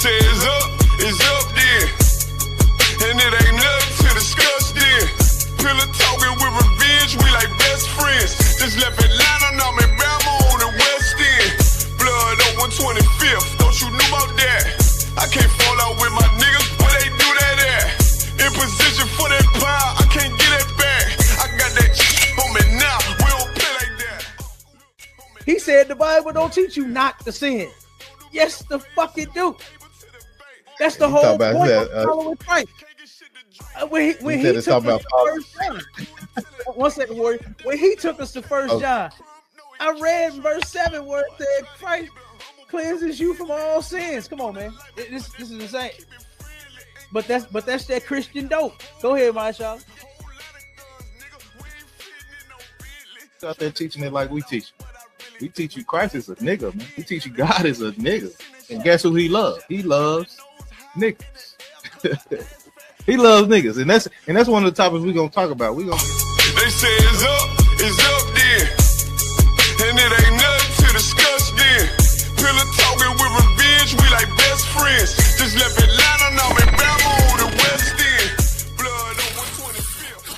say it's up then. And it ain't nothing to discuss then. Pillar talking with revenge, we like best friends. Just left Atlanta, now I'm in Bama on the West End. Blood on 125th, don't you know about that? I can't fall out with my niggas, where they do that at? In position for that power, I can't get it back. I got that on me now, we don't play like that. He said the Bible don't teach you not to sin. Yes, the fuck it do. That's the whole point of following Christ. When he took us to First John. 1 second, Warrior. When he took us to First John, I read verse 7 where it said Christ cleanses you from all sins. Come on, man. This is insane. But that's that Christian dope. Go ahead, Marshall. Out there teaching it like we teach. We teach you Christ is a nigga, man. We teach you God is a nigga. And guess who he loves? He loves niggas. He loves niggas. And that's one of the topics we're gonna talk about. They say it's up then. And it ain't nothing to discuss then. Pillar talking with revenge, we like best friends. Just left Atlanta, now I'm in Bama on the West End. Blood on 125th.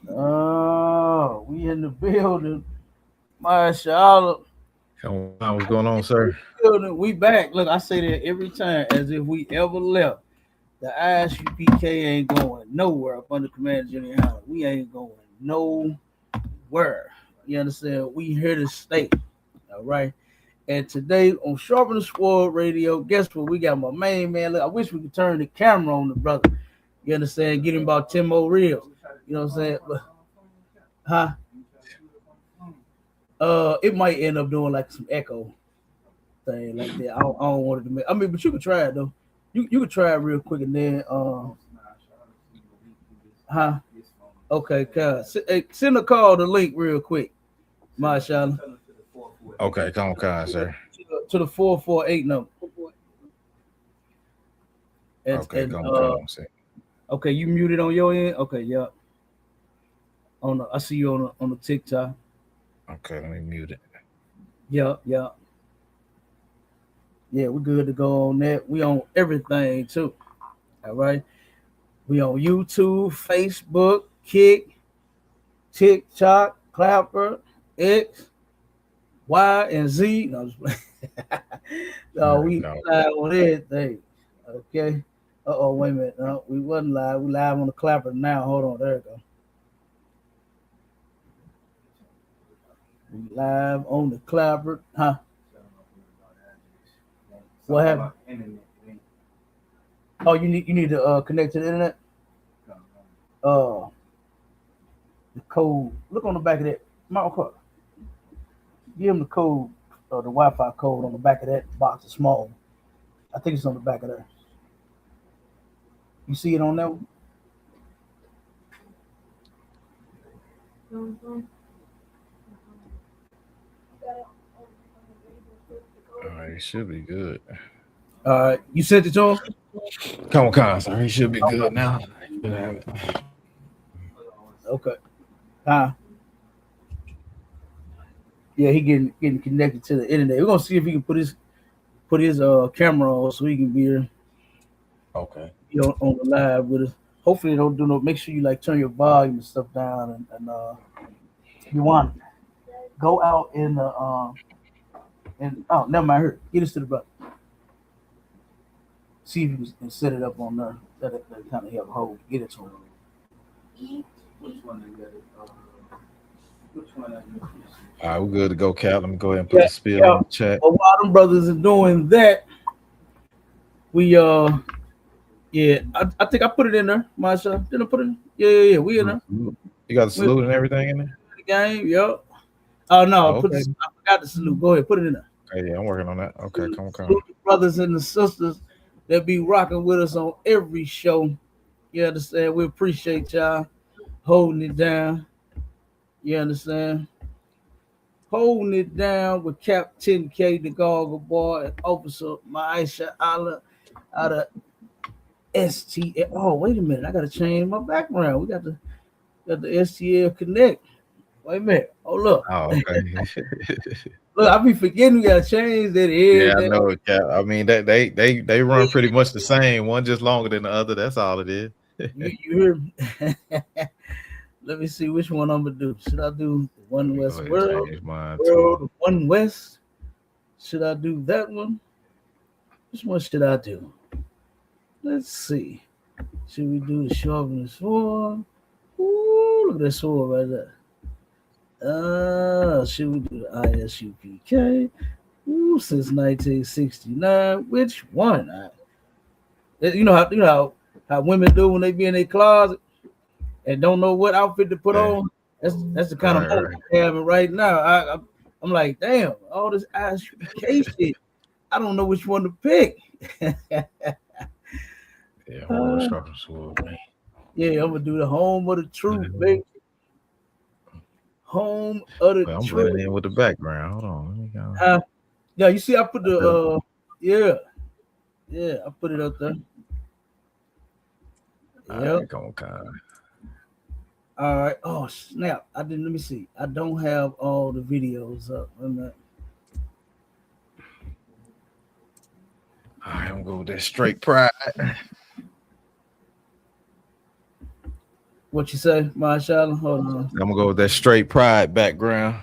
Oh, we in the building. Marshall. What's going on, sir? We back. Look, I say that every time as if we ever left. The ISUPK ain't going nowhere up under Commander Junior Howard. We ain't going nowhere. You understand? We here to stay. All right. And today on Sharpen the Sword Radio, guess what? We got my main man. Look, I wish we could turn the camera on the brother. You understand? Get him about 10 more reels. You know what I'm saying? But, it might end up doing like some echo thing like that. I don't want it to make. I mean, but you can try it though. You can try it real quick and then Okay, cuz send a call the link real quick, Marshall. Okay, come on, sir. To the 448 number. Okay, come on. Okay, you muted on your end. Okay, yeah. I see you on the TikTok. Okay, let me mute it. Yeah. Yeah, we're good to go on that. We on everything too. All right. We on YouTube, Facebook, Kick, TikTok, Clapper, X, Y, and Z. No, we live on everything. Okay. Wait a minute. No, we wasn't live. We live on the Clapper now. Hold on. There we go. We live on the Clapper. What happened? Oh, you need to connect to the internet. The code. Look on the back of that. Give him the code, or the Wi-Fi code on the back of that box. It's small. I think it's on the back of there. You see it on that one? All right, he should be good. All right, you sent it to him? Come on, sir. He should be good now. Okay. Yeah, he getting connected to the internet. We're gonna see if he can put his camera on so he can be here. Okay. On the live with us. Hopefully they don't do no. Make sure you like turn your volume and stuff down and you want go out in the never mind her. Get us to the brother. See if you can set it up on there. That kind of help hold. Get it to him. Which one? All right, we're good to go, Cal. Let me go ahead and put the spill on the chat. Well, while them brothers are doing that, we I think I put it in there, Masha. Didn't I put it in? Yeah, we in there. You got the salute and everything in there? The game, yep. Oh no, okay. I forgot the salute. Go ahead, put it in there. Okay, yeah, I'm working on that. Okay, come on. The brothers and the sisters that be rocking with us on every show. You understand? We appreciate y'all holding it down. You understand? Holding it down with Captain K, the Goggle Boy, and Officer Maisha Allah out of STL. Oh, wait a minute. I got to change my background. We got the STL Connect. Wait a minute. Oh look. Oh, okay. Look, I be forgetting we gotta change that. Yeah, I know it, Cap. I mean, they run pretty much the same. One just longer than the other. That's all it is. you hear me? Let me see which one I'm gonna do. Should I do the One West World? One West? Should I do that one? Which one should I do? Let's see. Should we do the sharpening sword? Ooh, look at that sword right there. Should we do the ISUPK? Ooh, since 1969. Which one? You know how women do when they be in their closet and don't know what outfit to put on. That's the kind of moment I'm having right now. I'm like, damn, all this ISUPK shit. I don't know which one to pick. Yeah, I'm gonna sword, man. Yeah, I'm gonna do the home of the truth, baby. Home of the truth. I'm blending in with the background. Hold on, let me go. Yeah, you see, I put the yeah, I put it up there. Yeah. All right. Oh snap! Let me see. I don't have all the videos up. I'm gonna go with that straight pride. What you say, Marshala? Hold on. I'm gonna go with that straight pride background.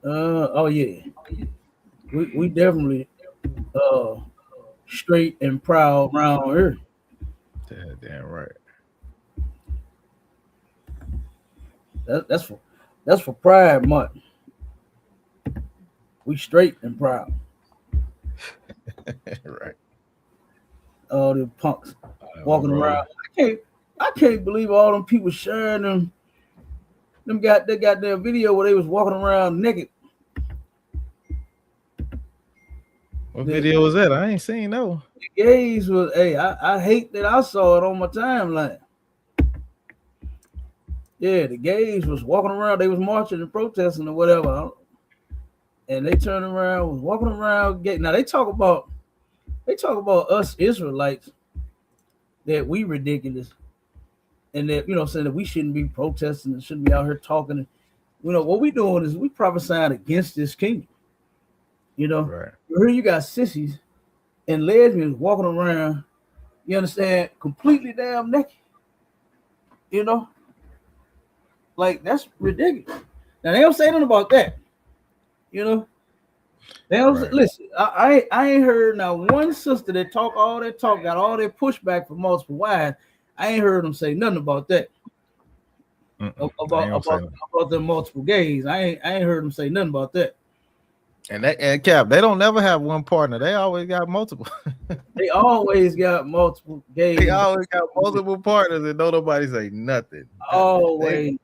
Oh yeah. We definitely straight and proud around here. Damn right. That's for Pride Month. We straight and proud. Right. All the punks walking around. I can't believe all them people sharing them. They got their video where they was walking around naked. What video was that? I ain't seen no. The gays was. Hey, I hate that I saw it on my timeline. Yeah, the gays was walking around. They was marching and protesting or whatever, and they turned around, was walking around. Now they talk about us Israelites that we ridiculous. And that, saying that we shouldn't be protesting and shouldn't be out here talking. What we doing is we prophesying against this kingdom. Right. Here you got sissies and lesbians walking around, you understand, completely damn naked. Like that's ridiculous. Now they don't say nothing about that. They don't listen. I ain't heard now one sister that talk all that talk, got all that pushback from multiple wives. I ain't heard them say nothing about that. About the multiple gays. I ain't heard them say nothing about that. And Cap, they don't never have one partner. They always got multiple. They always got multiple gays. They always got multiple partners, and don't nobody say nothing. Always,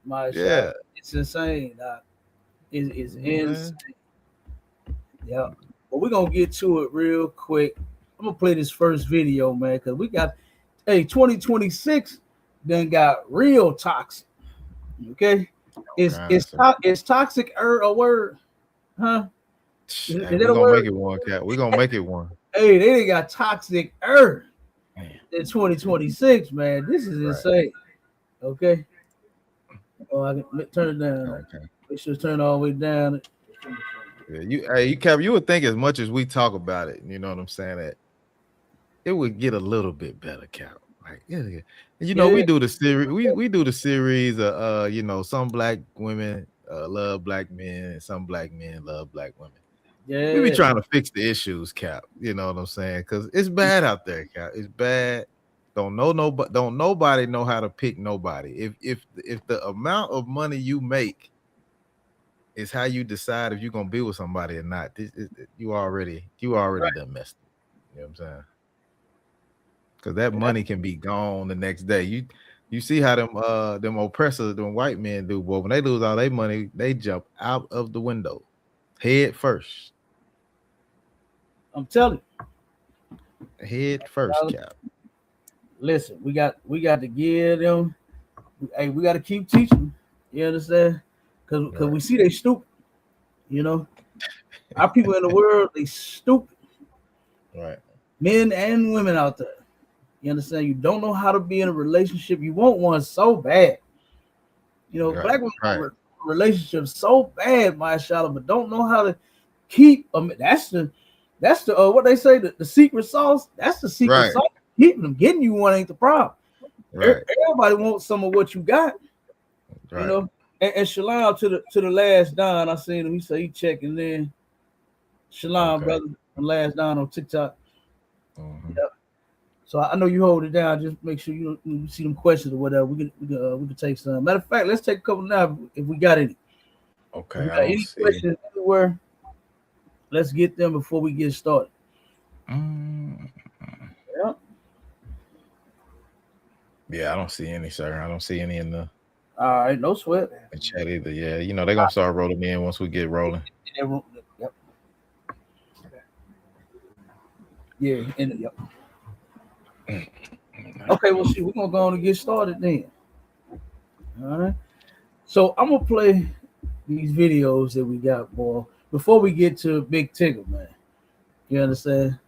shot. It's insane. It's insane. Yeah, but we're gonna get to it real quick. I'm gonna play this first video, man, because we got 2026 then got real toxic. Okay, is toxic a word? Huh? We're gonna make it one, Cap. We're gonna make it one. Hey, they got toxic in 2026, man. This is insane. Okay. Oh, I can turn it down. Okay. Make sure to turn it all the way down. Yeah, Cap, you would think as much as we talk about it, you know what I'm saying, that it would get a little bit better, Cap. Like, we do the series. We do the series. Some black women love black men, and some black men love black women. Yeah, we be trying to fix the issues, Cap. You know what I'm saying? Because it's bad out there, Cap. It's bad. Don't nobody know how to pick nobody. If the amount of money you make is how you decide if you're gonna be with somebody or not, you already done messed up. You know what I'm saying? Because that money can be gone the next day. You see how them oppressors, them white men do, boy. When they lose all their money, they jump out of the window, head first. I'm telling you. Head first, Cap. Listen, we got to give them. Hey, we got to keep teaching. You understand? Because we see they stupid. Our people in the world, they stupid. Right. Men and women out there. You understand? You don't know how to be in a relationship. You want one so bad. You know, black women have relationships so bad, mashallah, but don't know how to keep them. That's the what they say, the secret sauce. That's the secret sauce. Keeping them, getting you one ain't the problem. Everybody wants some of what you got. You know, and shalom to the last Don. I seen him. He said he checking in. Shalom, brother. The last Don on TikTok. Yep. So I know you hold it down. Just make sure you see them questions or whatever. We can take some. Matter of fact, let's take a couple now if we got any. Okay. If we got any questions anywhere, let's get them before we get started. Yeah, I don't see any, sir. I don't see any in the. All right, no sweat. In chat either. Yeah, you know they're gonna start rolling in once we get rolling. Yep. Yeah, yep. Okay, well, we're gonna go on and get started then. All right. So I'm gonna play these videos that we got, boy, before we get to Big Tigger, man. You understand?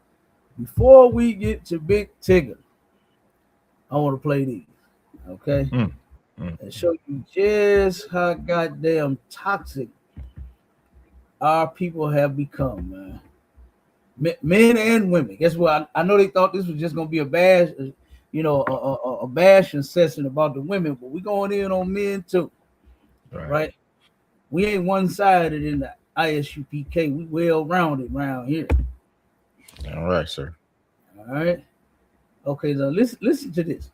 Before we get to Big Tigger, I want to play these, okay? And show you just how goddamn toxic our people have become, man. Men and women. Guess what? I know they thought this was just gonna be a bash, you know, a bashing session about the women, but we going in on men too, right? We ain't one-sided in the ISUPK. We well-rounded around here. All right, sir. All right. Okay, now listen to this.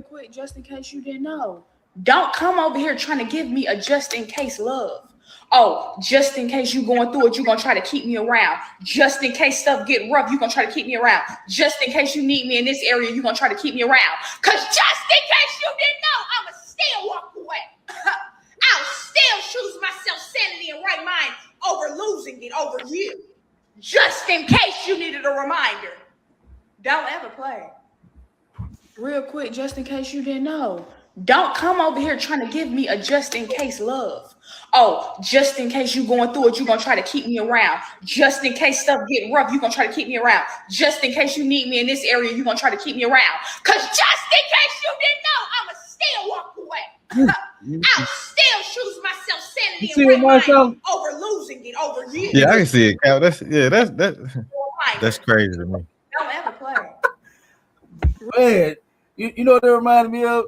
Quick, just in case you didn't know. Don't come over here trying to give me a just in case love. Oh, just in case you going through it, you're going to try to keep me around. Just in case stuff get rough, you're going to try to keep me around. Just in case you need me in this area, you're going to try to keep me around. Because just in case you didn't know, I'm going to still walk away. I'll still choose myself sanity and right mind over losing it over you. Just in case you needed a reminder. Don't ever play. Real quick, just in case you didn't know. Don't come over here trying to give me a just in case love. Oh, just in case you going through it, you're going to try to keep me around. Just in case stuff get rough, you're going to try to keep me around. Just in case you need me in this area, you're going to try to keep me around. Because just in case you didn't know, I'm going to still walk away. I'll still choose myself sanity and right mind over losing it over you. Yeah, I can see it, Cal. That's crazy to me. Don't ever play. Man, you know what that reminded me of?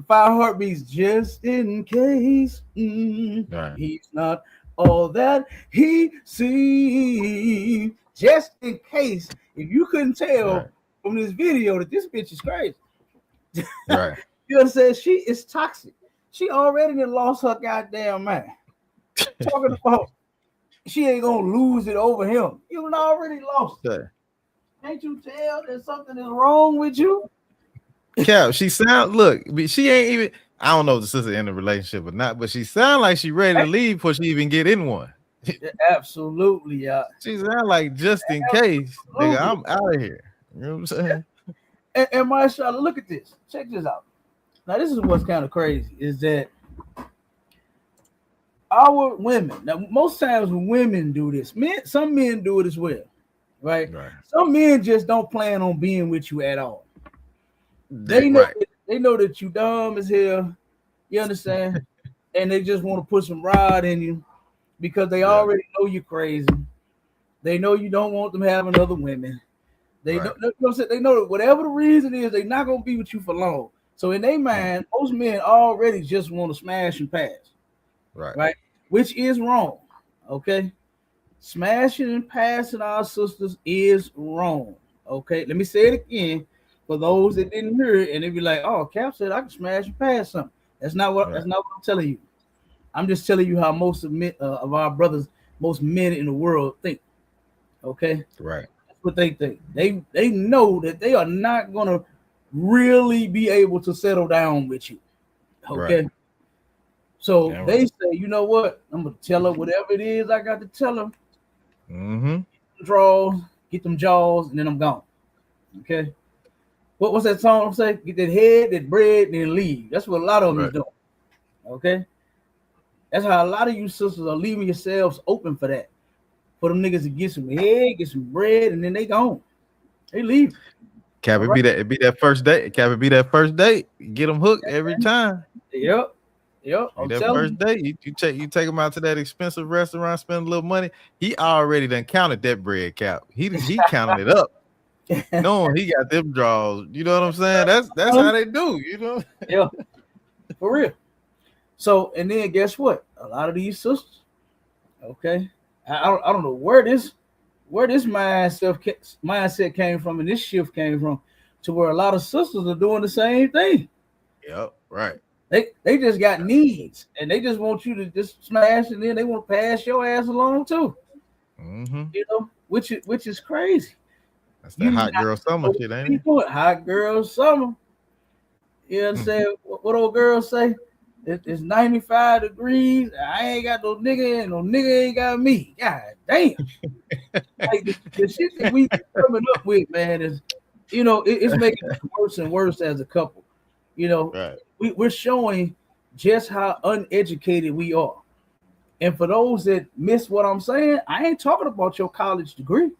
5 Heartbeats, just in case he's not all that he seems. Just in case, if you couldn't tell from this video that this bitch is crazy. Right. You understand? She is toxic. She already done lost her goddamn mind. Talking about she ain't gonna lose it over him. You done already lost it. Can't you tell that something is wrong with you? Cap, she ain't even. I don't know if the sister in a relationship or not, but she sound like she ready to leave before she even get in one. Absolutely, yeah. She sound like just in case, nigga, I'm out of here. You know what I'm saying? And mashallah, look at this. Check this out. Now, this is what's kind of crazy is that our women. Now, most times when women do this, some men do it as well, right? Some men just don't plan on being with you at all. They know that you dumb as hell. You understand? And they just want to put some rod in you because they already know you're crazy. They know you don't want them having other women. They know that whatever the reason is, they're not gonna be with you for long. So in their mind, most men already just want to smash and pass. Right? Which is wrong. Okay. Smashing and passing our sisters is wrong. Okay. Let me say it again. For those that didn't hear it, and they be like, "Oh, Cap said I can smash and pass something." That's not what I'm telling you. I'm just telling you how most of our brothers, most men in the world think. Okay, right? That's what they think. They know that they are not gonna really be able to settle down with you. Okay, so they say, "You know what? I'm gonna tell her whatever it is I got to tell her. Draws, get them jaws, and then I'm gone." Okay. What's that song say? Get that head, that bread, and then leave. That's what a lot of them is doing. Okay? That's how a lot of you sisters are leaving yourselves open for that. For them niggas to get some head, get some bread, and then they gone. They leave. Cap, it be that first date. Cap, it be that first date. Get them hooked every time. Yep. Yep. That first day, you take him out to that expensive restaurant, spend a little money. He already done counted that bread cap. He counted it up. No, he got them draws. You know what I'm saying? That's how they do. You know? Yeah, for real. So, and then guess what? A lot of these sisters, okay, I don't know where this mindset came from, and this shift came from, to where a lot of sisters are doing the same thing. Yep, right. They just got needs, and they just want you to just smash, and then they want to pass your ass along too. Mm-hmm. You know, which is crazy. That's that hot girl summer shit, ain't it? Hot girl summer. You know what I'm saying? What old girls say? It's 95 degrees. I ain't got no nigga, and no nigga ain't got me. God damn. Like the shit that we coming up with, man, is, you know, it's making us worse and worse as a couple. You know, right. We're showing just how uneducated we are. And for those that miss what I'm saying, I ain't talking about your college degree.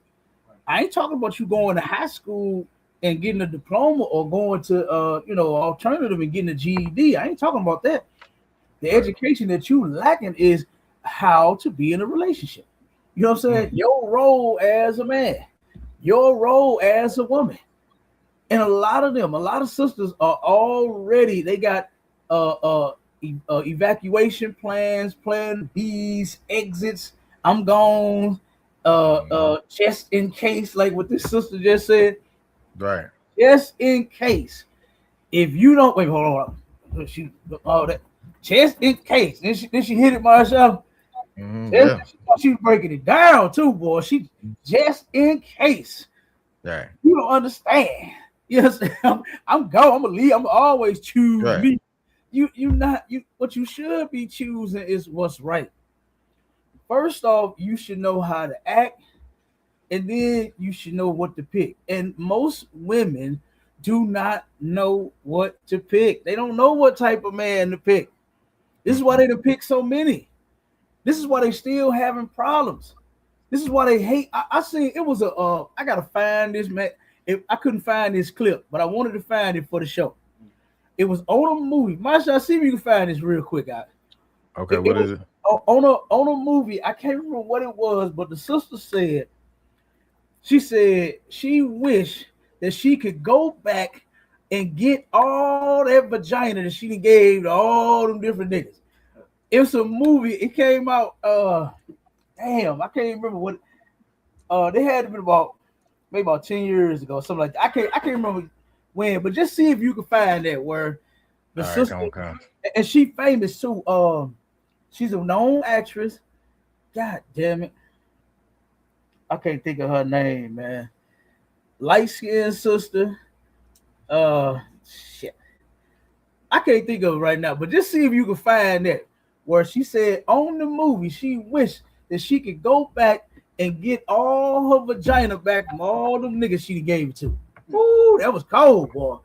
I ain't talking about you going to high school and getting a diploma, or going to alternative and getting a GED. I ain't talking about that. The education that you lacking is how to be in a relationship. You know what I'm saying? Your role as a man, your role as a woman. And a lot of sisters are already, they got evacuation plans, plan B's, exits. I'm gone, just in case, like what this sister just said. Right. Just in case. If you don't wait, hold on. Just in case. Then she hit it myself. Yeah. She's breaking it down too, boy. She just in case. Right. You don't understand. Yes, I'm gonna leave. I'm always choose me. What you should be choosing is what's right. First off, you should know how to act, and then you should know what to pick. And most women do not know what to pick. They don't know what type of man to pick. This is why they done pick so many. This is why they still having problems. This is why they hate. I seen it was I gotta find this, man. If I couldn't find this clip, but I wanted to find it for the show. It was on a movie. Masha, see if you can find this real quick, guys. Okay, what is it? On a movie, I can't remember what it was, but the sister said, she wished that she could go back and get all that vagina that she gave to all them different niggas. It was a movie. It came out. Damn, I can't remember what. They had to be maybe about 10 years ago, something like that. I can't remember when, but just see if you can find that where the sister, and she famous too. She's a known actress. God damn it, I can't think of her name, man. Light-skinned sister. Shit, I can't think of it right now. But just see if you can find that where she said on the movie she wished that she could go back and get all her vagina back from all them niggas she gave it to. Ooh, that was cold, boy.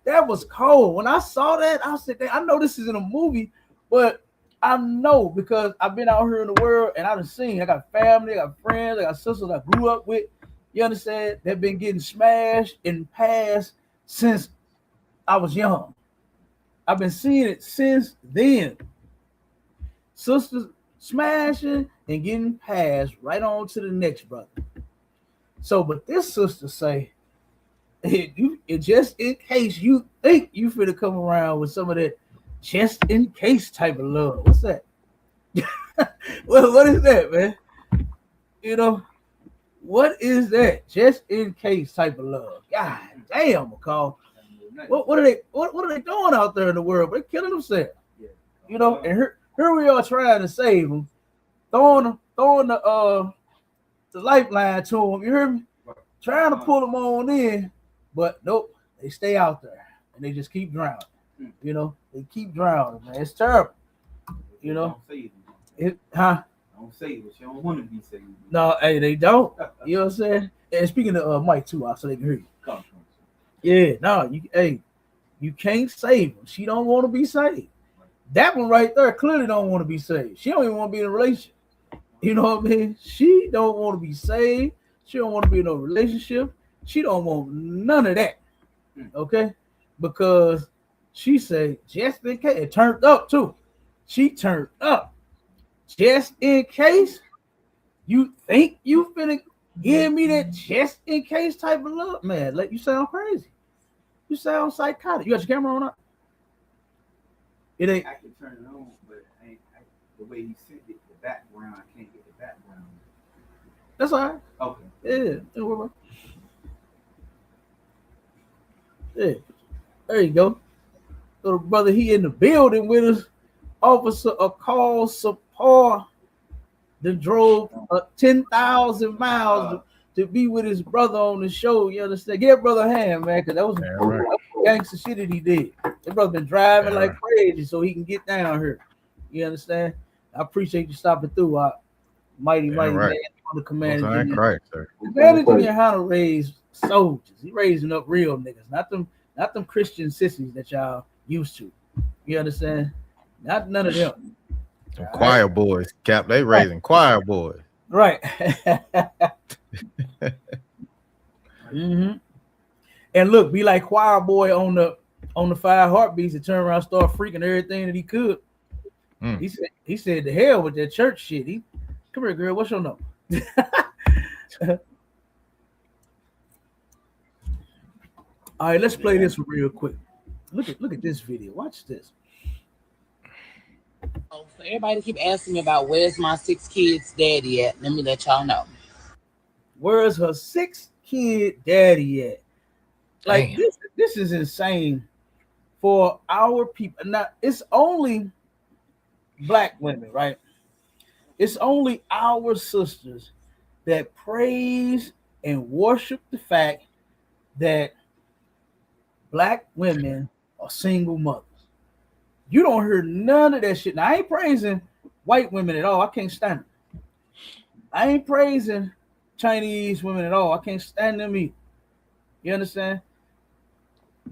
That was cold. When I saw that, I said, I know this is in a movie, but I know because I've been out here in the world and I've seen. I got family, I got friends, I got sisters I grew up with. You understand? They've been getting smashed and passed since I was young. I've been seeing it since then. Sisters smashing and getting passed right on to the next brother. So, but this sister say, just in case you think you finna come around with some of that just in case type of love. What's that? Well, what is that, man? You know, what is that? Just in case type of love. God damn, McCall. What are they doing out there in the world? They're killing themselves. You know, and here we are trying to save them, throwing the lifeline to them. You hear me? Trying to pull them on in, but nope, they stay out there and they just keep drowning. You know, they keep drowning, man. It's terrible. You know, don't say it, but you don't want to be saved. No, hey, they don't. You know what I'm saying? And speaking of Mike too, so they can hear you. Yeah, no, you can't save them. She don't want to be saved. That one right there clearly don't want to be saved. She don't even want to be in a relationship. You know what I mean? She don't want to be saved. She don't want to be in a relationship. She don't want none of that. Okay? Because she said, just in case, it turned up too. She turned up just in case you think you finna give me that just in case type of love, man. Like, you sound crazy. You sound psychotic. You got your camera on up? It ain't. I can turn it on, but the way he sent it, the background, I can't get the background. That's all right. Okay. Yeah. Yeah. There you go. So the brother, he in the building with us. Officer a call support that drove 10,000 miles to be with his brother on the show. You understand? Give brother a hand, man, because that was gangster shit that he did. That brother been driving like crazy so he can get down here. You understand? I appreciate you stopping through. Mighty man on the command. Managing how to raise soldiers. He raising up real niggas, not them Christian sissies that y'all used to. You understand? Not none of them. Some choir boys, Cap. They raising choir boys. Right. Mm-hmm. And look, be like choir boy on the 5 heartbeats and turn around and start freaking everything that he could. He said to hell with that church shit. Come here, girl. What's your number? All right, let's play this real quick. Look at this video. Watch this. So everybody keep asking me about where's my 6 kids' daddy at. Let me let y'all know. Where's her 6-kid daddy at? Like, this is insane for our people. Now, it's only black women, right? It's only our sisters that praise and worship the fact that black women are single mothers. You don't hear none of that shit. Now, I ain't praising white women at all. I can't stand them. I ain't praising Chinese women at all. I can't stand them either. You understand?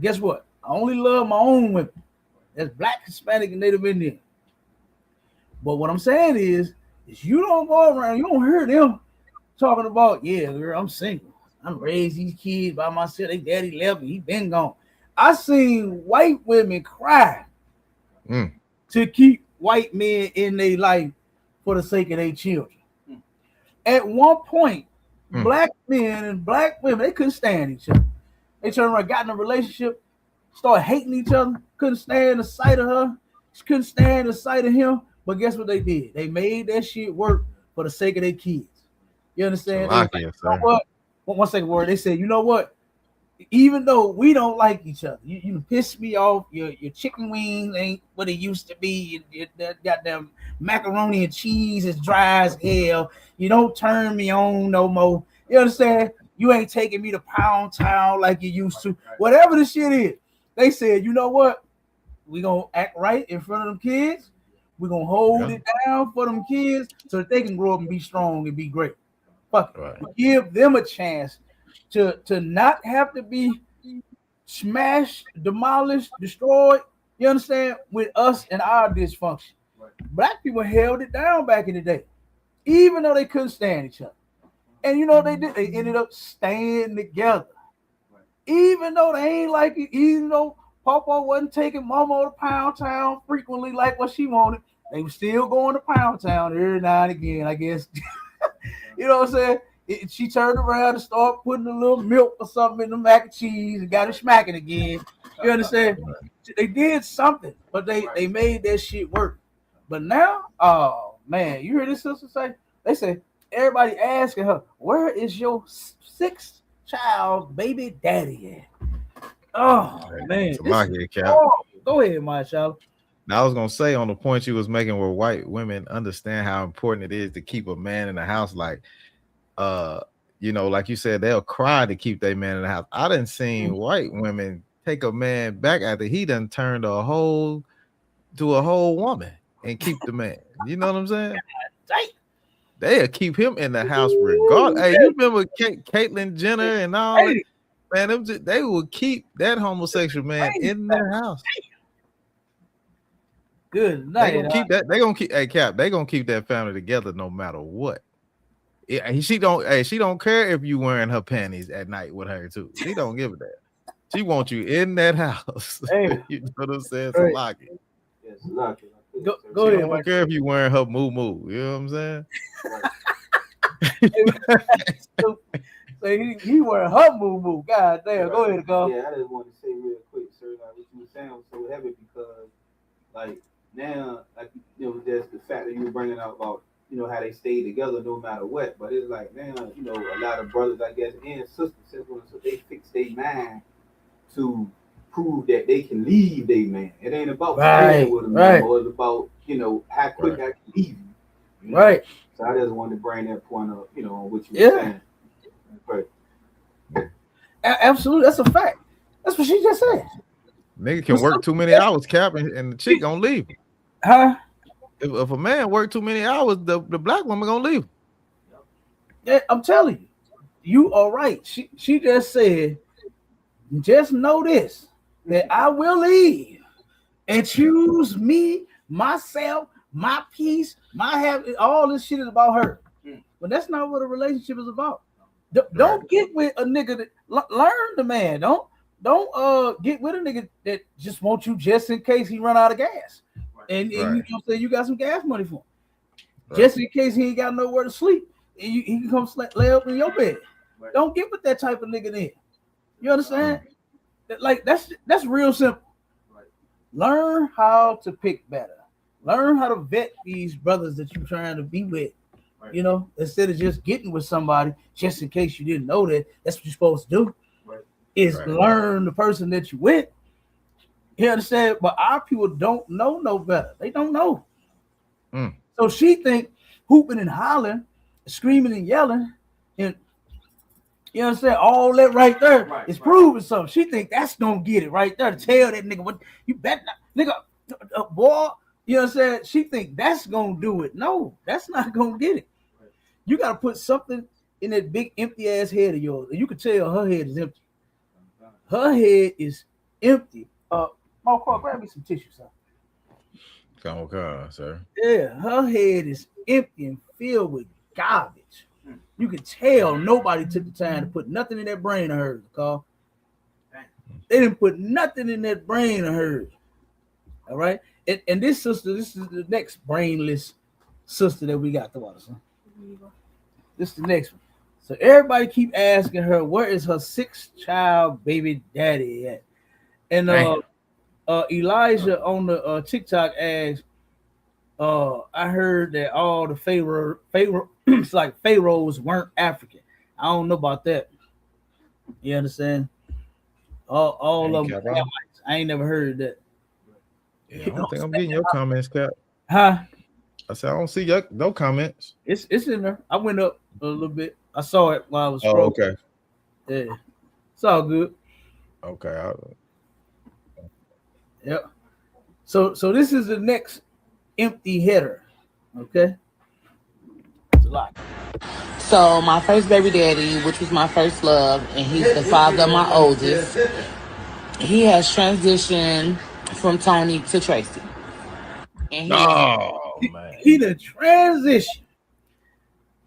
Guess what? I only love my own women. That's black, Hispanic, and Native Indian. But what I'm saying is you don't go around, you don't hear them talking about, yeah, girl, I'm single. I'm raised these kids by myself. They daddy left me. He been gone. I seen white women cry to keep white men in their life for the sake of their children. At one point, black men and black women, they couldn't stand each other. They turned around, got in a relationship, started hating each other, couldn't stand the sight of her, couldn't stand the sight of him. But guess what they did? They made that shit work for the sake of their kids. You understand? Like, you know what? One second word. They said, you know what? Even though we don't like each other, you piss me off. Your chicken wings ain't what it used to be. That goddamn macaroni and cheese is dry as hell. You don't turn me on no more. You understand? You ain't taking me to Pound Town like you used to. Whatever the shit is, they said, you know what? We gonna act right in front of them kids. We're gonna hold it down for them kids so that they can grow up and be strong and be great. Fuck it. Right. Give them a chance to not have to be smashed, demolished, destroyed. You understand? With us and our dysfunction. Right. Black people held it down back in the day, even though they couldn't stand each other. And you know what they did? They ended up staying together. Right. Even though they ain't like it, even though Papa wasn't taking Mama to Pound Town frequently like what she wanted, they were still going to Pound Town every now and again, I guess. You know what I'm saying? She turned around and started putting a little milk or something in the mac and cheese and got it smacking again. You understand? They did something, but they made that shit work. But now, oh man, you hear this sister say? They say everybody asking her, where is your 6th child baby daddy at? Oh man, go ahead, my child. Now I was gonna say on the point you was making where white women understand how important it is to keep a man in the house, like you know, like you said, they'll cry to keep their man in the house. I done seen white women take a man back after he done turned a whole woman and keep the man. You know what I'm saying? They'll keep him in the house regardless. Hey, you remember Caitlyn Jenner and all that? Man, they will keep that homosexual man in their house. Good night. They gonna keep that. They gonna keep. Hey, Cap. They gonna keep that family together no matter what. She don't care if you wearing her panties at night with her too. She don't give a damn. She wants you in that house. Hey. You know what I'm saying? So lock it. Yes, lock it. Go ahead. I don't care if you wearing her moo. You know what I'm saying? So he wearing her moo. God damn. Go ahead, go. Yeah, I just want to say real quick, sir, like what you were saying was so heavy because, like, now, like, you know, there's the fact that you were bringing out about, you know, how they stay together no matter what. But it's like now, you know, a lot of brothers, I guess, and sisters, so they fix their mind to prove that they can leave their man. It ain't about staying with them anymore. It's about, you know, how quick I can leave you. You know? Right. So I just wanted to bring that point up, you know, on what you were saying. Right. Absolutely, that's a fact. That's what she just said. Nigga can work too many hours, Cap, and the chick gonna leave. Huh? If a man work too many hours, the black woman gonna leave. Yeah, I'm telling you, you are right. She just said, just know this, that I will leave and choose me, myself, my peace, my happiness. All this shit is about her. But that's not what a relationship is about. Don't get with a nigga that learn the man. Don't get with a nigga that just wants you just in case he run out of gas. And you know, say you got some gas money for him. Just in case he ain't got nowhere to sleep. And he can come lay up in your bed. Don't get with that type of nigga then. You understand? Like that's real simple. Learn how to pick better. Learn how to vet these brothers that you're trying to be with. You know, instead of just getting with somebody, just in case you didn't know that, that's what you're supposed to do. Is learn the person that you with. You understand? But our people don't know no better. They don't know. So she think hooping and hollering, screaming and yelling, and you understand, all that right there is proving something. She think that's gonna get it right there to tell that nigga what you bet not, nigga, boy. You understand? She think that's gonna do it. No, that's not gonna get it. You gotta put something in that big empty ass head of yours. You can tell her head is empty. Her head is empty. Marco, grab me some tissue, sir. Come on, sir. Yeah, her head is empty and filled with garbage. You can tell nobody took the time to put nothing in that brain of hers, Carl. They didn't put nothing in that brain of hers. All right. And this sister, this is the next brainless sister that we got to watch. Huh? This is the next one. So everybody keep asking her, where is her 6th child baby daddy at? And Elijah on the TikTok asked, I heard that all the it's like pharaohs weren't African. I don't know about that. You understand? All of them. I ain't never heard that. Yeah, I don't think I'm getting your comments, Cap. Huh? I said I don't see no comments. It's in there. I went up a little bit. I saw it while I was scrolling. Oh, okay. Yeah. It's all good. Okay. Yep. So this is the next empty header. Okay. It's a lot. So my first baby daddy, which was my first love, and he's the father of my oldest, he has transitioned from Tony to Tracy. And he the transition.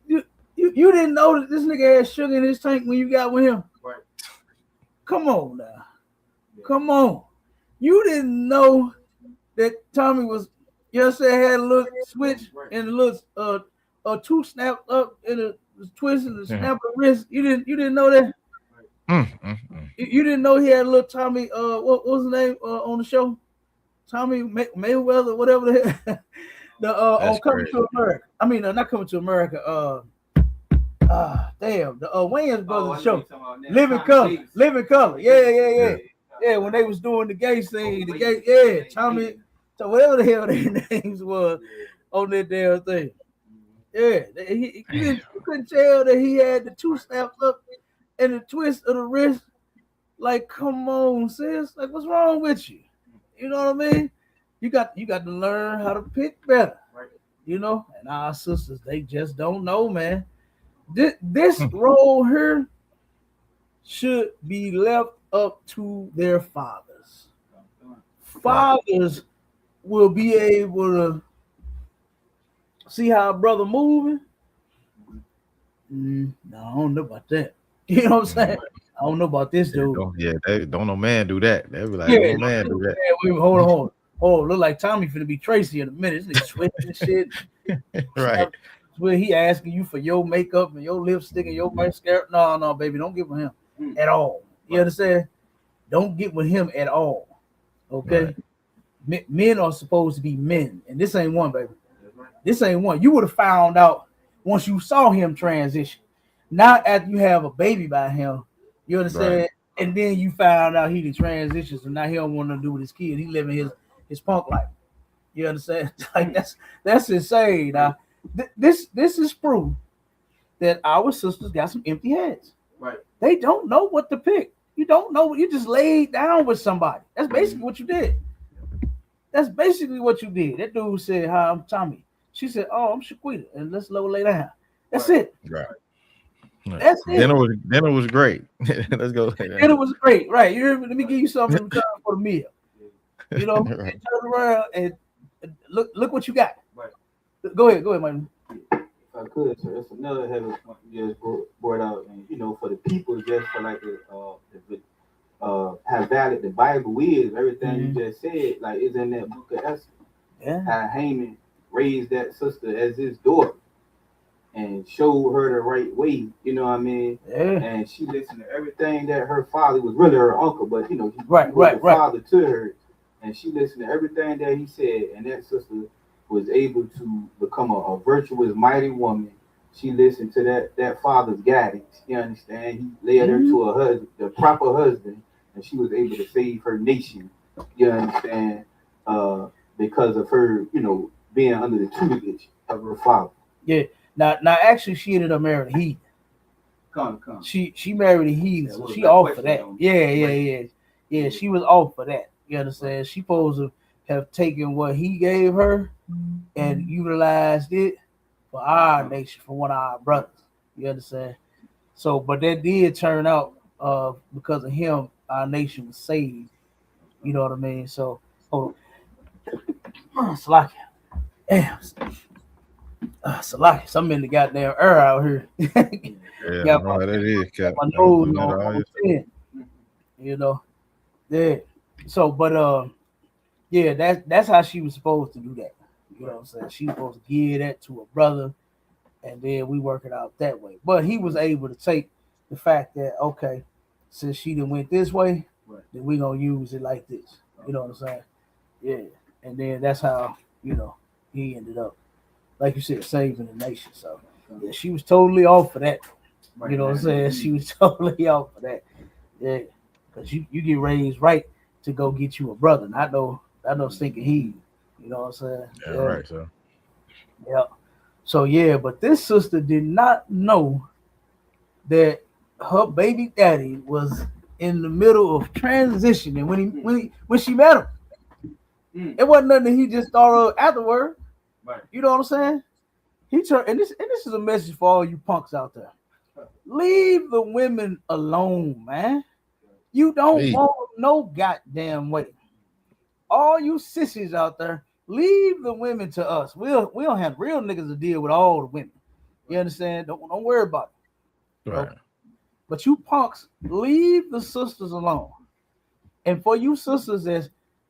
You didn't know that this nigga had sugar in his tank when you got with him. Right. Come on now. Yeah. Come on. You didn't know that Tommy was, you know what I'm saying, had a little switch and a little two snapped up and a twist and a snap of wrist. You didn't know that? You didn't know he had a little Tommy, what was his name on the show? Tommy Mayweather, whatever the hell. On Coming to America. I mean, not Coming to America. Damn, the Wayans Brothers show. Living Color. Yeah, when they was doing the gay scene, Tommy, so whatever the hell their names was on that damn thing. Yeah, you couldn't tell that he had the two snaps up and the twist of the wrist. Like, come on, sis. Like, what's wrong with you? You know what I mean? You got to learn how to pick better. Right. You know, and our sisters, they just don't know, man. This role here should be left up to their fathers. Fathers will be able to see how a brother moving. No, I don't know about that. You know what I'm saying? I don't know about this dude. Don't no man do that. They be like, no man do that. Hold oh, look like Tommy finna be Tracy in a minute. This nigga sweating and shit. Right. Where he asking you for your makeup and your lipstick and your mascara. No, baby, don't get with him at all. You understand? Don't get with him at all. Okay? Right. Men are supposed to be men, and this ain't one, baby. This ain't one. You would have found out once you saw him transition. Not after you have a baby by him. You understand? Right. And then you found out he did transitions, and now he don't want to do with his kid. He living his punk life. You understand? Like that's insane. Now, this is proof that our sisters got some empty heads. Right. They don't know what to pick. You don't know. You just laid down with somebody. That's basically what you did. That's basically what you did. That dude said, "Hi, I'm Tommy." She said, "Oh, I'm Shaquita," and let's lay down. That's it. Right. That's it. Dinner was great. Let's go. Dinner was great. Right. You let me give you something in return for the meal. You know, right. Turn around and look what you got. Right. Go ahead, man. If I could, sir, that's another heavy point you just brought out, and you know, for the people, just for like how valid the Bible is, everything you just said, like is in that book of Esther. Yeah. How Haman raised that sister as his daughter and showed her the right way, you know what I mean? Yeah. And she listened to everything that her father was really her uncle, but you know, he was the father to her, and she listened to everything that he said, and that sister was able to become a virtuous, mighty woman. She listened to that father's guidance. You understand? He led her to a husband, the proper husband, and she was able to save her nation. You understand? Because of her, you know, being under the tutelage of her father. Yeah. Now, actually, she ended up marrying a heathen. Come. She married a heathen, so she off for that. Yeah. She was off for that. You understand? She supposed to have taken what he gave her and utilized it for our nation, for one of our brothers. You understand? So, but that did turn out because of him, our nation was saved. You know what I mean? So, Salaki. Damn. Salaki. I'm in the goddamn air out here. Yeah, no, that is, Cap. My nose on 10. You know? Yeah. So, but yeah, that's how she was supposed to do that. You know what I'm saying? She was supposed to give that to a brother, and then we work it out that way. But he was able to take the fact that, okay, since she done went this way, then we gonna use it like this. You know what I'm saying? Yeah. And then that's how, you know, he ended up, like you said, saving the nation. So yeah, she was totally off for that. You know what I'm saying? She was totally off for that. Yeah. Because you get raised right to go get you a brother, not no stinking he. You know what I'm saying? Yeah, right. So yeah. So yeah, but this sister did not know that her baby daddy was in the middle of transitioning when she met him. It wasn't nothing he just thought of afterward. Right. You know what I'm saying? He turned, and this is a message for all you punks out there. Leave the women alone, man. You don't want no goddamn way. All you sissies out there, leave the women to us. We don't have real niggas to deal with all the women. You understand? Don't worry about it. Right. Okay? But you punks, leave the sisters alone. And for you sisters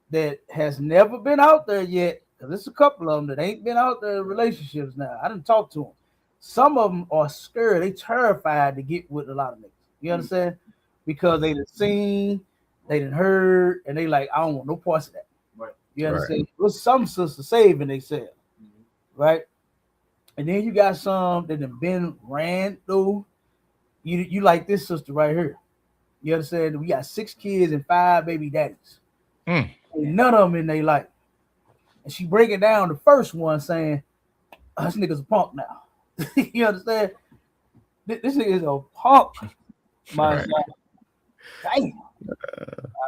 that has never been out there yet, because there's a couple of them that ain't been out there in relationships now. I didn't talk to them. Some of them are scared. They terrified to get with a lot of niggas. You understand? Because they done seen, they done heard, and they like, I don't want no parts of that. Right. You understand? Right. Well, some sisters saving themselves. Right? And then you got some that have been ran through. You like this sister right here. You understand? We got 6 kids and 5 baby daddies. And none of them in their life. And she breaking down the first one saying, this nigga's a punk now. You understand? This nigga is a punk. My son. Damn.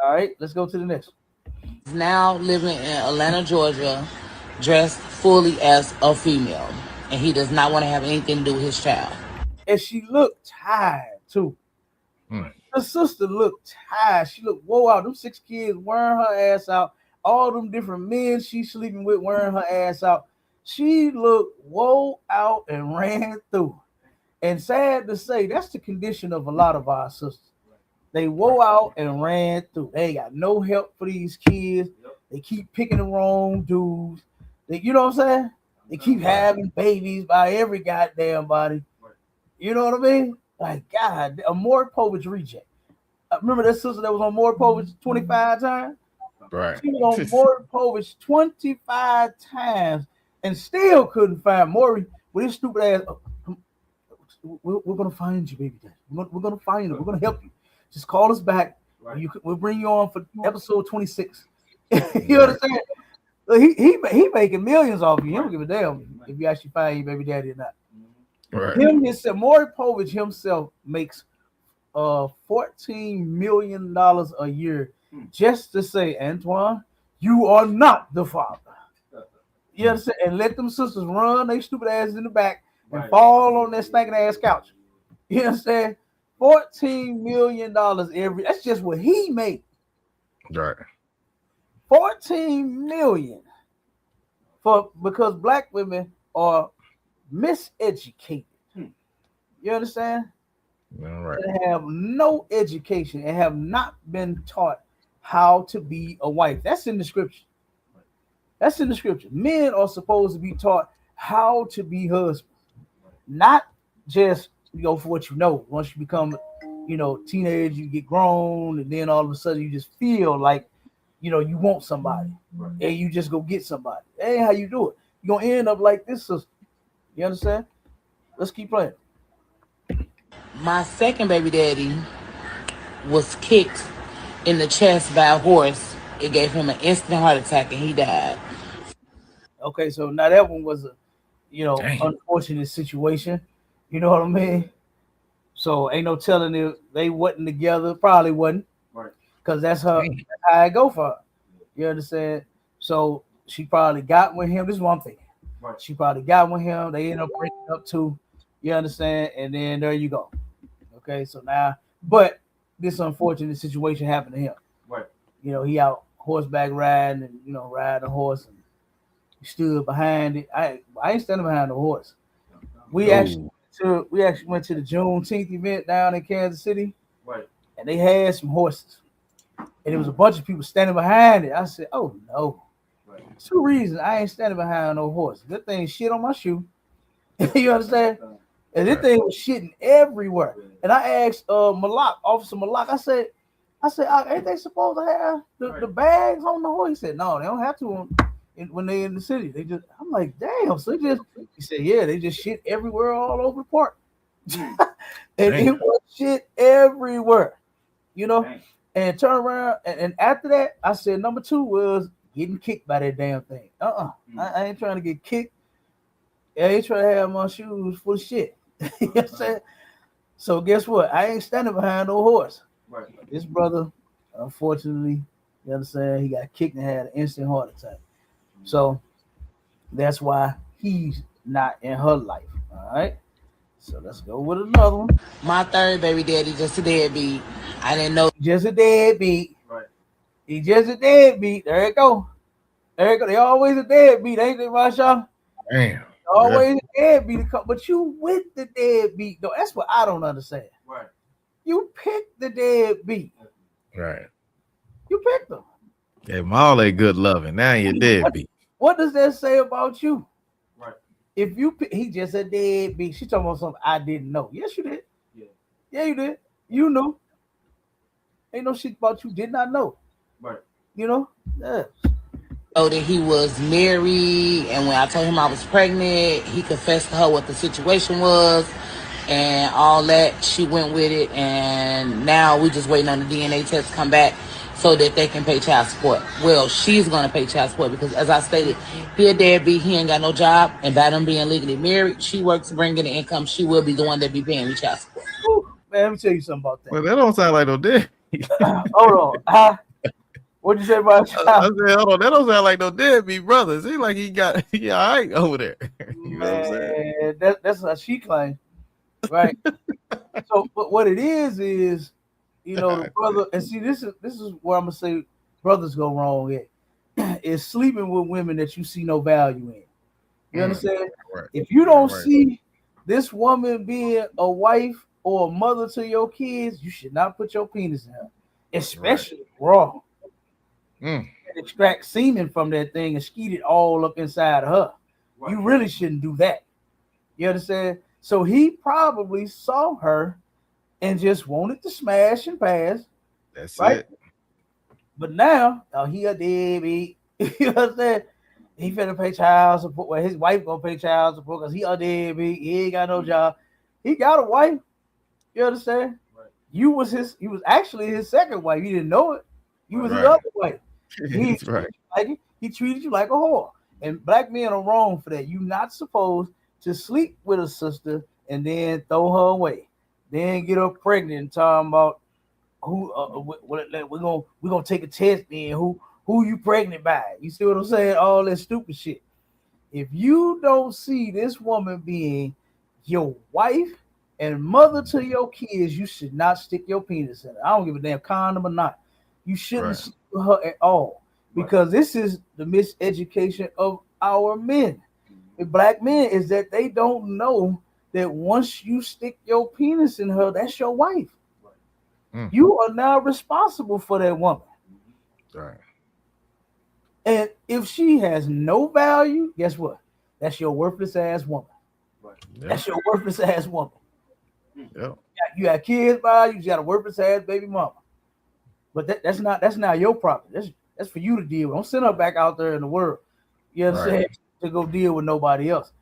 All right, let's go to the next one. He's now living in Atlanta, Georgia, dressed fully as a female. And he does not want to have anything to do with his child. And she looked tired too. Her sister looked tired. She looked wore out. Them 6 kids wearing her ass out. All them different men she's sleeping with wearing her ass out. She looked wore out and ran through. And sad to say, that's the condition of a lot of our sisters. They wore out and ran through. They ain't got no help for these kids. They keep picking the wrong dudes. You know what I'm saying? They keep having babies by every goddamn body. You know what I mean? Like, God, a Maury Povich reject. Remember that sister that was on Maury Povich 25 times? Right. She was on Maury Povich 25 times and still couldn't find Maury with his stupid ass. We're going to find you, baby daddy. We're going to find you. We're going to help you. Just call us back. We'll bring you on for episode 26. You understand? He making millions off you. He don't give a damn if you actually find your baby daddy or not. Right. Maury Povich himself makes $14 million a year just to say, Antoine, you are not the father. You understand? And let them sisters run they stupid asses in the back and fall on that stinking ass couch. You understand? $14 million every. That's just what he made. Right. 14 million because black women are miseducated. You understand? All right. They have no education and have not been taught how to be a wife. That's in the scripture. That's in the scripture. Men are supposed to be taught how to be husbands, not just for what you know. Once you become, teenage, you get grown, and then all of a sudden you just feel like, you want somebody, and you just go get somebody. That ain't how you do it. You're gonna end up like this sister. You understand? Let's keep playing. My second baby daddy was kicked in the chest by a horse. It gave him an instant heart attack and he died. Okay, so now that one was a, unfortunate situation. You know what I mean? So ain't no telling if they wasn't together. Probably wasn't. Right. Because that's how I go for her. You understand? So she probably got with him. This is what I'm thinking. Right. She probably got with him. They ended up breaking up too. You understand? And then there you go. Okay, so now, but this unfortunate situation happened to him. Right. He out horseback riding and riding a horse and he stood behind it. I ain't standing behind the horse. We actually went to the Juneteenth event down in Kansas City. Right. And they had some horses. And there was a bunch of people standing behind it. I said, oh no. Right. 2 reasons I ain't standing behind no horse. Good thing shit on my shoe. You understand? And this thing was shitting everywhere. And I asked Officer Malak, I said, ain't they supposed to have the bags on the horse? He said, no, they don't have to when they're in the city. I'm like, damn. So he said, yeah, they just shit everywhere all over the park. And it was shit everywhere, and turn around. And after that, I said, number 2 was getting kicked by that damn thing. I ain't trying to get kicked. I ain't trying to have my shoes full of shit. You know what I'm saying? So guess what? I ain't standing behind no horse. Right. This brother, unfortunately, you understand, he got kicked and had an instant heart attack. So that's why he's not in her life. All right. So let's go with another one. My third baby daddy just a deadbeat. I didn't know. Just a deadbeat. Right. He just a deadbeat. There you go. They always a deadbeat, ain't they, Marshawn? Damn. Always a deadbeat, but you with the deadbeat though. That's what I don't understand. Right. You picked the deadbeat. Right. You picked them. Gave him all that good loving. Now you're deadbeat. What does that say about you? Right. If he just a deadbeat. She talking about something I didn't know. Yes, you did. Yeah, you did. You knew. Ain't no shit about you did not know. Right. Yeah. That he was married, and when I told him I was pregnant, he confessed to her what the situation was and all that. She went with it, and now we just waiting on the DNA test to come back so that they can pay child support. Well, she's going to pay child support because, as I stated, he a deadbeat, he ain't got no job, and by them being legally married, she works to bring in the income. She will be the one that be paying me child support. Ooh, man, let me tell you something about that. Well, that don't sound like no deadbeat. Hold on. What'd you say about your I said, hold on, that don't sound like no deadbeat brother. Seems like he all right over there. You know what I'm saying? That's how she claims, right? So, but what it is, the brother, and see, this is where I'm gonna say brothers go wrong at, is sleeping with women that you see no value in. You understand? Right. If you don't see this woman being a wife or a mother to your kids, you should not put your penis in her, especially raw. extract semen from that thing and skeet it all up inside of her. Right. You really shouldn't do that. You understand? So he probably saw her and just wanted to smash and pass. That's right? it. But now, he a deadbeat. You understand? He finna pay child support. Well, his wife gonna pay child support because he a deadbeat. He ain't got no job. He got a wife. You understand? Right. You was actually his second wife. You didn't know it. You was his other wife. That's right. He treated you like a whore. And black men are wrong for that. You're not supposed to sleep with a sister and then throw her away. Then get her pregnant and talking about who we're gonna take a test then who you pregnant by. You see what I'm saying? All that stupid shit. If you don't see this woman being your wife and mother to your kids, you should not stick your penis in it. I don't give a damn condom or not. You shouldn't sleep with her at all. Because this is the miseducation of our men. The black men is that they don't know that once you stick your penis in her, that's your wife. You are now responsible for that woman. Right. And if she has no value, guess what? That's your worthless ass woman. Right. Yep. That's your worthless ass woman. Yep. You got kids by you got a worthless ass baby mama. But that's not your property. That's for you to deal with. Don't send her back out there in the world. You understand? To go deal with nobody else.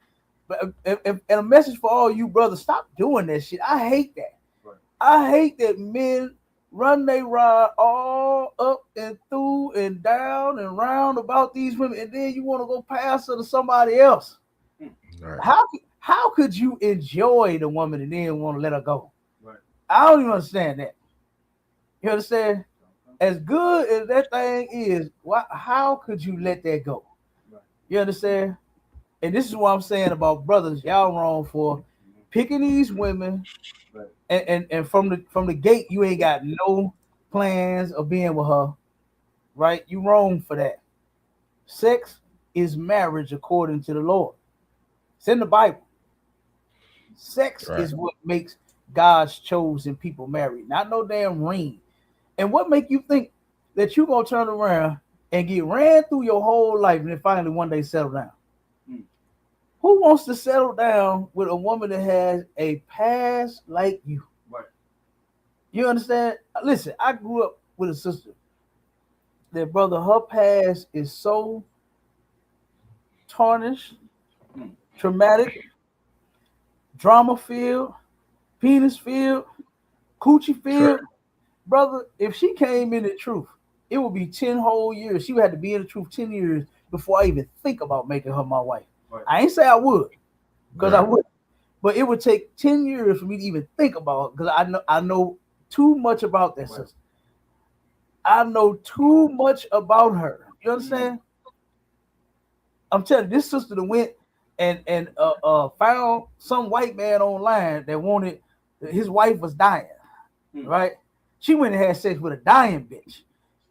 But and a message for all you brothers: stop doing that shit. I hate that. Right. I hate that men run they ride all up and through and down and round about these women, and then you want to go pass her to somebody else. Right. How could you enjoy the woman and then want to let her go? Right. I don't even understand that. You understand? As good as that thing is, how could you let that go? Right. You understand? And this is what I'm saying about brothers. Y'all wrong for picking these women, right. and from the gate, you ain't got no plans of being with her, right? You wrong for that. Sex is marriage according to the Lord. It's in the Bible. Sex is what makes God's chosen people married, not no damn ring. And what make you think that you're going to turn around and get ran through your whole life and then finally one day settle down? Who wants to settle down with a woman that has a past like you? Right. You understand? Listen, I grew up with a sister that, brother, her past is so tarnished, traumatic, drama-filled, penis-filled, coochie-filled. Sure. Brother, if she came in the truth, it would be 10 whole years. She would have to be in the truth 10 years before I even think about making her my wife. Right. I ain't say I would, because I would, but it would take 10 years for me to even think about it, because I know too much about that sister. I know too much about her. You understand? I'm telling you, this sister that went and found some white man online that wanted his wife was dying, right? She went and had sex with a dying bitch.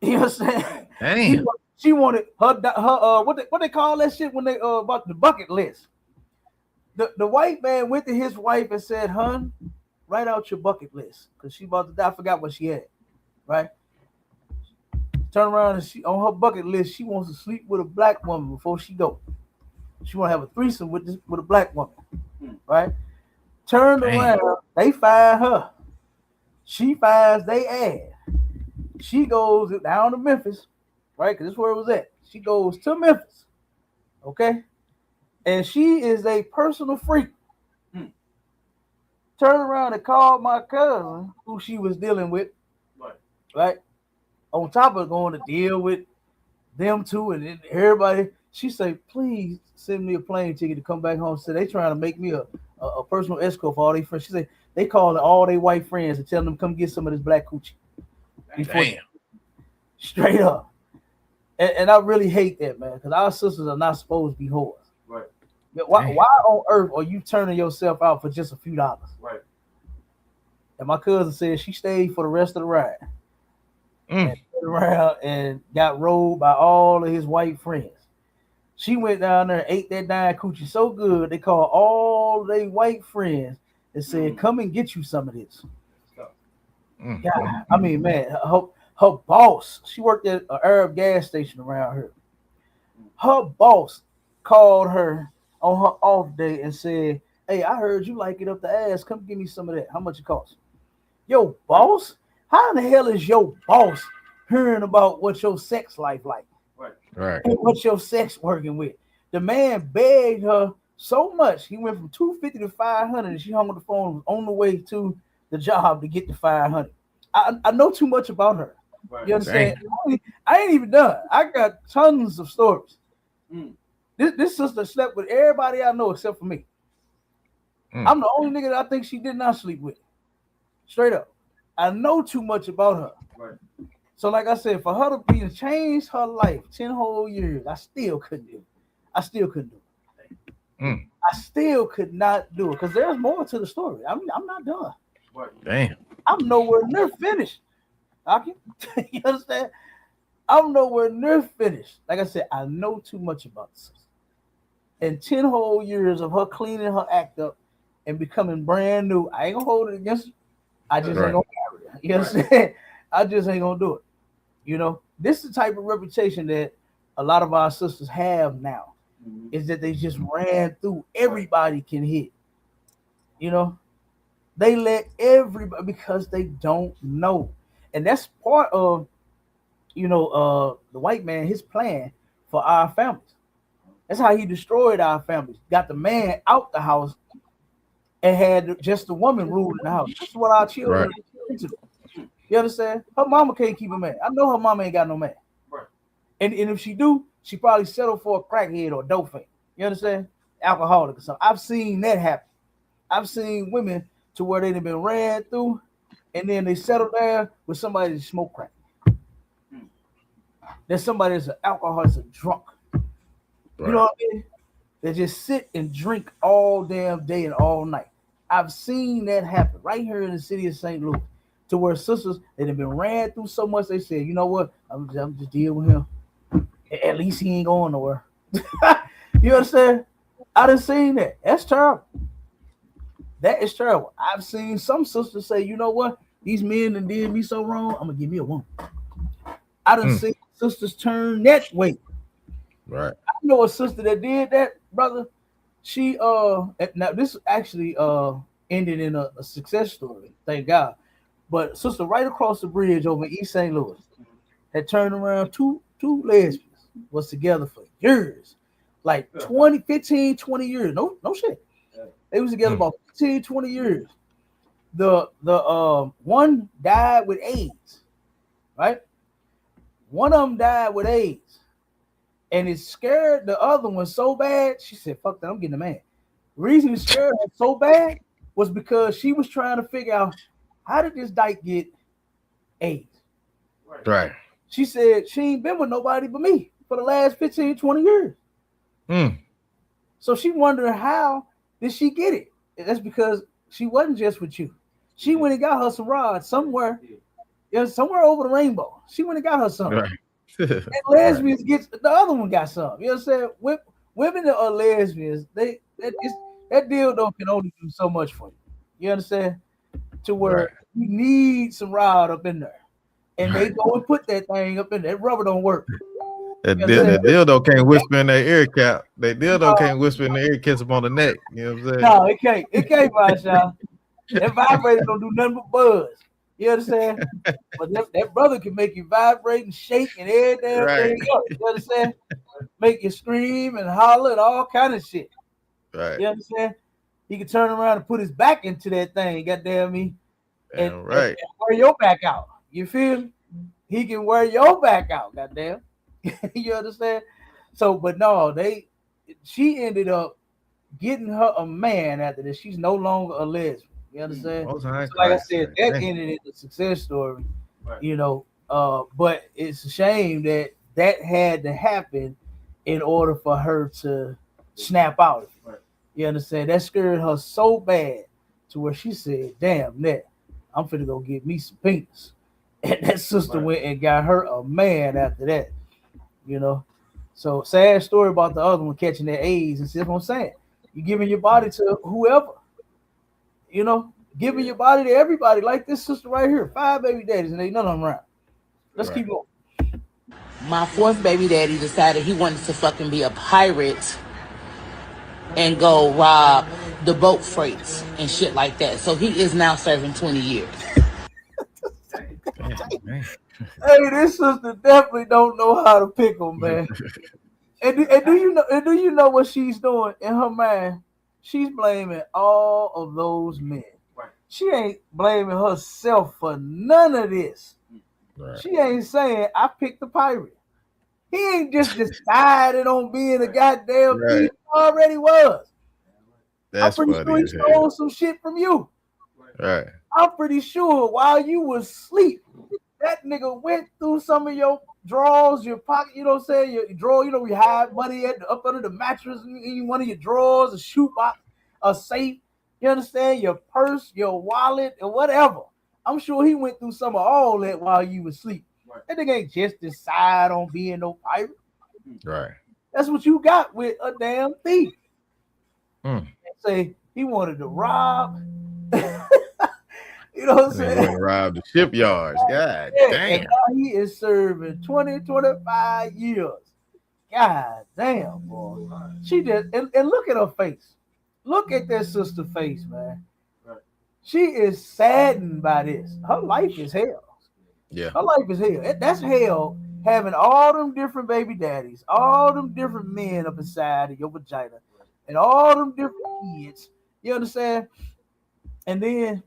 You know what I'm saying? Damn. She wanted her what they call that shit when they about the bucket list. The white man went to his wife and said, "Hun, write out your bucket list," because she about to die. I forgot what she had. Right? Turn around and she on her bucket list, she wants to sleep with a black woman before she go. She want to have a threesome with a black woman. Right? Turned around, they find her. She finds they ass. She goes down to Memphis, right? Because this is where it was at. She goes to Memphis, okay? And she is a personal freak. Turned around and called my cousin, who she was dealing with, right? On top of going to deal with them two and everybody, she said, "Please send me a plane ticket to come back home." So they trying to make me a personal escort for all their friends. She said they called all their white friends and tell them come get some of this black coochie. Damn. Straight up. And I really hate that, man, because our sisters are not supposed to be whores. Right. Why on earth are you turning yourself out for just a few dollars? Right. And my cousin said she stayed for the rest of the ride. And turned around and got rolled by all of his white friends. She went down there and ate that dying coochie so good, they called all their white friends and said, "Come and get you some of this." God, I mean, man, her Her boss, she worked at an Arab gas station around here. Her boss called her on her off day and said, "Hey, I heard you like it up the ass. Come give me some of that. How much it costs?" Yo, boss, how in the hell is your boss hearing about what your sex life like? Right. And what your sex working with? The man begged her so much, he went from $250 to $500, and she hung on the phone, was on the way to the job to get the $500. I know too much about her. Right. You understand? I ain't even done. I got tons of stories. This sister slept with everybody I know except for me. I'm the only nigga that I think she did not sleep with. Straight up. I know too much about her. Right. So like I said, for her to be to change her life 10 whole years, I still couldn't do it. I still could not do it because there's more to the story. I'm not done. Right. Damn. I'm nowhere near finished. You understand? I'm nowhere near finished. Like I said, I know too much about this. And 10 whole years of her cleaning her act up and becoming brand new, I ain't gonna hold it against her. I just ain't gonna carry her. You understand? I just ain't gonna do it. You know, this is the type of reputation that a lot of our sisters have now, is that they just ran through. Everybody can hit. You know, they let everybody because they don't know. And that's part of, you know, the white man, his plan for our families. That's how he destroyed our families. Got the man out the house and had just the woman ruling the house. That's what our children are into. You understand? Her mama can't keep a man. I know her mama ain't got no man. Right. And if she do, she probably settle for a crackhead or a dope fiend. You understand? Alcoholic or something. I've seen that happen. I've seen women to where they've been ran through and then they settle down with somebody that smoke crack. There's somebody that's an alcoholic, a drunk. Right. You know what I mean? They just sit and drink all damn day and all night. I've seen that happen right here in the city of St. Louis. To where sisters that have been ran through so much, they said, you know what? I'm just deal with him. At least he ain't going nowhere. You understand? I done seen that. That's terrible. That is terrible. I've seen some sisters say, you know what? These men that did me so wrong, I'm gonna give me a woman. I done seen sisters turn that way. Right. I know a sister that did that, brother. She now this actually ended in a success story, thank God. But sister right across the bridge over in East St. Louis had turned around two lesbians, was together for years, like 20 years. No shit. They was together about 15, 20 years. The one died with AIDS, right? One of them died with AIDS. And it scared the other one so bad, she said, fuck that, I'm getting a man. The reason it scared her so bad was because she was trying to figure out, how did this dyke get AIDS? Right. She said she ain't been with nobody but me for the last 15, 20 years. So she wondering, how did she get it? And that's because she wasn't just with you. She went and got her some rods somewhere, somewhere over the rainbow. She went and got her something. Right. And lesbians get the other one got something. You know what I'm saying? Women that are lesbians, that dildo can only do so much for you. You understand? To where you need some rod up in there. And they go and put that thing up in there. That rubber don't work. That dildo can't whisper in their ear cap. That dildo can't whisper in the ear, kiss them on the neck. You know what I'm saying? No, it can't. It can't, Marshawn. That vibrator don't do nothing but buzz. You understand? But that brother can make you vibrate and shake and every damn thing up. You understand? Make you scream and holler and all kind of shit. Right. You understand? He can turn around and put his back into that thing, goddamn me. And wear your back out. You feel? He can wear your back out, goddamn. You understand? So, but no, she ended up getting her a man after this. She's no longer a lesbian. You understand? So like I said, that ended in a success story. Right. You know, but it's a shame that had to happen in order for her to snap out of it. Right. You understand? That scared her so bad to where she said, damn, Ned, I'm finna go get me some penis. And that sister went and got her a man after that. You know? So sad story about the other one catching that AIDS. And see what I'm saying? You're giving your body to whoever. You know? Giving your body to everybody. Like this sister right here. 5 baby daddies and ain't none of them around. Let's keep going. My fourth baby daddy decided he wanted to fucking be a pirate and go rob the boat freights and shit like that. So he is now serving 20 years. Hey, this sister definitely don't know how to pick them, man. and do you know what she's doing in her mind? She's blaming all of those men. Right. She ain't blaming herself for none of this. Right. She ain't saying I picked the pirate. He ain't just decided on being a goddamn thief. He already was. That's I'm pretty sure he stole some shit from you. Right. I'm pretty sure while you was asleep, that nigga went through some of your drawers, your pocket, you know what I'm saying? Your drawer, you know, we hide money up under the mattress in one of your drawers, a shoebox, a safe, you understand? Your purse, your wallet, or whatever. I'm sure he went through some of all that while you was asleep. Right. That nigga ain't just decide on being no pirate. Right. That's what you got with a damn thief. Say he wanted to rob. You know what I'm saying? He robbed the shipyards. God damn. And now he is serving 25 years. God damn, boy. She just, and look at her face. Look at that sister face, man. She is saddened by this. Her life is hell. Yeah. Her life is hell. That's hell, having all them different baby daddies, all them different men up inside of your vagina, and all them different kids. You understand? And then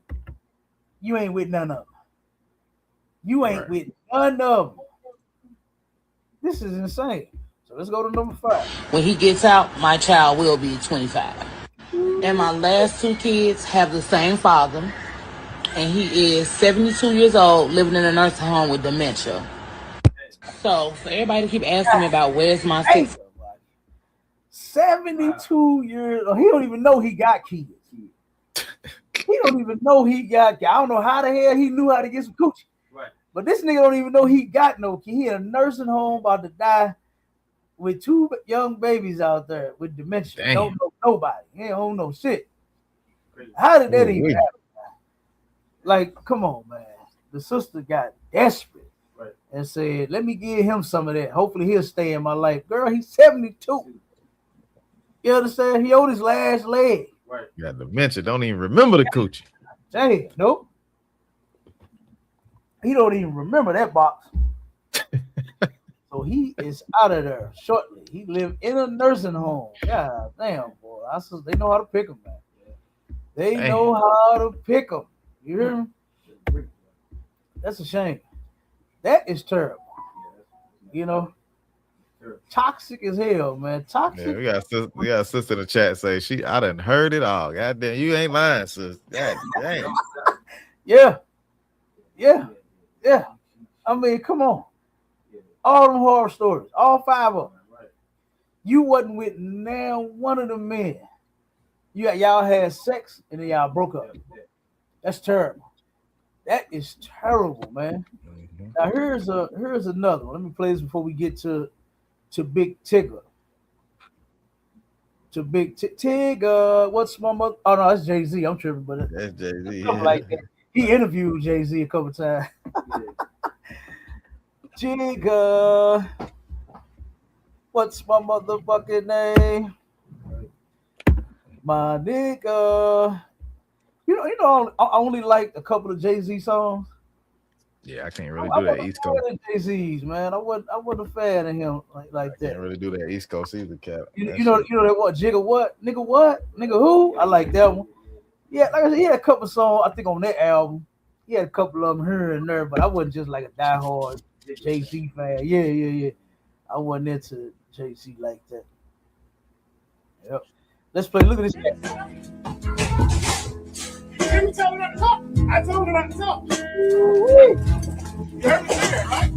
you ain't with none of them. You ain't with none of them. This is insane. So let's go to number 5. When he gets out, my child will be 25. And my last 2 kids have the same father. And he is 72 years old, living in a nursing home with dementia. So for everybody to keep asking me about where's my 6. 72 years old. He don't even know he got kids. He don't even know he got. I don't know how the hell he knew how to get some coochie. Right. But this nigga don't even know he got no kid. He in a nursing home about to die with 2 young babies out there with dementia. Damn. Don't know nobody. He don't know shit. How did that even happen? Like, come on, man. The sister got desperate and said, let me give him some of that. Hopefully he'll stay in my life. Girl, he's 72. You understand? He on his last leg. Right. Got dementia. Don't even remember the coochie. Damn, nope. He don't even remember that box. So he is out of there shortly. He lived in a nursing home. God damn, boy. They know how to pick him, man. They know how to pick him. You hear me? That's a shame. That is terrible. You know? Toxic as hell, man. Toxic. Yeah, we got a sister in the chat say I done heard it all. God damn, you ain't lying, sis. God damn. Yeah. I mean, come on. All them horror stories, all 5 of them. You wasn't with now one of the men. Y'all had sex and then y'all broke up. That's terrible. That is terrible, man. Mm-hmm. Now here's another one. Let me play this before we get to Big Tigger. To Big Tigger. What's my mother? Oh no, that's Jay-Z. I'm tripping, but that's Jay-Z. Like that. He interviewed Jay-Z a couple times. Tigger. What's my motherfucking name? My nigga. You know, I only like a couple of Jay-Z songs. Yeah, I can't really do that East Coast. Jay-Z's, man. I wasn't a fan of him like that. Can't really do that East Coast either, Cap. You know that what? Jigga what? Nigga who? I like that one. Yeah, like I said, he had a couple songs, I think, on that album. He had a couple of them here and there, but I wasn't just like a diehard Jay-Z fan. Yeah. I wasn't into Jay-Z like that. Yep. Let's play. Look at this. You hear me tell her not to talk? I told her not to talk. You heard me say that, right?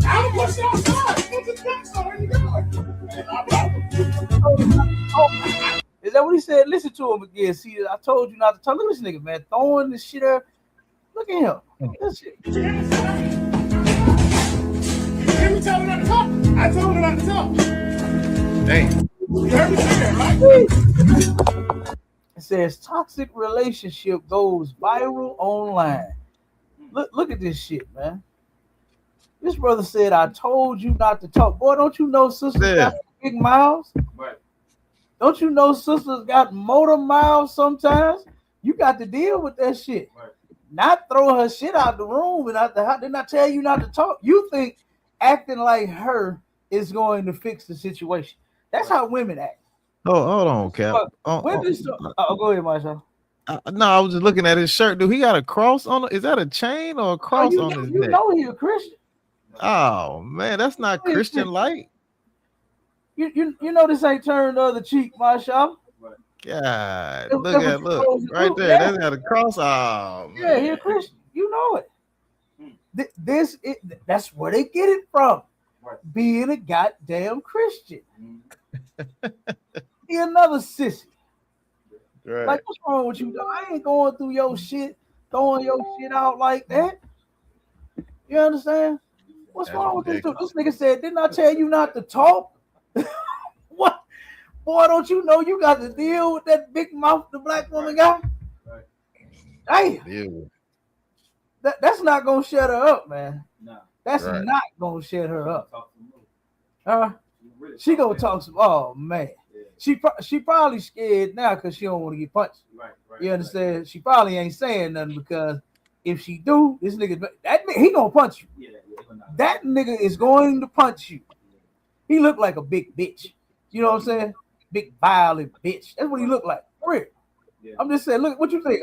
I'm push you outside. Go to the backside. Where you going? Is that what he said? Listen to him again. See, I told you not to talk. Look at this nigga, man. Throwing this shit up. Look at him. That shit. You hear me tell her not to talk? I told her not to talk. Dang. You heard me say that, right? It says toxic relationship goes viral online. Look at this shit, man. This brother said, I told you not to talk. Boy, don't you know sisters got big mouths? Right. Don't you know sisters got motor mouths sometimes? You got to deal with that shit. Right. Not throw her shit out the room and out the house. Didn't I tell you not to talk? You think acting like her is going to fix the situation. That's how women act. Oh, hold on, Cap. Go ahead, Marshall. No, I was just looking at his shirt. Dude, he got a cross on it. Is that a chain or a cross on his neck? You know he a Christian. Oh man, that's not Christian like. You know this ain't turned the other cheek, Marshall. God, look right there. That's got a cross. Oh, yeah, he a Christian. You know it. That's where they get it from. Right. Being a goddamn Christian. Be another sissy. Right. Like, what's wrong with you? I ain't going through your shit, throwing your shit out like that. You understand? What's wrong with this dude? This nigga said, didn't I tell you not to talk? What? Boy, don't you know you got to deal with that big mouth the black woman got? Right. Damn. That's not going to shut her up, man. No. That's not going to shut her up. She going to talk some, oh, man. She probably scared now because she don't want to get punched. Right, you understand? Right. She probably ain't saying nothing because if she do, this nigga, he gonna punch you. Yeah, that nigga is going to punch you. He look like a big bitch. You know what I'm saying? Big violent bitch. That's what he look like. For real. Yeah. I'm just saying. Look, what you think?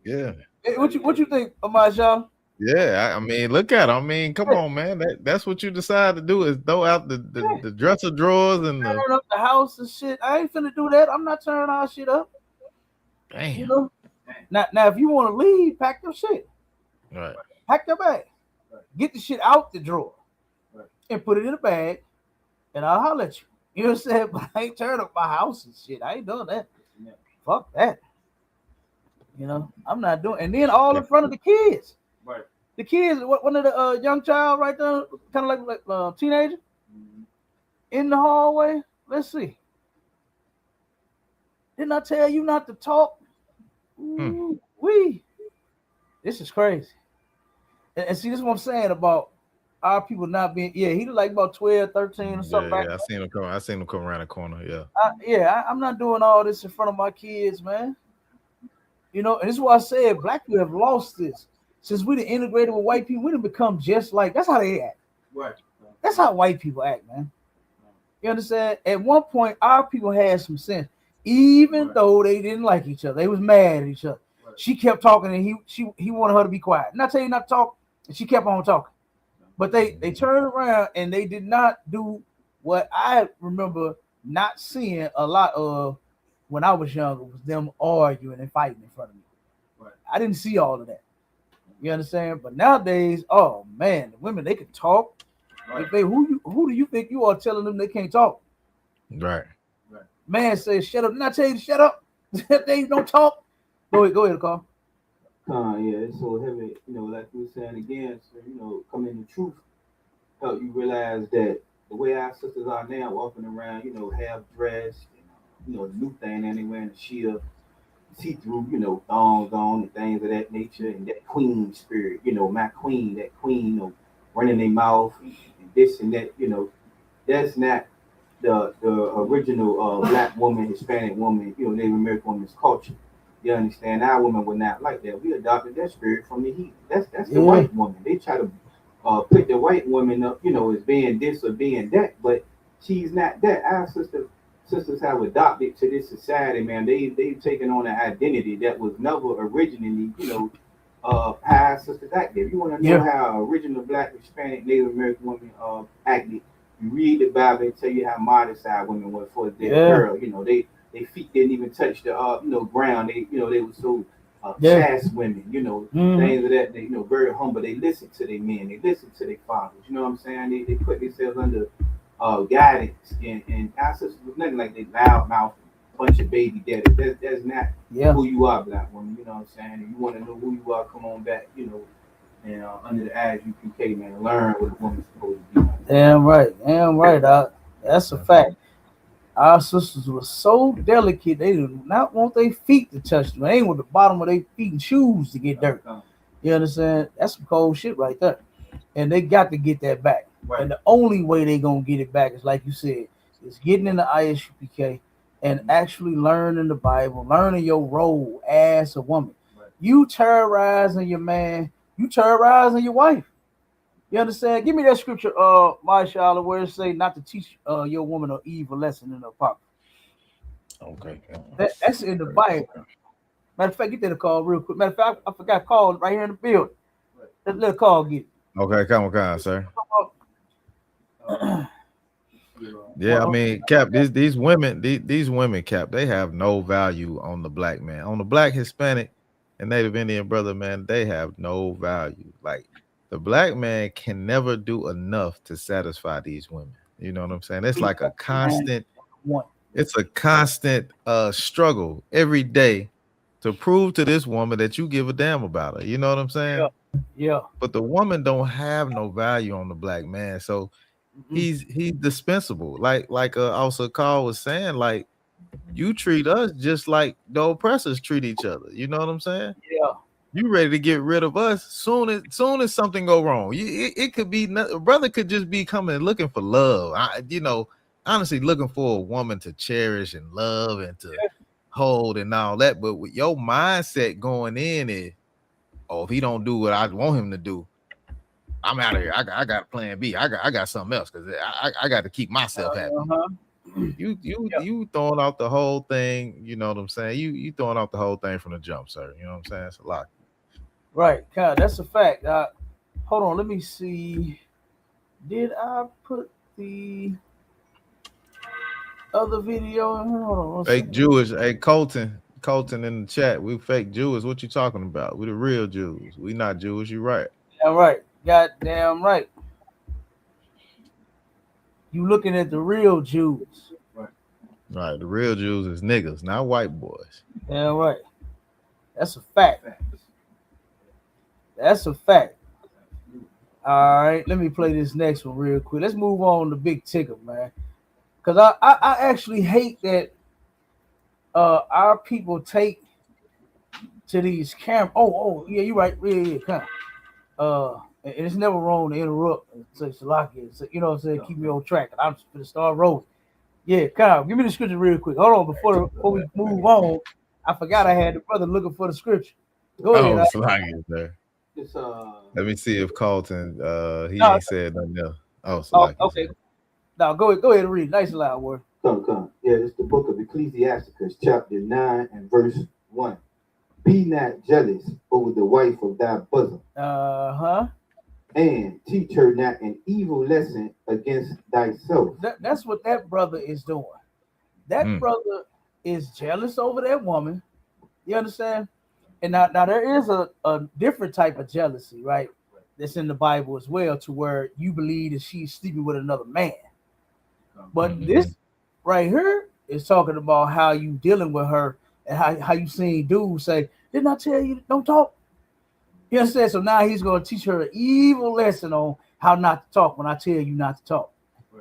Yeah. Hey, what you think, Marshall? Yeah, I mean, look at him. I mean, come on, man. That's what you decide to do is throw out the dresser drawers and turn up the house and shit. I ain't finna do that. I'm not turning our shit up. Damn. You know? Now, if you want to leave, pack your shit. Right. Pack your bag. Right. Get the shit out the drawer. Right. And put it in a bag, and I'll holler at you. You know what I'm saying? But I ain't turning up my house and shit. I ain't doing that. Yeah. Fuck that. You know, I'm not doing. And then all in front of the kids. Right. The kids, one of the young child right there, kind of like teenager, in the hallway. Let's see. Didn't I tell you not to talk? This is crazy. And see, this is what I'm saying about our people not being. Yeah, he like about 12, 13 or something. Yeah, I seen him come around the corner. Yeah. I'm not doing all this in front of my kids, man. You know, and this is why I said black people have lost this. Since we done integrated with white people, we done become just like, that's how they act. Right. That's how white people act, man. You understand? At one point, our people had some sense, even though they didn't like each other. They was mad at each other. Right. She kept talking, and he wanted her to be quiet. And I tell you not to talk, and she kept on talking. But they turned around, and they did not do what I remember not seeing a lot of when I was younger, was them arguing and fighting in front of me. Right. I didn't see all of that. You understand? But nowadays, oh man, the women, they can talk. Right. If they who do you think you are telling them they can't talk? Right. Man says, shut up. Didn't I tell you to shut up? They don't talk. Go ahead, Carl. Yeah, it's so heavy, you know, like we were saying again, so, you know, coming to truth, help you realize that the way our sisters are now, walking around, you know, half dressed, you know, the new thing anyway, and the sheer see-through, you know, thongs on and things of that nature, and that queen spirit, you know, my queen, that queen, you know, running their mouth and this and that, you know, that's not the original black woman, Hispanic woman, you know, Native American woman's culture. You understand? Our women were not like that. We adopted that spirit from the heat. That's the white woman. They try to put the white woman up, you know, as being this or being that, but she's not that. Our sisters have adopted to this society, man. They've taken on an identity that was never originally, you know, how our sisters acted. If you want to know how original black, Hispanic, Native American women acted, you read the Bible and tell you how modest our women were for their girl. You know, they feet didn't even touch the you know, ground. They, you know, they were so fast women, you know, things of that. They, you know, very humble. They listened to their men. They listened to their fathers. You know what I'm saying? They put themselves under guidance, and our sisters was nothing like they loud mouth bunch of baby daddies. That's not who you are, black woman. You know what I'm saying? If you want to know who you are, come on back, you know, and under the ISUPK, man, learn what a woman's supposed to be. Damn right, Doc. That's a fact. Our sisters were so delicate, they did not want their feet to touch them. They ain't want the bottom of their feet and shoes to get dirt. You understand? That's some cold shit right there. And they got to get that back. Right. And the only way they gonna get it back is, like you said, is getting in the ISUPK and actually learning the Bible, learning your role as a woman. Right. You terrorizing your man, you terrorizing your wife. You understand? Give me that scripture, my Charlotte, where it say not to teach your woman an evil lesson in her pocket. Okay. That's in the Bible. Matter of fact, get that call real quick. Matter of fact, I forgot call right here in the building. Let a call get it. Okay, come on, sir. Yeah, I mean, Cap, these women, Cap, they have no value on the black man. On the black, Hispanic, and Native Indian brother, man, they have no value. Like, the black man can never do enough to satisfy these women. You know what I'm saying? It's like a constant, struggle every day to prove to this woman that you give a damn about her. You know what I'm saying? Yeah. But the woman don't have no value on the black man. So he's dispensable. Like also Carl was saying, like, you treat us just like the oppressors treat each other. You know what I'm saying? Yeah. You ready to get rid of us soon as something go wrong. It could be a brother could just be coming looking for love. Honestly looking for a woman to cherish and love and to hold and all that. But with your mindset going in is, oh, if he don't do what I want him to do, I'm out of here. I got plan B. I got something else because I got to keep myself happy. You throwing out the whole thing. You know what I'm saying? You throwing out the whole thing from the jump, sir. You know what I'm saying? It's a lot. Right, God, that's a fact. Hold on, let me see. Did I put the other video in here? Hold on. Fake Jewish. Hey, Colton in the chat. We fake Jews. What you talking about? We the real Jews. We not Jewish. You right. Yeah, right. Goddamn right. You looking at the real Jews. Right. The real Jews is niggas, not white boys. Yeah, right. That's a fact. That's a fact. All right, let me play this next one real quick. Let's move on to Big Tigger, man. Because I actually hate that our people take to these cameras. Oh, yeah, you're right. Yeah. And it's never wrong to interrupt and say Salakia. So, you know what I'm saying? Keep me on track. I'm just going to start rolling. Yeah, Kyle, give me the scripture real quick. Hold on, before we move on, I forgot I had the brother looking for the scripture. Go ahead. Salakia, sir. Let me see if Colton ain't said nothing else. Salakia. Okay. Now go ahead and read. Nice and loud word. Come. Yeah, it's the book of Ecclesiasticus, chapter 9 and verse 1. Be not jealous over the wife of thy bosom. And teach her not an evil lesson against thyself. That's what that brother is doing. That brother is jealous over that woman. You understand? And now there is a different type of jealousy, right? That's in the Bible as well, to where you believe that she's sleeping with another man. But this right here is talking about how you dealing with her and how you seen dudes say, didn't I tell you don't talk? You understand? So now he's going to teach her an evil lesson on how not to talk when I tell you not to talk.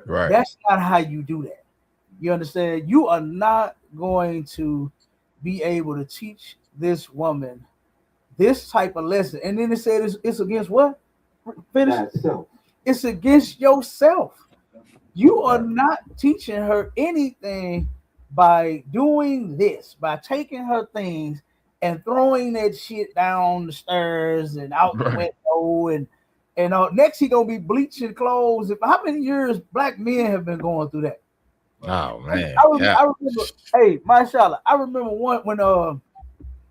Right. That's not how you do that. You understand? You are not going to be able to teach this woman this type of lesson. And then it said it's against what? Finish. It's against yourself. You are not teaching her anything by doing this, by taking her things and throwing that shit down the stairs and out the window, and next he gonna be bleaching clothes. How many years black men have been going through that? Oh man, I remember. Hey, mashallah, I remember one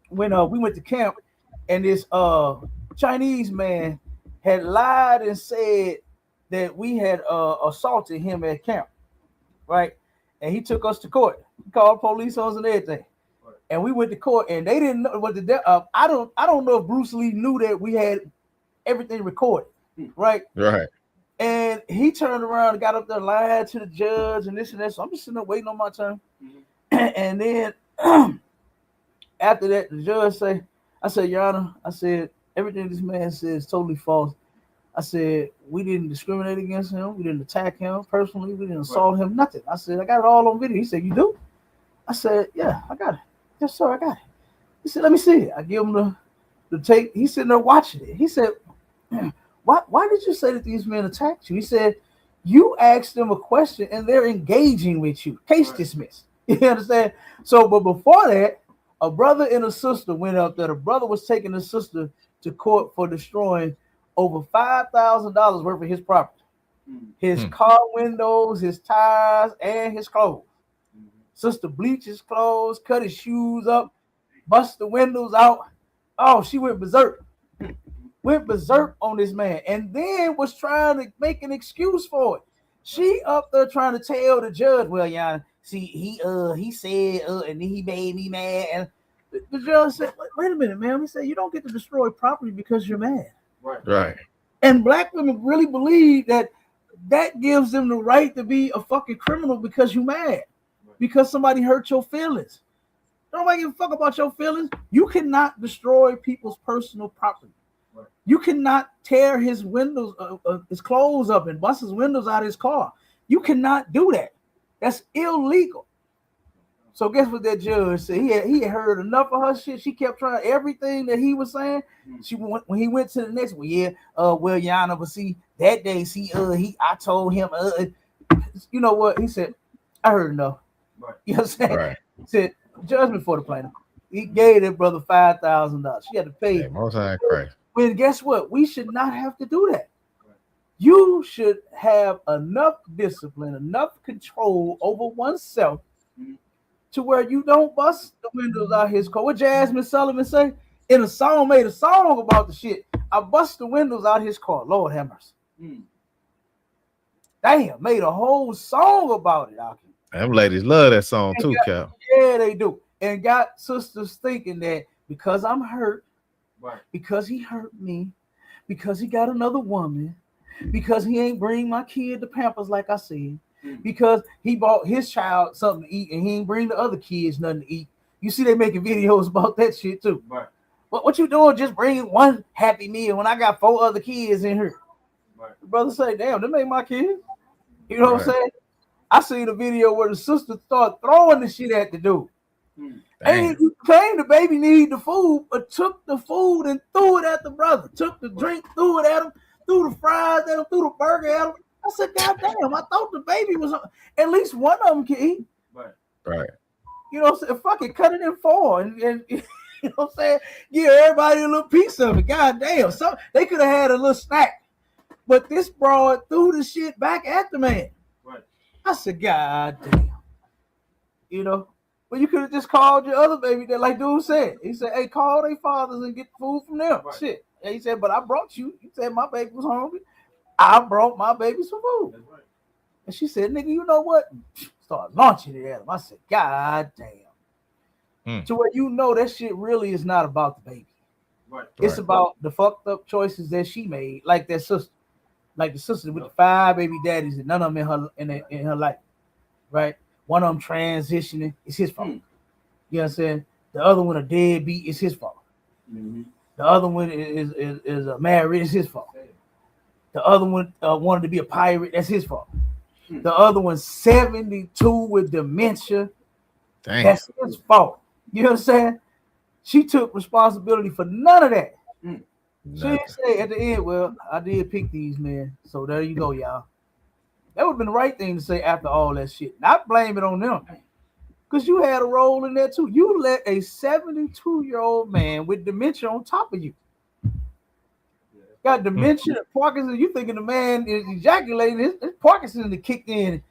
when we went to camp, and this Chinese man had lied and said that we had assaulted him at camp, right? And he took us to court. He called police on us and everything. And we went to court, and they didn't know what I don't know if Bruce Lee knew that we had everything recorded, right? Right. And he turned around and got up there, lied to the judge and this and that. So I'm just sitting there waiting on my turn. And then after that, the judge I said, Your Honor, I said, everything this man said is totally false. I said, we didn't discriminate against him. We didn't attack him personally. We didn't assault him, nothing. I said, I got it all on video. He said, you do? I said, yeah, I got it. Yes, sir, I got it. He said, let me see it. I give him the tape. He's sitting there watching it. He said, why did you say that these men attacked you? He said, you asked them a question and they're engaging with you. Case dismissed. You understand? So, but before that, a brother and a sister went up there. The brother was taking the sister to court for destroying over $5,000 worth of his property. His car windows, his tires, and his clothes. Sister bleached his clothes, cut his shoes up, bust the windows out. Oh, she went berserk. Went berserk on this man, and then was trying to make an excuse for it. She up there trying to tell the judge, well, yeah, see, he said, and then he made me mad. And the judge said, wait a minute, man. He said, you don't get to destroy property because you're mad. Right. And black women really believe that gives them the right to be a fucking criminal because you're mad. Because somebody hurt your feelings. Nobody give a fuck about your feelings. You cannot destroy people's personal property. You cannot tear his windows, his clothes up and bust his windows out of his car. You cannot do that. That's illegal. So guess what that judge said? He had heard enough of her shit. She kept trying everything that he was saying. When he went to the next one, well, Your Honor, but see, that day, I told him, you know what? He said, I heard enough. Right. You know what I'm saying? Right. He said, judgment for the plaintiff. He gave that brother $5,000. She had to pay. Most high Christ. Well, guess what? We should not have to do that. You should have enough discipline, enough control over oneself to where you don't bust the windows out his car. What Jasmine Sullivan say? In a song, made a song about the shit. I bust the windows out his car. Lord have mercy. Damn, made a whole song about it. Them ladies love that song too, Cap. Yeah, they do. And got sisters thinking that because I'm hurt, because he hurt me, because he got another woman, because he ain't bring my kid to Pampers like I said, because he bought his child something to eat and he ain't bring the other kids nothing to eat. You see they making videos about that shit too. Right. What you doing just bringing one Happy Meal when I got 4 other kids in here? Right. The brother say, damn, them ain't my kids. You know what I'm saying? I seen a video where the sister started throwing the shit at the dude. And he claimed the baby needed the food, but took the food and threw it at the brother. Took the drink, threw it at him, threw the fries at him, threw the burger at him. I said, God damn, I thought the baby was at least one of them can eat. Right. You know what I'm saying? Fucking cut it in 4 and you know what I'm saying? Give everybody a little piece of it. God damn. So they could have had a little snack. But this broad threw the shit back at the man. Right. I said, God damn. You know? But you could have just called your other baby that, like dude said. He said, hey, call their fathers and get food from them. Right. Shit. And he said, but I brought you. You said my baby was hungry. I brought my baby some food. Right. And she said, nigga, you know what? Started launching it at him. I said, God damn. To where you know that shit really is not about the baby. Right. It's about the fucked up choices that she made, like that sister. Like the sister with the 5 baby daddies and none of them in her life. Right? One of them transitioning, it's his fault. You know what I'm saying? The other one a deadbeat, it's his fault. The other one is married, it's his fault. The other one wanted to be a pirate, that's his fault. The other one's 72 with dementia, that's his fault. You know what I'm saying? She took responsibility for none of that. She didn't say at the end, well, I did pick these men, so there you go, y'all. That would have been the right thing to say after all that shit. Not blame it on them. Because you had a role in there too. You let a 72-year-old man with dementia on top of you. Got dementia, Parkinson's. You thinking the man is ejaculating, his Parkinson's kicked in.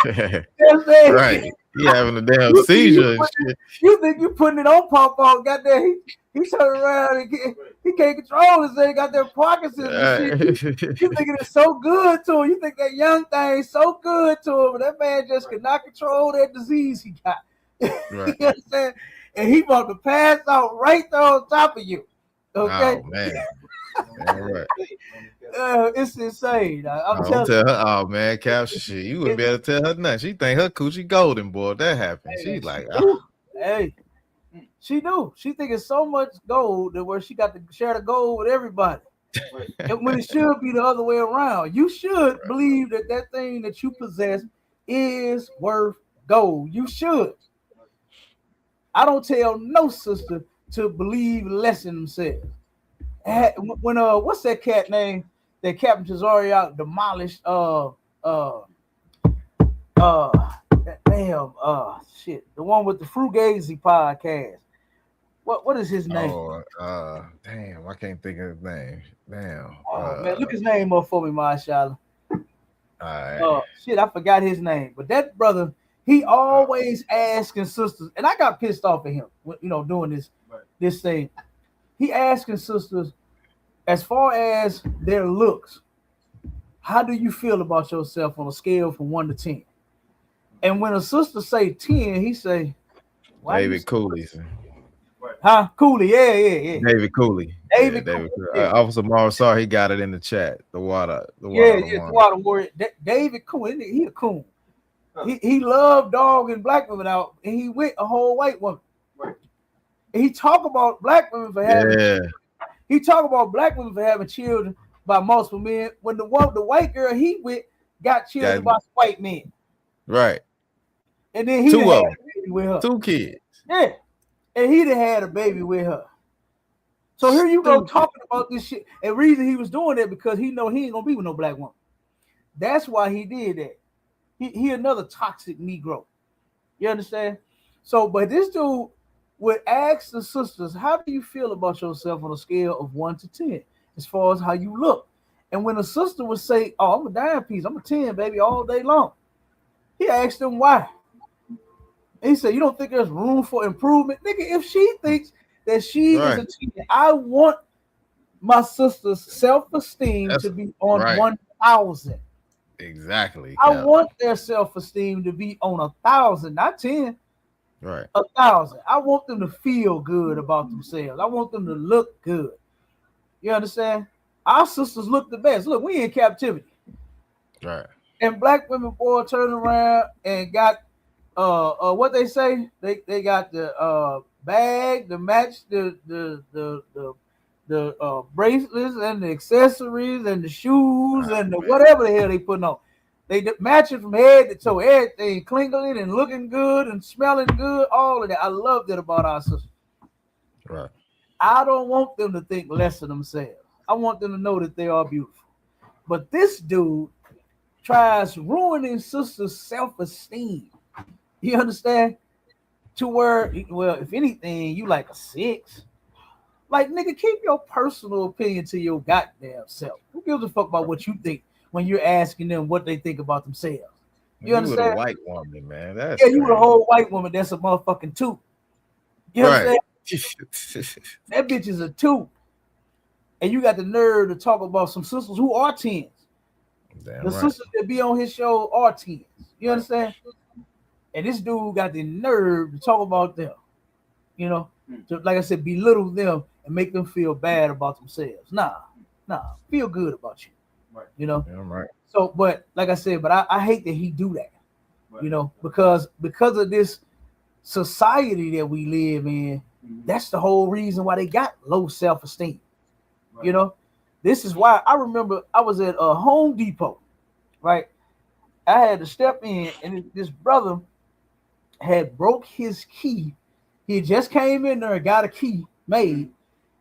Right. He having a damn seizure and shit. You think you putting it on Pop-Pop, goddamn. He turned around and he can't control his thing, got that Parkinson's and shit. You thinking it's so good to him. You think that young thing is so good to him, but that man just could not control that disease he got. Right. You know what I'm saying? And he about to pass out right there on top of you. Okay. Oh man. All right. It's insane. I'm telling her, oh man, capture shit. You wouldn't be able to tell her nothing. She think her coochie golden, boy. That happened. She's like, hey, she do. She think it's so much gold that where she got to share the gold with everybody. And when it should be the other way around. You should believe that that thing that you possess is worth gold. You should. I don't tell no sister to believe less in themselves. When what's that cat name that Captain Tazariak demolished? Shit, the one with the Frugazi podcast. What is his name? Damn, I can't think of his name. Damn. Man, look his name up for me, Mashallah. Shit, I forgot his name. But that brother, he always asking sisters, and I got pissed off at him, doing this thing. He asking sisters, as far as their looks, how do you feel about yourself on a scale from 1 to 10? And when a sister say 10, he say, David Cooley. Huh? Cooley, yeah. David Cooley. David Cooley. Yeah. Officer Marsar, he got it in the chat. The water warrior. David Cooley, he a coon. He loved dogging black women out, and he with a whole white woman. Right. And he talk about black women for having. He talk about black women for having children by multiple men. When the white girl he with got children by white men. Right. And then he 2 of them with her. 2 kids. Yeah. And he done had a baby with her. So here you go talking about this shit. And reason he was doing that because he know he ain't gonna be with no black woman. That's why he did that. He another toxic Negro. You understand? So, but this dude would ask the sisters, how do you feel about yourself on a scale of 1 to 10, as far as how you look? And when a sister would say, oh, I'm a dime piece, I'm a 10, baby, all day long. He asked them why. And he said, you don't think there's room for improvement? Nigga, if she thinks that she is a 10, I want my sister's self-esteem to be on 1,000. Exactly. I want their self-esteem to be on 1,000, not 10. Right. 1,000. I want them to feel good about themselves. I want them to look good. You understand? Our sisters look the best. Look, we in captivity. Right. And black women, boy, turn around and got what they say? They got the bag, the match, the bracelets and the accessories and the shoes and the whatever the hell they putting on. They match it from head to toe, everything clingling and looking good and smelling good, all of that. I love that about our sisters. Right. I don't want them to think less of themselves. I want them to know that they are beautiful. But this dude tries ruining sisters' self-esteem. You understand? To where, well, if anything, you like a 6. Like, nigga, keep your personal opinion to your goddamn self. Who gives a fuck about what you think when you're asking them what they think about themselves? You understand? You a white woman, man. That's you a whole white woman. That's a motherfucking 2. You understand? That bitch is a 2. And you got the nerve to talk about some sisters who are 10s. The sisters that be on his show are 10s. You understand? And this dude got the nerve to talk about them. You know, to, like I said, belittle them and make them feel bad about themselves. Nah, feel good about you. Right. You know? Yeah, right. So, but like I said, but I hate that he do that. Right. You know, because of this society that we live in, that's the whole reason why they got low self-esteem. Right. You know, this is why I remember I was at a Home Depot, right? I had to step in, and this brother had broke his key. He just came in there and got a key made,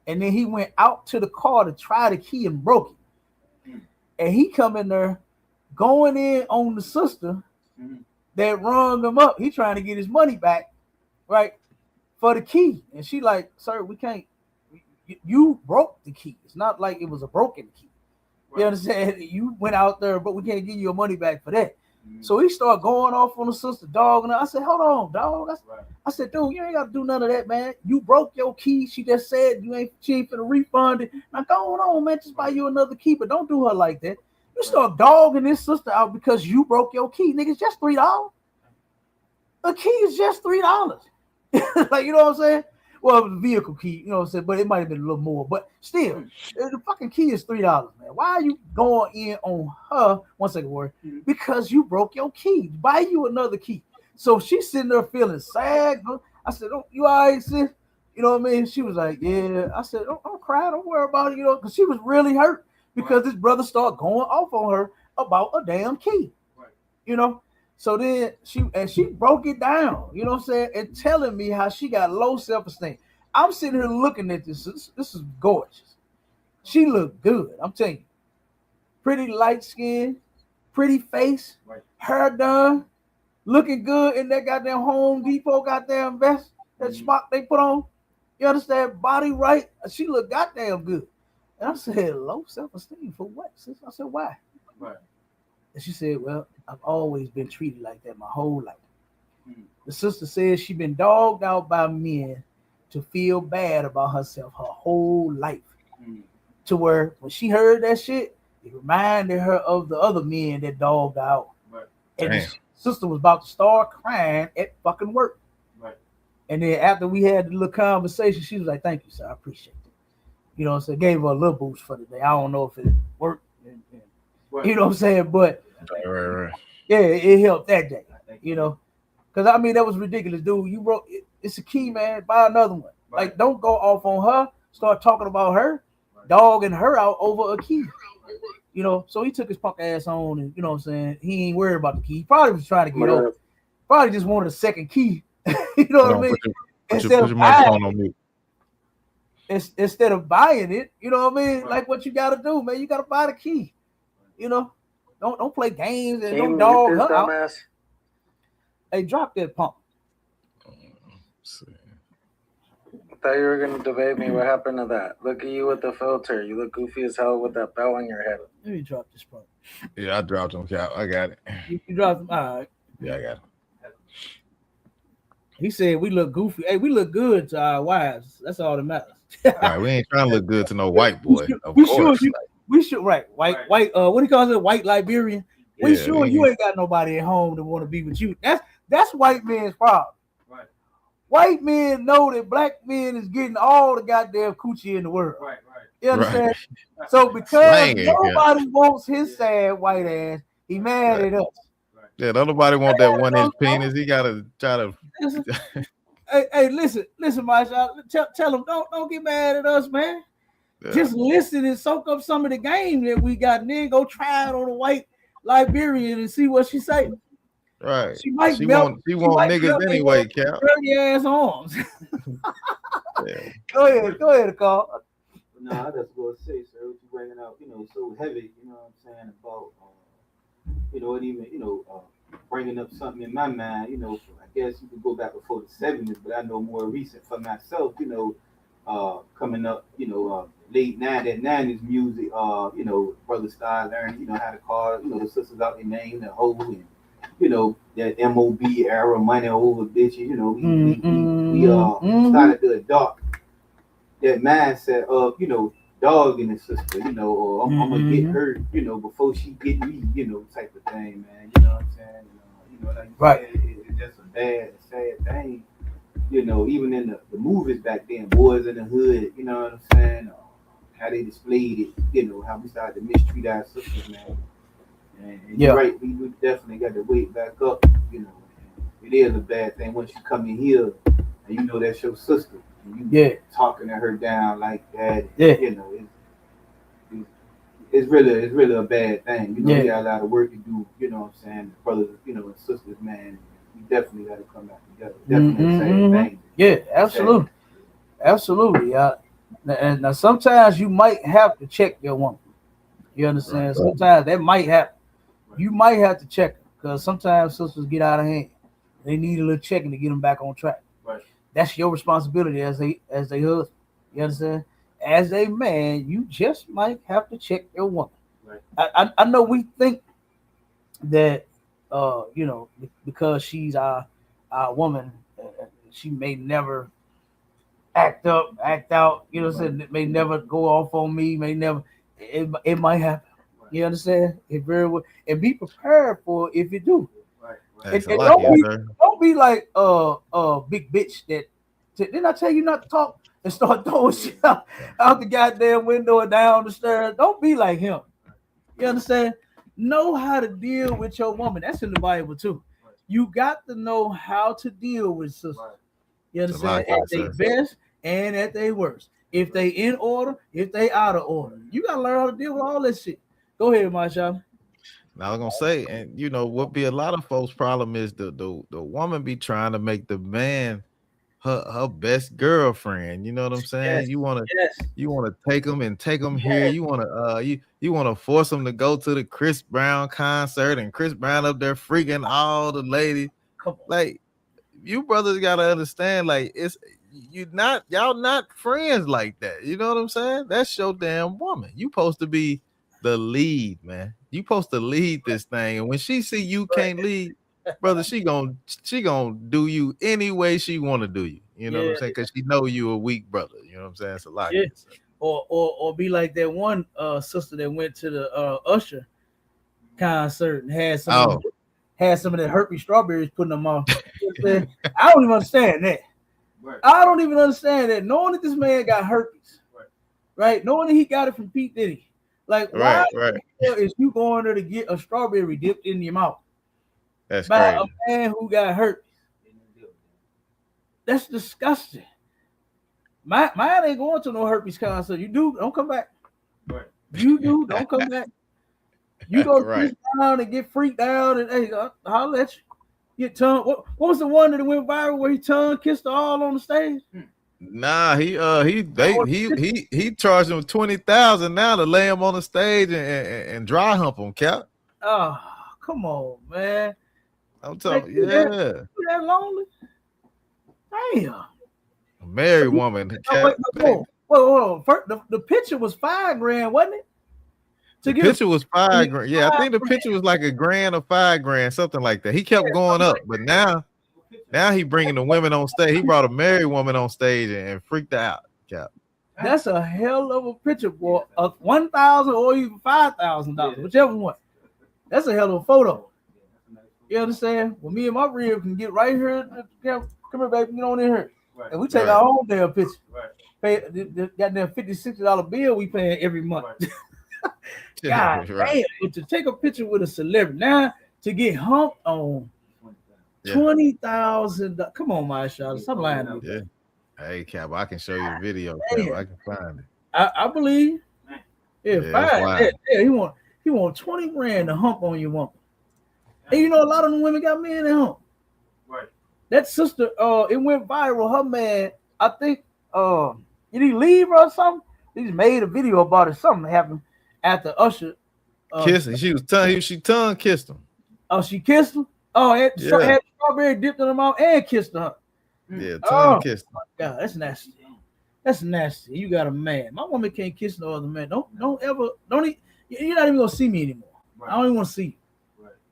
and then he went out to the car to try the key and broke it. And he come in there going in on the sister that rung him up. He trying to get his money back, right, for the key. And she like, sir, we can't. You broke the key. It's not like it was a broken key. Right. You understand? You went out there, but we can't give you your money back for that. So he started going off on the sister, dog. And I said, hold on, dog. I said, dude, you ain't got to do none of that, man. You broke your key. She just said she ain't finna refund it. Now go on, man. Just buy you another key, but don't do her like that. You start dogging this sister out because you broke your key. Nigga, it's just $3. A key is just $3. Like, you know what I'm saying? Well, the vehicle key, you know what I'm saying? But it might have been a little more. But still, the fucking key is $3, man. Why are you going in on her? 1 second, word. Because you broke your key. Buy you another key. So she's sitting there feeling sad. I said, oh, you all right, sis? You know what I mean? She was like, yeah. I said, don't cry, don't worry about it, you know, because she was really hurt because this brother started going off on her about a damn key. Right. You know? So then she broke it down, you know what I'm saying, and telling me how she got low self-esteem. I'm sitting here looking at this. This is gorgeous. She looked good. I'm telling you. Pretty light skin, pretty face, right. Hair done, looking good in that goddamn Home Depot goddamn vest, that smock they put on. You understand? Body right. She looked goddamn good. And I said, low self-esteem for what? I said, why? Right. And she said, well, I've always been treated like that my whole life. The sister says she's been dogged out by men to feel bad about herself her whole life. To where when she heard that shit, it reminded her of the other men that dogged out. Right. And the sister was about to start crying at fucking work. Right. And then after we had the little conversation, she was like, thank you, sir. I appreciate it. You know what I'm saying? Gave her a little boost for the day. I don't know if it worked. Right. You know what I'm saying? But right. Yeah, it helped that day. You know? Because I mean, that was ridiculous, dude. You wrote it's a key, man. Buy another one. Right. Like, don't go off on her. Start talking about her. Dogging her out over a key. You know, so he took his punk ass on, and you know what I'm saying, he ain't worried about the key. He probably was trying to get over. Probably just wanted a second key. You know what I mean? Instead of buying it, you know what I mean? Like what you gotta do, man. You gotta buy the key. You know, don't play games and don't dog her out. Hey, drop that pump. I thought you were going to debate me. What happened to that? Look at you with the filter. You look goofy as hell with that belt on your head. Let me drop this part. Yeah, I dropped him. I got it. You dropped him? All right. Yeah, I got it. He said we look goofy. Hey, we look good to our wives. That's all that matters. All right, we ain't trying to look good to no white boy. We should, right. White, what do you call it? White Liberian. We sure you ain't got nobody at home that want to be with you. That's white man's problem. White men know that black men is getting all the goddamn coochie in the world. Right. You understand? Right. So because nobody wants his sad white ass, he mad at us. Yeah, don't nobody want that 1 inch penis. He gotta try to. hey, listen, my child. Tell him don't get mad at us, man. Yeah. Just listen and soak up some of the game that we got, and then go try it on a white Liberian and see what she say. Right. She want niggas anyway, Cap. Dirty ass arms. Yeah. Go ahead, Carl. No, I just going to say, sir, what you bringing out, you know, so heavy, you know what I'm saying, about, you know, and even, you know, bringing up something in my mind, you know, I guess you could go back before the 70s, but I know more recent for myself, you know, coming up, you know, late 90s music, you know, brother started learning, you know, how to call, you know, the sisters out their name, the hoe, and you know, that MOB era, money over bitches, you know, we started to adopt that mindset of, you know, dogging the sister, you know, or I'm gonna get her, you know, before she get me, you know, type of thing, man. You know what I'm saying? You know, like right. It's just a sad thing. You know, even in the movies back then, Boys in the Hood, you know what I'm saying? How they displayed it, you know, how we started to mistreat our sisters, man. And you're right, we definitely got to wait back up, you know. It is a bad thing once you come in here and you know that's your sister. And you talking to her down like that. You know, it's really a bad thing. You know, we got a lot of work to do, you know what I'm saying? Brothers, you know, and sisters, man. We definitely got to come back together. Definitely the same thing. Yeah, absolutely. Absolutely. And now sometimes you might have to check your woman. You understand? Right. Sometimes that might happen. You might have to check them because sometimes sisters get out of hand. They need a little checking to get them back on track. Right. That's your responsibility as they husband. You understand? As a man, you just might have to check your woman. Right. I know we think that you know, because she's our woman, she may never act out. You know what I'm saying? It may never go off on me. May never. It might happen. You understand? It very well, and be prepared for it if you do. Right. And don't be like big bitch that didn't I tell you not to talk and start throwing shit out the goddamn window and down the stairs. Don't be like him. You understand? Know how to deal with your woman. That's in the Bible too. You got to know how to deal with sisters. You understand? At their best and at their worst. If they in order, if they out of order. You gotta learn how to deal with all this shit. Go ahead, Marshawn. Now I'm gonna say, and you know what be a lot of folks' problem is the woman be trying to make the man her best girlfriend. You know what I'm saying? Yes, you wanna yes. take them and take them here. Yes. You wanna force them to go to the Chris Brown concert, and Chris Brown up there freaking all the ladies. Come on. Like, you brothers gotta understand, like, y'all not friends like that. You know what I'm saying? That's your damn woman. You supposed to be the lead, man. You supposed to lead this thing, and when she see you can't lead, brother, she gonna do you any way she want to do you. You know what I'm saying? Because she know you a weak brother. You know what I'm saying? It's a lot. Yeah. Or be like that one sister that went to the Usher concert and had some of that herpes strawberries putting them on. I don't even understand that. Right. I don't even understand that. Knowing that this man got herpes, right? Knowing that he got it from Pete Diddy. Like, why is you going there to get a strawberry dipped in your mouth? That's by crazy. A man who got herpes. That's disgusting. Mine ain't going to no herpes concert. You do, don't come back. Right. You do, don't come back. You go Chris Brown and get freaked out and hey, I'll let you get tongue. What was the one that went viral where he tongue kissed her all on the stage? Nah, he charged him 20,000 now to lay him on the stage and dry hump him, Cap. Oh, come on, man. I'm talking, you that lonely? Damn. A married woman. Wait, hold on. First, the picture was $5,000, wasn't it? The picture was $5,000. Yeah, I think the picture was like $1,000 or $5,000, something like that. He kept going up, but now he bringing the women on stage. He brought a married woman on stage and freaked her out. Cap. That's a hell of a picture, boy. $1,000 or even $5,000, whichever one. That's a hell of a photo. You understand? Well, me and my rib can get right here. Come here, baby. Get on in here. Right. And we take our own damn picture. Right. Pay the goddamn $50-$60 bill we paying every month. Right. God damn. But to take a picture with a celebrity now to get humped on $20,000. Come on, my shot. Stop lying up. Yeah. Hey, Cap, I can show you the video. Cap. I can find it. I believe. Yeah, fine. Yeah, he want $20,000 to hump on your woman. And you know, a lot of the women got men at home. Right. That sister, it went viral. Her man, I think, did he leave her or something? He just made a video about it. Something happened after Usher. Kissing. She tongue kissed him. Oh, she kissed him? Oh, had strawberry dipped in her mouth and kissed her. Yeah, tongue kissed him. God, that's nasty. That's nasty. You got a man. My woman can't kiss no other man. Don't ever. You're not even gonna see me anymore. Right. I don't even want to see you.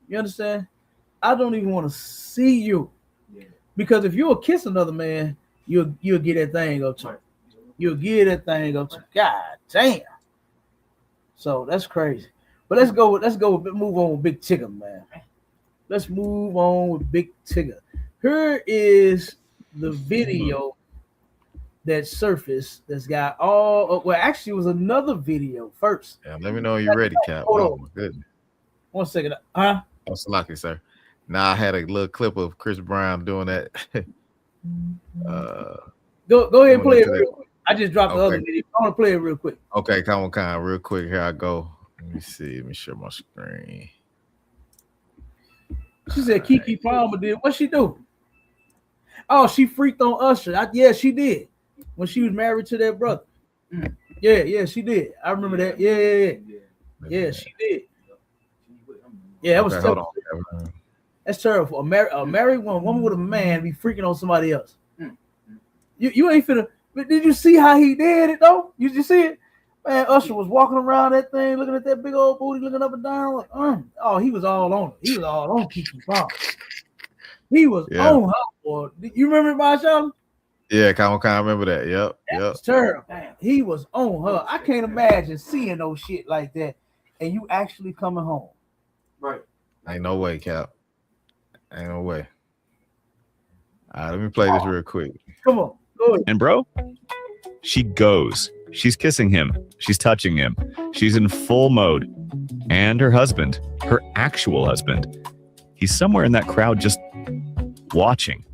You understand? I don't even want to see you. Yeah. Because if you'll kiss another man, you'll get that thing up to. You'll get that thing up to. God damn. So that's crazy. But let's move on with Big Tigger, man. Let's move on with Big Tigger. Here is the video that surfaced that's got all actually it was another video first. Yeah, let me know when you're ready, Cap. Oh my goodness. 1 second. Huh? Oh, so lucky, sir. Now I had a little clip of Chris Brown doing that. Go ahead and play it real quick. I just dropped the other video. I want to play it real quick. Okay, come on, real quick. Here I go. Let me see. Let me share my screen. She said Keke Palmer did. What she do? Oh, she freaked on Usher. Yeah, she did. When she was married to that brother. Yeah, she did. I remember that. Yeah, she did. Yeah, that was terrible. That's terrible. A married woman with a man be freaking on somebody else. You ain't finna. But did you see how he did it though? You see it? Man, Usher was walking around that thing, looking at that big old booty, looking up and down. Like, oh, he was all on it. He was all on Keke Palmer. He was on her, boy. You remember it, Marshall? Yeah, kind of remember that. Yep. That's terrible. He was on her. I can't imagine seeing no shit like that and you actually coming home. Right. Ain't no way, Cap. Ain't no way. All right, let me play this real quick. Come on. Go ahead. And bro, she goes. She's kissing him. She's touching him. She's in full mode. And her husband, her actual husband, he's somewhere in that crowd just watching.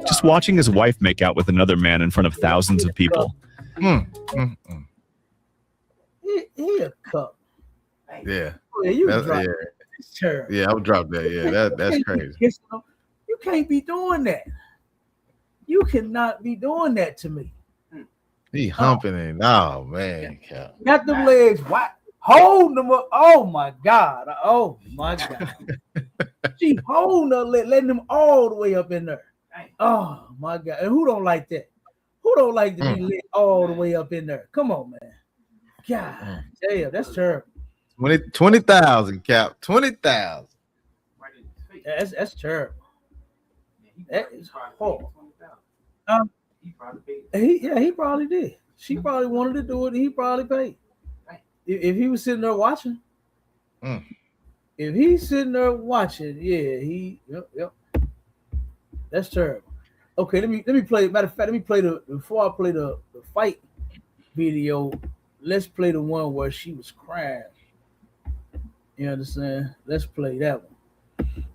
just watching his wife make out with another man in front of thousands of people. He a cup. Yeah. You That's, drop yeah. that. It's terrible. Yeah, I would drop that. Yeah, that's crazy. You can't be doing that. You cannot be doing that to me. He humping it. Oh man, Cal. Got them legs wide. Hold them up. Oh my God. Oh my God. She holding her leg, letting them all the way up in there. Oh my God. And who don't like that? Who don't like to be lit all the way up in there? Come on, man. God damn, that's terrible. 20,000 Cap. 20,000. That's terrible. That is horrible. He probably did. She probably wanted to do it, and he probably paid. If he was sitting there watching, if he's sitting there watching, yep. That's terrible. Okay, let me play. Matter of fact, let me play before I play the fight video. Let's play the one where she was crying. You understand? Let's play that one.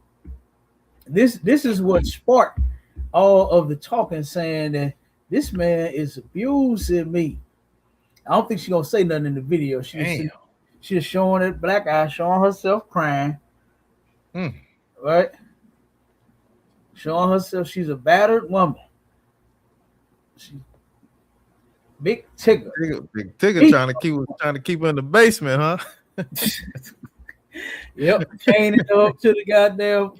This is what sparked all of the talking, saying that this man is abusing me. I don't think she's gonna say nothing in the video. She's showing it black eye, showing herself crying. Right? Showing herself she's a battered woman. She's big Tigger. Big Tigger trying to keep her in the basement, huh? Yep, chaining her up to the goddamn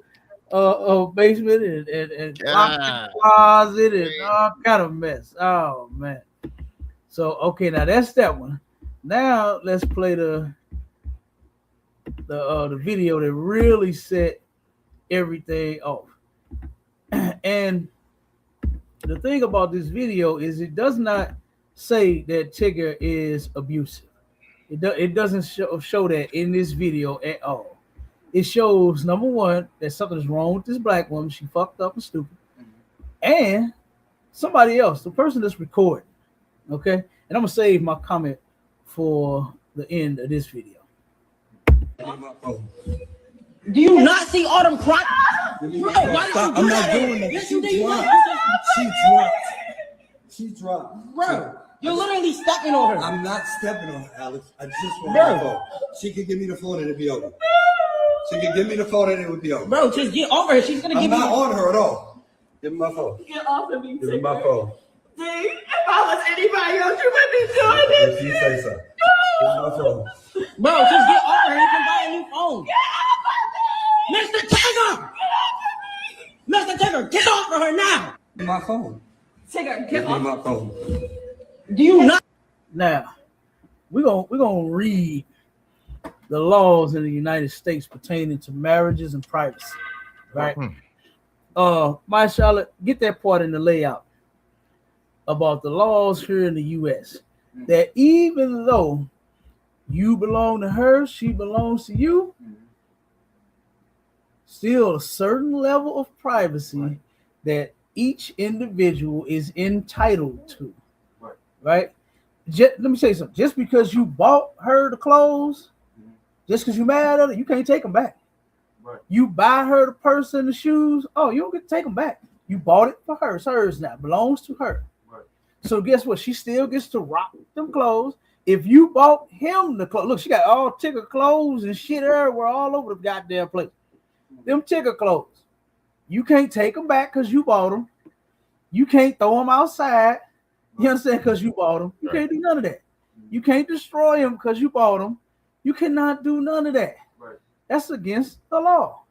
basement and locked in the closet and all kind of mess. Oh man. So okay, now that's that one. Now let's play the video that really set everything off. And the thing about this video is it does not say that Tigger is abusive. It doesn't show that in this video at all. It shows, number one, that something's wrong with this black woman. She fucked up and stupid. And somebody else, the person that's recording. Okay? And I'm going to save my comment for the end of this video. Do you not see all them crotch? Bro, why did you do that? Doing that. Yes, you did. She dropped. Bro, you're literally stepping on her. I'm not stepping on her, Alex. I just want the phone. She could give me the phone and it'd be over. She could give me the phone and it would be over. Bro, just get over her. She's gonna give me. I'm not on her at all. Give me my phone. Get off of me. Give me my phone. See, if I was anybody else, you would be doing this. If you say so. Give me my phone. Bro, just get over her. You can buy a new phone. Mr. Tigger! Mr. Tigger, get off of her now! My phone. Tigger, get off. My phone. Do you not? Now, we're gonna read the laws in the United States pertaining to marriages and privacy, right? My Charlotte, get that part in the layout about the laws here in the U.S. That even though you belong to her, she belongs to you, still a certain level of privacy that each individual is entitled to, right? Let me say something. Just because you bought her the clothes, just because you mad at her, you can't take them back. Right. You buy her the purse and the shoes, oh, you don't get to take them back. You bought it for her. It's hers now. It belongs to her. Right. So guess what? She still gets to rock them clothes. If you bought him the clothes, look, she got all Tigger clothes and shit everywhere all over the goddamn place. Them Tigger clothes. You can't take them back because you bought them. You can't throw them outside. You understand? Because you bought them. You can't do none of that. You can't destroy them because you bought them. You cannot do none of that. Right. That's against the law.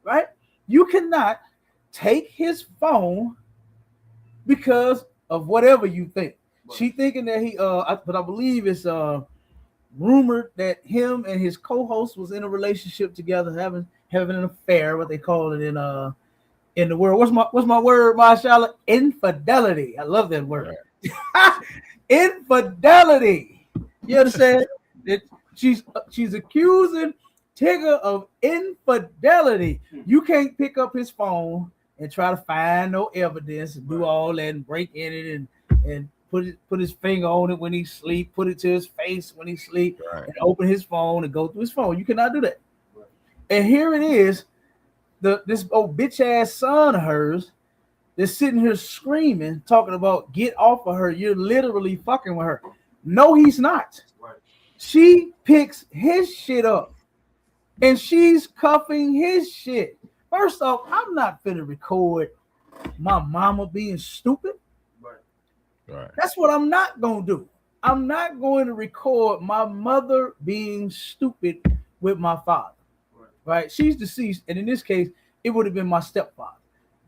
Right? You cannot take his phone because of whatever you think. Right. She thinking that but I believe it's rumored that him and his co-host was in a relationship together, having an affair, what they call it in the world. What's my word, my Charlotte? Infidelity. I love that word. Infidelity. You understand? That she's accusing Tigger of infidelity. You can't pick up his phone and try to find no evidence and do all that and break in it and put his finger on it when he sleep, put it to his face when he sleep, and open his phone and go through his phone. You cannot do that. And here it is, this old bitch ass son of hers that's sitting here screaming, talking about get off of her. You're literally fucking with her. No, he's not. Right. She picks his shit up and she's cuffing his shit. First off, I'm not finna record my mama being stupid. Right. That's what I'm not gonna do. I'm not going to record my mother being stupid with my father. Right? She's deceased, and in this case, it would have been my stepfather.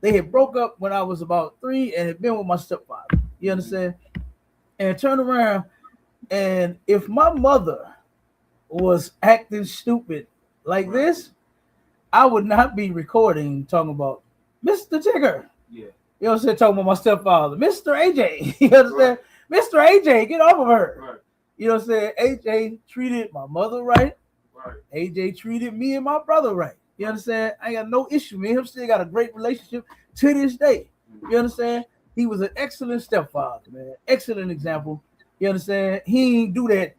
They had broke up when I was about 3 and had been with my stepfather. You understand? And turn around, and if my mother was acting stupid like this, I would not be recording talking about Mr. Tigger. Yeah. You know what I'm saying? Talking about my stepfather, Mr. AJ. You understand? Right. Mr. AJ, get off of her. Right. You know what I'm saying? AJ treated my mother right. Right. AJ treated me and my brother right. You understand? I ain't got no issue. Me and him still got a great relationship to this day. You understand? He was an excellent stepfather, man. Excellent example. You understand? He ain't do that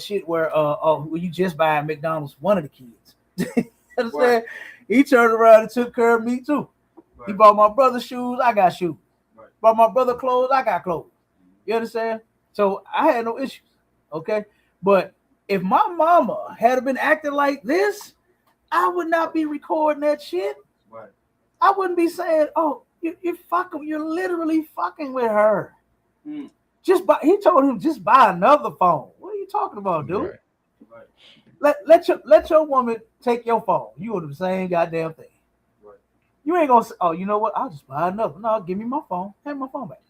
shit where you just buy McDonald's one of the kids. You understand? Right. He turned around and took care of me too. Right. He bought my brother shoes, I got shoes. Right. Bought my brother clothes, I got clothes. You understand? So I had no issues. Okay. But if my mama had been acting like this, I would not be recording that shit. Right. I wouldn't be saying, "Oh, you're literally fucking with her." Mm. He told him just buy another phone. What are you talking about, dude? Right. Right. Let your woman take your phone. You do the same goddamn thing. Right. You ain't gonna say, "Oh, you know what? I'll just buy another." No, give me my phone. Have my phone back.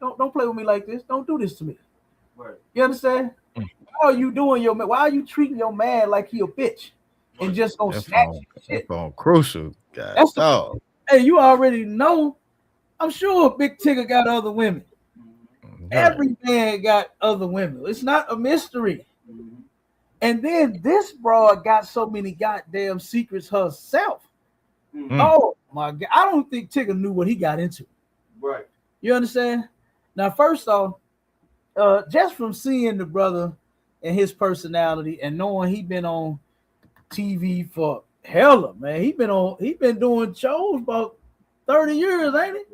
Don't play with me like this. Don't do this to me. Right. You understand? Why are you doing why are you treating your man like he a bitch and just gonna snatch shit? That phone crucial, guys. Hey, you already know. I'm sure Big Tigger got other women. Mm-hmm. Every man got other women. It's not a mystery. Mm-hmm. And then this broad got so many goddamn secrets herself. Mm-hmm. Oh my God. I don't think Tigger knew what he got into. Right. You understand? Now, first off, just from seeing the brother and his personality and knowing he been on TV for hella, man. He been doing shows about 30 years, ain't it?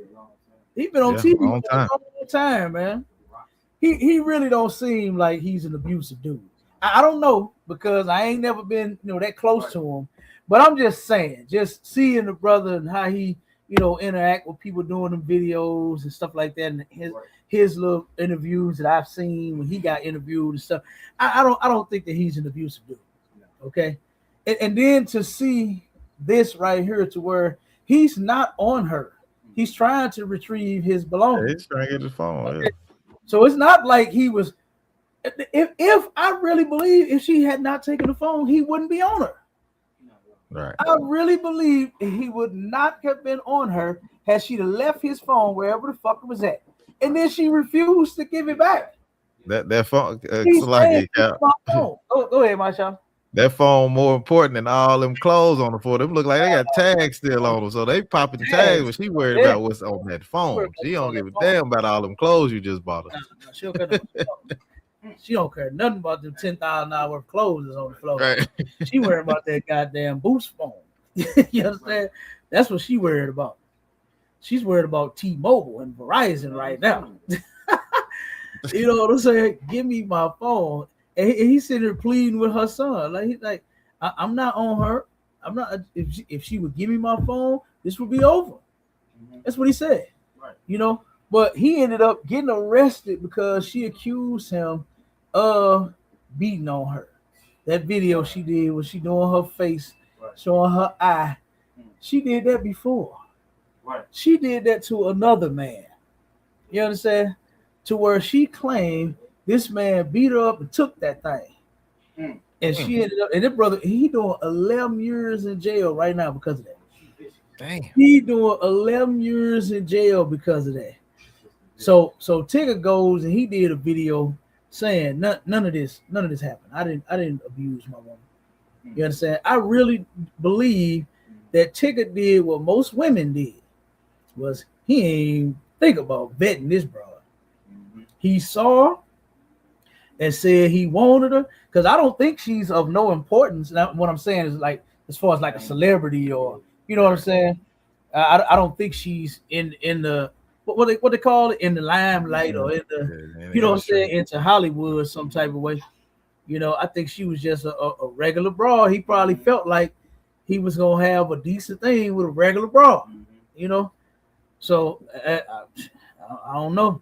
He been on TV for a long time, man. He really don't seem like he's an abusive dude. I don't know because I ain't never been, that close to him. But I'm just saying, just seeing the brother and how he, interact with people doing them videos and stuff like that, and his little interviews that I've seen when he got interviewed and stuff. I don't think that he's an abusive dude. Okay. And then to see this right here to where he's not on her. He's trying to retrieve his belongings. Yeah, he's trying to get his phone. Okay. Yeah. So it's not like he was. If I really believe if she had not taken the phone, he wouldn't be on her. Right. I really believe he would not have been on her had she left his phone wherever the fuck it was at. And then she refused to give it back. That phone. Go ahead, my child. That phone more important than all them clothes on the phone. Them look like they got tags still on them, so they popping the tags. But she worried about what's on that phone. She don't give a damn about all them clothes you just bought her. She don't care nothing about them $10,000 worth of clothes that's on the floor. Right. She worried about that goddamn Boost phone. You understand? That's what she worried about. She's worried about T-Mobile and Verizon right now. You know what I'm saying? Give me my phone. And he's sitting there pleading with her son. He's like, I'm not on her. I'm not. If she would give me my phone, this would be over. Mm-hmm. That's what he said. Right. But he ended up getting arrested because she accused him of beating on her. That video she did was she doing her face, showing her eye. She did that before. Right. She did that to another man. You understand? To where she claimed this man beat her up and took that thing. And she ended up, and that brother, he doing 11 years in jail right now because of that. Damn. He doing 11 years in jail because of that. So Tigger goes and he did a video saying none of this happened. I didn't abuse my woman. You understand? I really believe that Tigger did what most women did. Was he ain't think about vetting this broad. He saw and said he wanted her because I don't think she's of no importance. Now, what I'm saying is like as far as like a celebrity or you know what I'm saying. I don't think she's in the what they call it, in the limelight or in the, you know what I'm saying, into Hollywood some type of way. You know, I think she was just a regular broad. He probably felt like he was gonna have a decent thing with a regular broad. You know, so I don't know.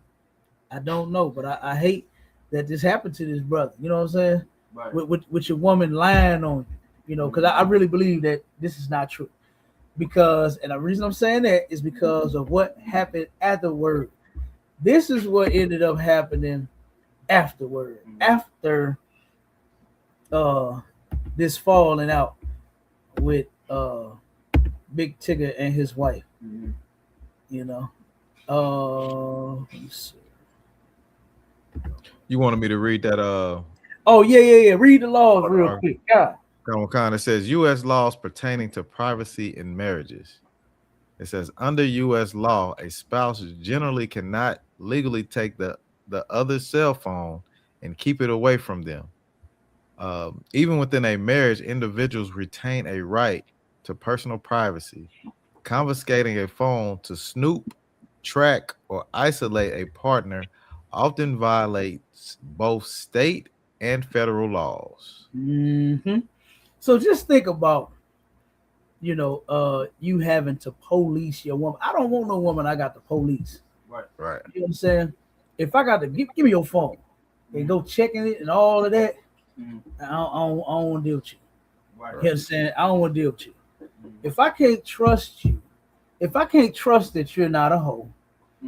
I don't know, but I hate that this happened to this brother. You know what I'm saying? Right. With your woman lying on you. You know, because I really believe that this is not true. Because, and the reason I'm saying that is because of what happened afterward. This is what ended up happening afterward. After this falling out with Big Tigger and his wife. You know. Let me see. You wanted me to read that Oh yeah. Read the laws real quick. Yeah. Kind of says U.S. laws pertaining to privacy in marriages. It says under U.S. law, a spouse generally cannot legally take the other's cell phone and keep it away from them. Even within a marriage, individuals retain a right to personal privacy. Confiscating a phone to snoop, track, or isolate a partner often violates both state and federal laws. Mm-hmm. So just think about, you know, you having to police your woman. I don't want no woman I got to police. Right. You know what I'm saying? If I got to give me your phone and go checking it and all of that, I don't want to deal with you. Right. You know what I'm saying? I don't want to deal with you. If I can't trust you, if I can't trust that you're not a hoe,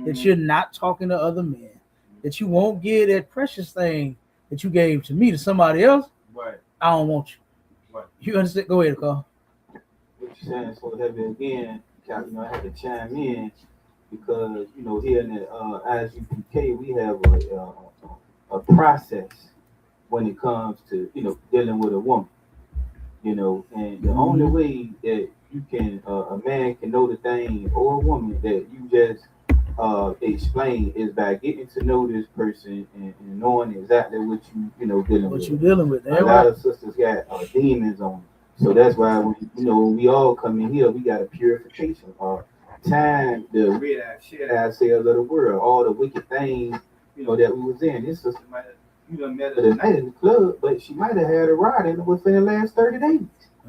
that you're not talking to other men, that you won't give that precious thing that you gave to me to somebody else, Right. I don't want you. Right. You understand? Go ahead, Carl. What you're saying is so heavy again, Cap, you know, I had to chime in because, you know, here in the ISUPK, we have a process when it comes to, you know, dealing with a woman, you know, and the only way that you can, a man can know the thing or a woman that you just explain is by getting to know this person and knowing exactly what you know dealing with. What you dealing with? A lot of sisters got demons on them. So that's why when we all come in here, we got a purification time to rid our shit ourselves of the world, all the wicked things, you know, that we was in. This sister might have, you done met her tonight in the club, but she might have had a ride in it within the last 30 days.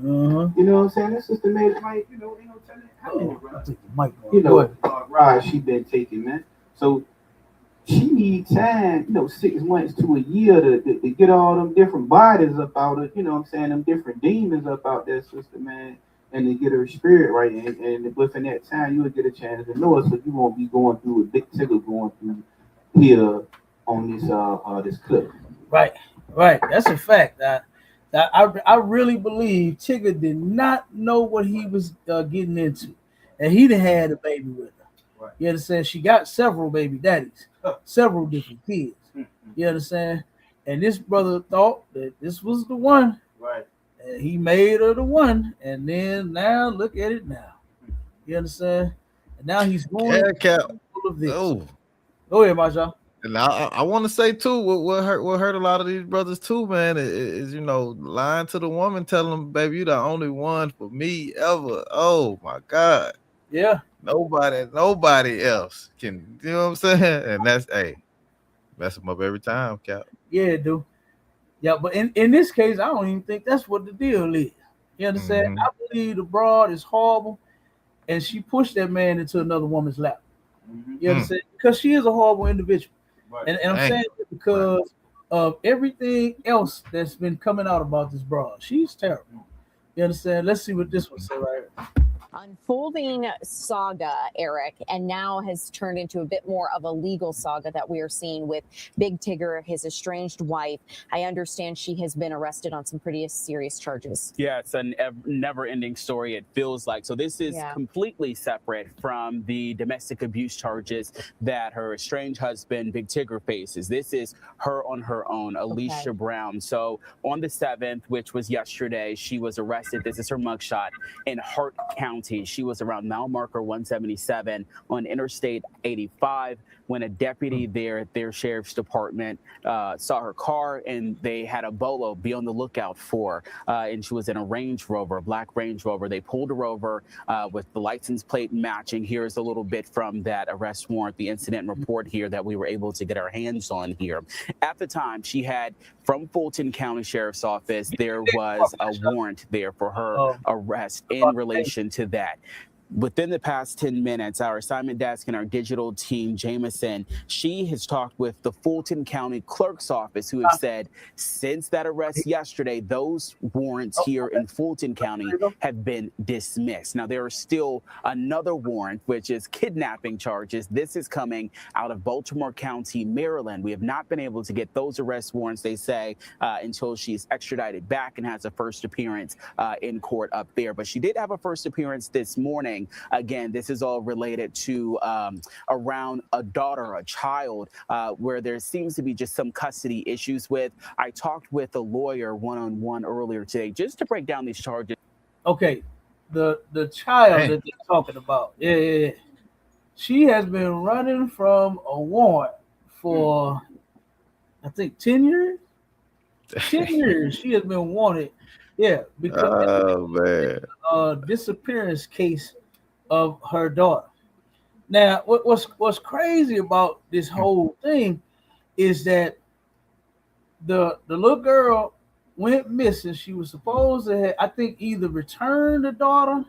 You know what I'm saying? This sister made it like, you know, ain't no telling how many rides she been taking, man. So she need time, you know, 6 months to a year to get all them different bodies up out of, you know what I'm saying, them different demons up out that sister, man, and to get her spirit right. And within that time, you will get a chance to know her, so you won't be going through a Big Tigger going through here on this clip. Right. That's a fact. I really believe Tigger did not know what he was getting into, and he done had a baby with her. Right. You understand? She got several baby daddies, several different kids. You understand? And this brother thought that this was the one. Right. And he made her the one, and then now look at it now. You understand? And now he's going full of this. Oh, go ahead, Maja. And I want to say too, what hurt a lot of these brothers too, man, is you know, lying to the woman, telling them, baby, you the only one for me ever. Oh my God. Yeah. Nobody else can, you know what I'm saying? And that's mess them up every time, Cap. Yeah, dude. Yeah, but in this case, I don't even think that's what the deal is. You understand? I believe the broad is horrible, and she pushed that man into another woman's lap. You understand? Because she is a horrible individual. Right. And I'm saying it because of everything else that's been coming out about this broad. She's terrible. You understand? Let's see what this one says right here. Unfolding saga, Eric, and now has turned into a bit more of a legal saga that we are seeing with Big Tigger, his estranged wife. I understand she has been arrested on some pretty serious charges. Yeah, it's a never-ending story, it feels like. So this is completely separate from the domestic abuse charges that her estranged husband, Big Tigger, faces. This is her on her own, Alicia Brown. So on the 7th, which was yesterday, she was arrested. This is her mugshot in Hart County, County. She was around mile marker 177 on Interstate 85 when a deputy there at their sheriff's department saw her car, and they had a bolo be on the lookout for. And she was in a Range Rover, a black Range Rover. They pulled her over with the license plate matching. Here's a little bit from that arrest warrant, the incident report here that we were able to get our hands on here. At the time, she had, from Fulton County Sheriff's Office, there was a warrant there for her arrest in relation to that. Within the past 10 minutes, our assignment desk and our digital team, Jameson, she has talked with the Fulton County Clerk's Office, who have said since that arrest yesterday, those warrants here in Fulton County have been dismissed. Now, there is still another warrant, which is kidnapping charges. This is coming out of Baltimore County, Maryland. We have not been able to get those arrest warrants, they say, until she's extradited back and has a first appearance in court up there. But she did have a first appearance this morning. Again, this is all related to around a daughter, a child, where there seems to be just some custody issues with. I talked with a lawyer one-on-one earlier today just to break down these charges. Okay, the child that they're talking about, she has been running from a warrant for, I think, 10 years. 10 years she has been wanted, because disappearance case of her daughter. Now, what's crazy about this whole thing is that the little girl went missing. She was supposed to have, I think, either return the daughter.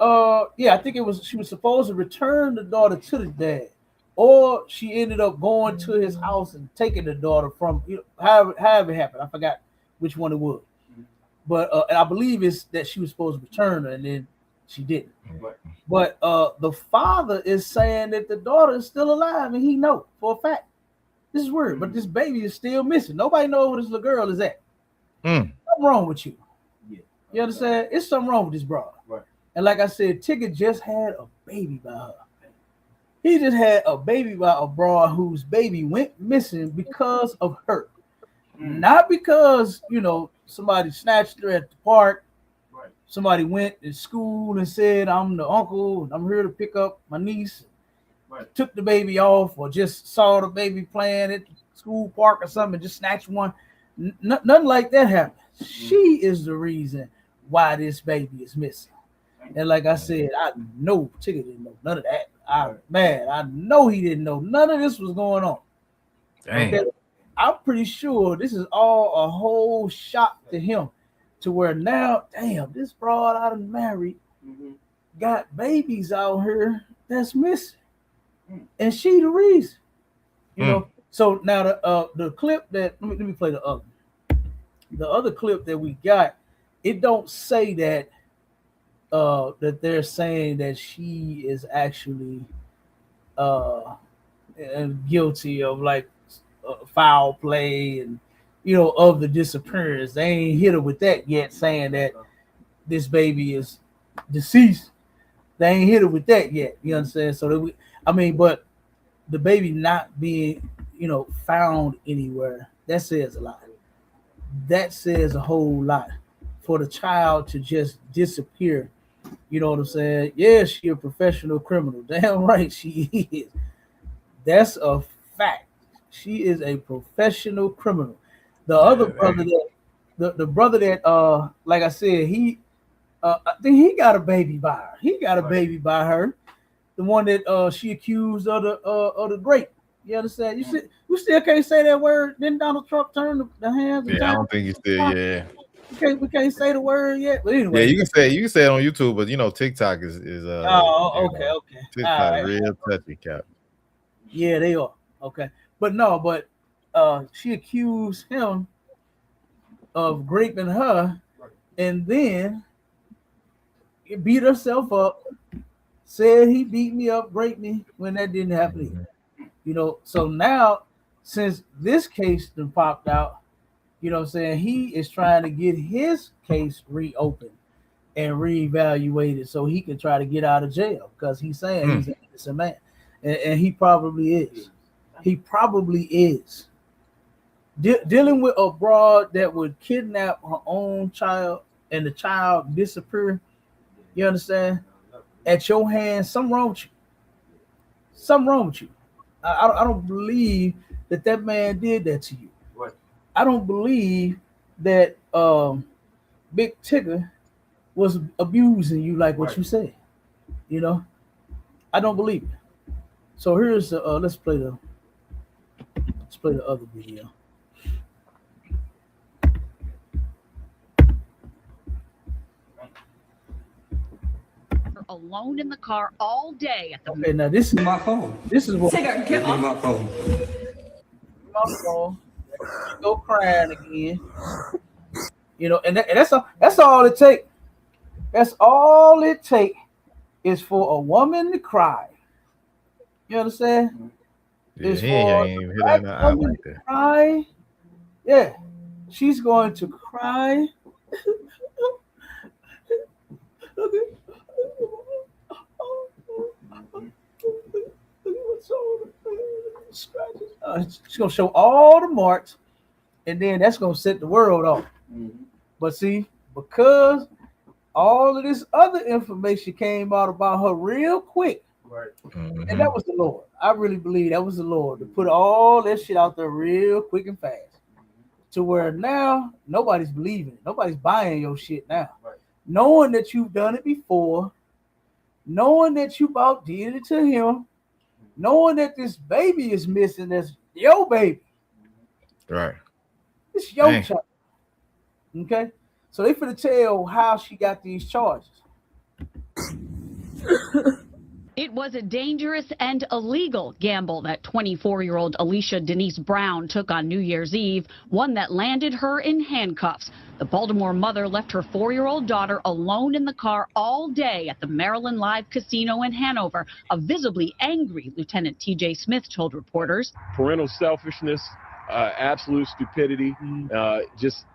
I think she was supposed to return the daughter to the dad, or she ended up going to his house and taking the daughter from, however it happened. I forgot which one it was, but and I believe it's that she was supposed to return her, and then she didn't. But the father is saying that the daughter is still alive, and he knows for a fact. This is weird, but this baby is still missing. Nobody knows where this little girl is at. Something wrong with you. You understand? It's something wrong with this broad. And like I said, Tigger just had a baby by her. He just had a baby by a broad whose baby went missing because of her. Not because, somebody snatched her at the park. Somebody went to school and said, I'm the uncle, I'm here to pick up my niece. Took the baby off, or just saw the baby playing at the school park or something and just snatched one. Nothing like that happened. She is the reason why this baby is missing. And like I said, I know Tigger didn't know none of that. I know he didn't know none of this was going on. Okay? I'm pretty sure this is all a whole shock to him, to where now, damn, this broad I done married got babies out here that's missing, and she the reason. So now the clip that let me play the other clip that we got. It don't say that that they're saying that she is actually guilty of like foul play and of the disappearance. They ain't hit her with that yet, saying that this baby is deceased. They ain't hit her with that yet. You understand? So that but the baby not being found anywhere, that says a lot. That says a whole lot for the child to just disappear. You know what I'm saying? Yeah, she a professional criminal. Damn right she is. That's a fact. She is a professional criminal. The other brother the brother that like I said, he I think he got a baby by her. He got a baby by her. The one that she accused of the grape. You understand? You still can't say that word. Didn't Donald Trump turn the hands? Yeah, I don't think he still. We can't say the word yet. But anyway, you can say it on YouTube, but TikTok is okay. TikTok right. Real touchy, cap. Yeah, they are. Okay. But she accused him of graping her, and then beat herself up, said he beat me up, raped me, when that didn't happen either. So now, since this case done popped out, he is trying to get his case reopened and reevaluated so he can try to get out of jail, because he's saying he's an innocent man. And he probably is. He probably is. Dealing with a broad that would kidnap her own child and the child disappear, You understand? At your hands, something wrong with you. Something wrong with you. I don't believe that man did that to you. Right. I don't believe that Big Tigger was abusing you like what you said. You know, I don't believe it. So here's let's play the other video. Alone in the car all day at the. Okay, now this is my phone. This is what. Tigger, get off my phone. My phone. You go crying again. You know, and that's all it takes. That's all it takes is for a woman to cry. You understand? Yeah, It's he for ain't even a hit that black out woman like to that. cry. Yeah, she's going to cry. She's gonna show all the marks, and then that's gonna set the world off. But see, because all of this other information came out about her real quick, Right. and that was the Lord. I really believe that was the Lord to put all that shit out there real quick and fast, to where now nobody's believing it. Nobody's buying your shit now. Right. Knowing that you've done it before, knowing that you about did it to him, knowing that this baby is missing, that's your baby. Right. It's your Dang. child. Okay? So they finna tell how she got these charges. It was a dangerous and illegal gamble that 24-year-old Alicia Denise Brown took on New Year's Eve, one that landed her in handcuffs. The Baltimore mother left her 4-year-old daughter alone in the car all day at the Maryland Live Casino in Hanover. A visibly angry Lieutenant T.J. Smith told reporters. Parental selfishness, absolute stupidity, just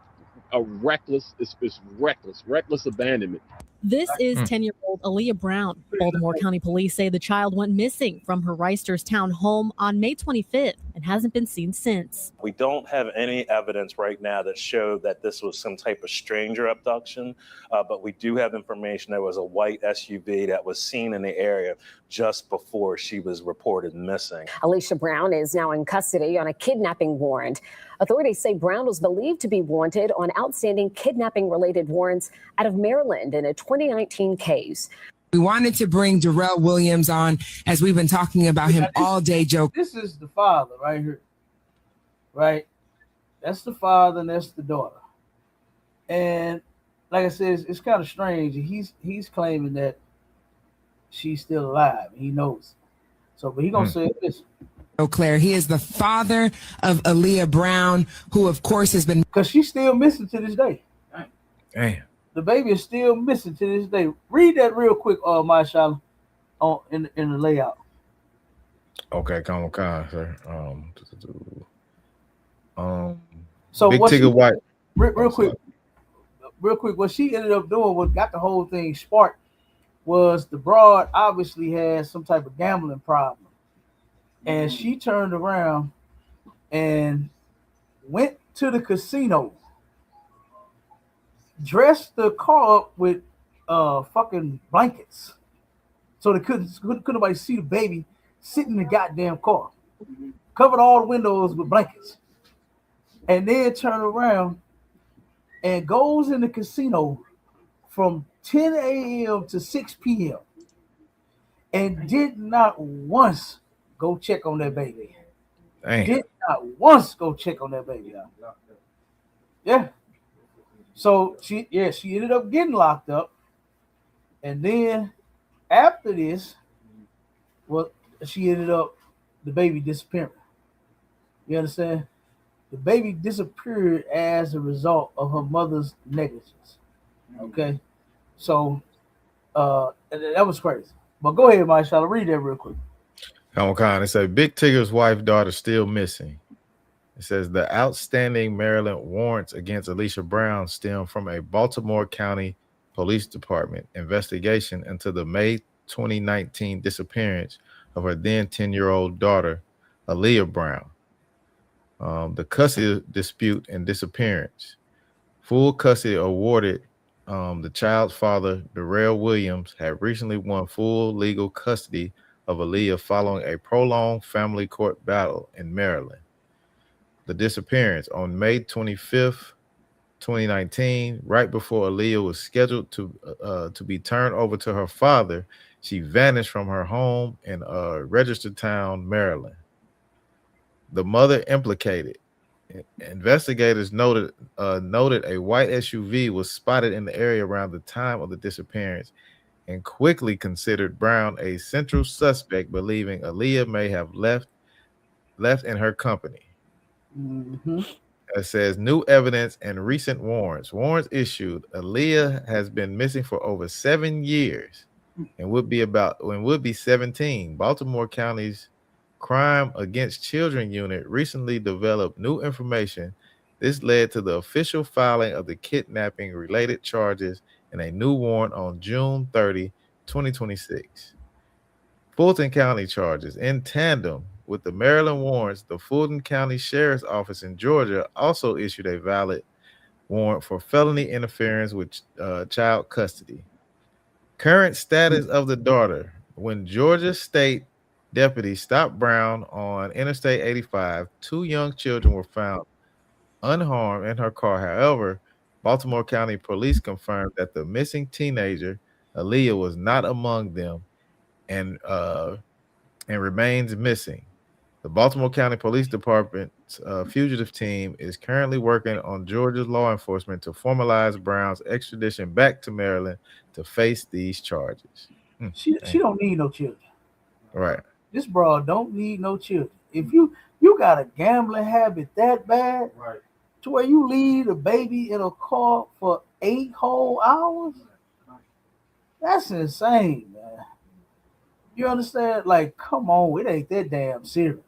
a reckless abandonment. This is 10-year-old Aaliyah Brown. Baltimore County Police say the child went missing from her Reisterstown home on May 25th and hasn't been seen since. We don't have any evidence right now that showed that this was some type of stranger abduction, but we do have information there was a white SUV that was seen in the area just before she was reported missing. Alicia Brown is now in custody on a kidnapping warrant. Authorities say Brown was believed to be wanted on outstanding kidnapping-related warrants out of Maryland in a 2019 case. We wanted to bring Darrell Williams on, as we've been talking about him all day, Joe. This is the father right here. Right? That's the father and that's the daughter. And like I said, it's kind of strange. He's claiming that she's still alive. He knows. So, but he gonna say this. Claire, he is the father of Aaliyah Brown, who of course has been, because she's still missing to this day. Damn. The baby is still missing to this day. Read that real quick, Mashallah, on in the layout. Okay, come on, sir. So Big what Tigger White. Real quick, what she ended up doing, what got the whole thing sparked, was the broad obviously had some type of gambling problem. And she turned around and went to the casino, dressed the car up with fucking blankets, so they couldn't nobody see the baby sitting in the goddamn car. Covered all the windows with blankets, and then turned around and goes in the casino from 10 a.m. to 6 p.m. and did not once go check on that baby. Dang. Did not once go check on that baby. Yeah. So she ended up getting locked up, and then after this, well, she ended up the baby disappearing. You understand? The baby disappeared as a result of her mother's negligence. Okay, so that was crazy. But go ahead, Mashallah, read that real quick. Come on, it says Big Tigger's wife, daughter still missing. It says the outstanding Maryland warrants against Alicia Brown stem from a Baltimore County Police Department investigation into the May 2019 disappearance of her then 10-year-old daughter, Aaliyah Brown. The custody dispute and disappearance. Full custody awarded the child's father, Darrell Williams, had recently won full legal custody of Aaliyah following a prolonged family court battle in Maryland. The disappearance on May 25th, 2019, right before Aaliyah was scheduled to be turned over to her father, she vanished from her home in Registertown, Maryland. The mother implicated. Investigators noted a white SUV was spotted in the area around the time of the disappearance and quickly considered Brown a central suspect, believing Aaliyah may have left in her company. Mm-hmm. It says new evidence and recent warrants. Warrants issued. Aaliyah has been missing for over 7 years and would be 17. Baltimore County's Crime Against Children unit recently developed new information. This led to the official filing of the kidnapping related charges and a new warrant on June 30, 2026. Fulton County charges in tandem with the Maryland warrants. The Fulton County Sheriff's Office in Georgia also issued a valid warrant for felony interference with child custody. Current status of the daughter. When Georgia State deputies stopped Brown on Interstate 85, 2 young children were found unharmed in her car. However, Baltimore County Police confirmed that the missing teenager, Aaliyah, was not among them and remains missing. The Baltimore County Police Department's fugitive team is currently working on Georgia's law enforcement to formalize Brown's extradition back to Maryland to face these charges. She don't need no children. Right. This broad don't need no children. If you got a gambling habit that bad, right, to where you leave a baby in a car for 8 whole hours, that's insane, man. You understand? Like, come on, it ain't that damn serious.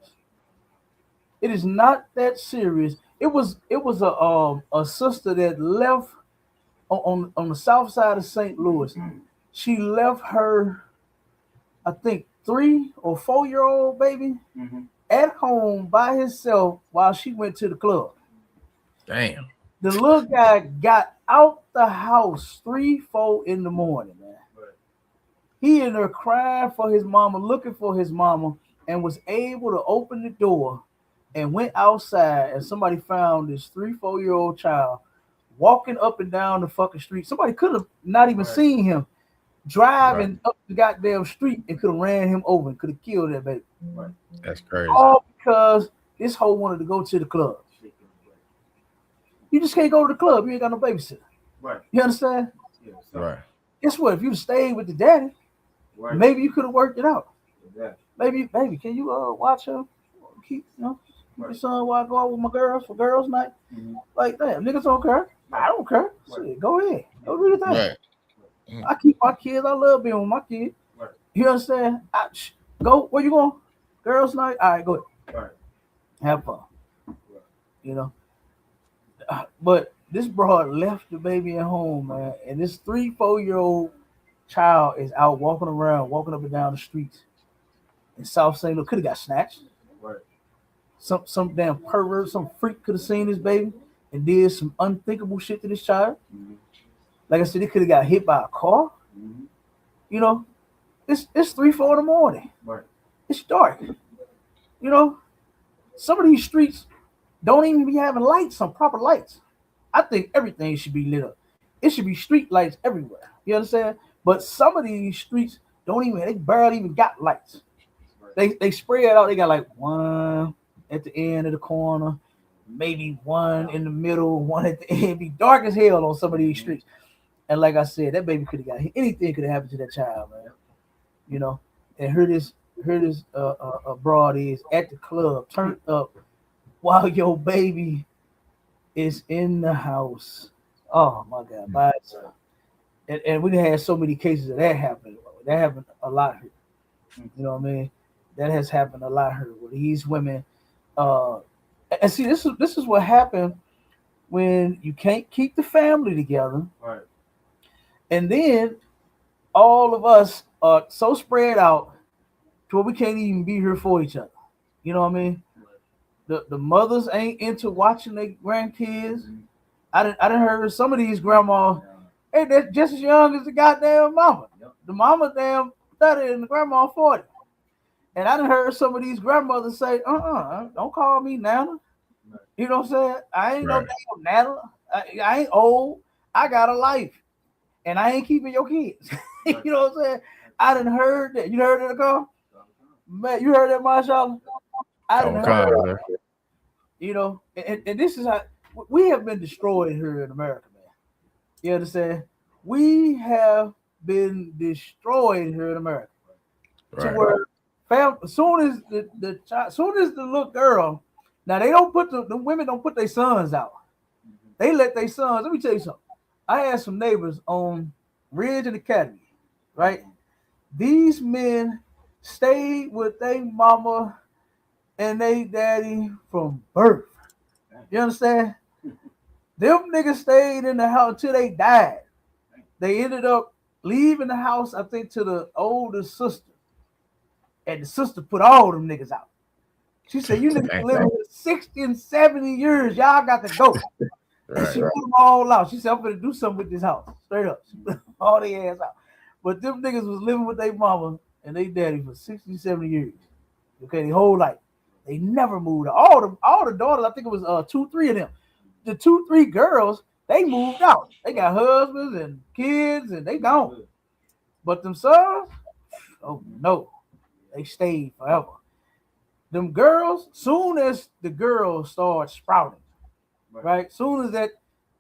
It is not that serious. It was a sister that left on the south side of St. Louis. She left her, I think, 3 or 4 year old baby at home by himself while she went to the club. Damn. The little guy got out the house 3-4 in the morning, man. He in there crying for his mama, looking for his mama, and was able to open the door and went outside, and somebody found this 3-4 year old child walking up and down the fucking street. Somebody could have not even seen him driving up the goddamn street and could have ran him over and could have killed that baby. That's crazy. All because this hoe wanted to go to the club. You just can't go to the club. You ain't got no babysitter. Right. You understand? Yeah, right. Guess what? If you stayed with the daddy, maybe you could have worked it out. Exactly. Maybe, baby, can you watch her? Keep your son while I go out with my girls for girls' night? Like that. Niggas don't care. I don't care. Shit, go ahead. Go do your thing. Right. I keep my kids. I love being with my kids. Right. You understand? Go. Where you going? Girls' night. All right, go ahead. Right. Have fun. You know. But this broad left the baby at home, man, and this 3-4 year old child is out walking around, walking up and down the streets in South St. Louis. Could have got snatched. Right. Some damn pervert, some freak could have seen this baby and did some unthinkable shit to this child. Like I said, it could have got hit by a car. You know, it's 3-4 in the morning. Right. It's dark. You know, some of these streets don't even be having lights, some proper lights. I think everything should be lit up. It should be street lights everywhere. You understand? But some of these streets they barely even got lights. They spread out. They got like one at the end of the corner, maybe one in the middle, one at the end. Be dark as hell on some of these streets. And like I said, that baby could have got hit. Anything could have happened to that child, man. You know, and her this broad is at the club, turned up while your baby is in the house. Oh my God, by itself. And we had so many cases of that happening. That happened a lot here. You know what I mean? That has happened a lot here where these women and see this is what happened when you can't keep the family together. Right. And then all of us are so spread out to where we can't even be here for each other. You know what I mean? The mothers ain't into watching their grandkids. I done heard some of these grandmas Hey, that's just as young as the goddamn mama. The mama damn 30 and the grandma 40. And I done heard some of these grandmothers say, don't call me Nana. You know what I'm saying? I ain't no damn Nana. I ain't old. I got a life. And I ain't keeping your kids. You know what I'm saying? I done heard that. You heard that, Carl? Man, you heard that, Marshall? I done heard that. You know, and this is how we have been destroyed here in America, man. You understand? We have been destroyed here in America. To where as soon as the little girl, now they don't put the women don't put their sons out. They let their sons. Let me tell you something. I had some neighbors on Ridge and Academy, right? These men stayed with their mama and they daddy from birth. You understand? Them niggas stayed in the house until they died. They ended up leaving the house, I think, to the oldest sister. And the sister put all them niggas out. She said, you niggas living with 60 and 70 years. Y'all got to go. And she put them all out. She said, I'm going to do something with this house. Straight up. She put all their ass out. But them niggas was living with their mama and they daddy for 60, 70 years. Okay, their whole life. They never moved out. All the daughters, I think it was 2, 3 of them. The 2, 3 girls, they moved out. They got husbands and kids and they gone. But them sons, oh no, they stayed forever. Them girls, soon as the girls start sprouting, right? Soon as that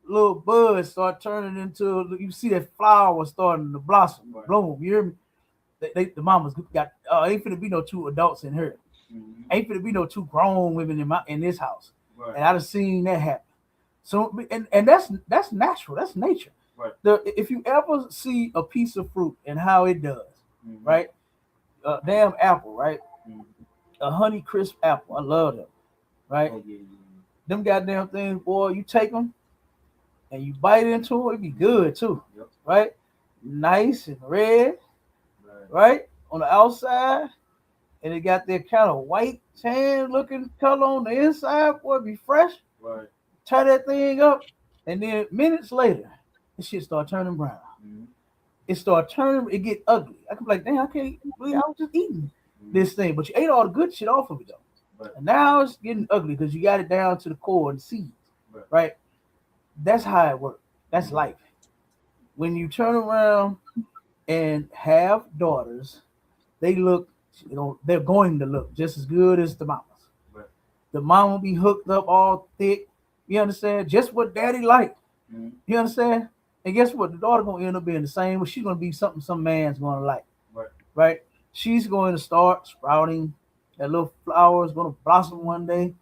little bud start turning into, you see that flower starting to blossom, bloom. You hear me? The mamas got ain't finna be no 2 adults in here. Ain't finna be no 2 grown women in this house. And I done seen that happen. So and that's natural. That's nature. If you ever see a piece of fruit and how it does, right? Damn apple, right? A Honey Crisp apple. I love them, right? Them goddamn things, boy, you take them and you bite into it, it be good too, right? Nice and red, right? On the outside, and it got that kind of white, tan looking color on the inside, boy, it be fresh. Tie that thing up, and then minutes later, this shit start turning brown. It start turning, it get ugly. I can be like, damn, I can't believe I was just eating this thing, but you ate all the good shit off of it though. And now it's getting ugly because you got it down to the core and the seeds, right? That's how it works. That's life. When you turn around and have daughters, they look, they're going to look just as good as the mamas. The mama be hooked up all thick. You understand? Just what daddy like. You understand? And guess what? The daughter gonna end up being the same, but she's gonna be something some man's gonna like. Right? She's going to start sprouting. That little flower is gonna blossom one day.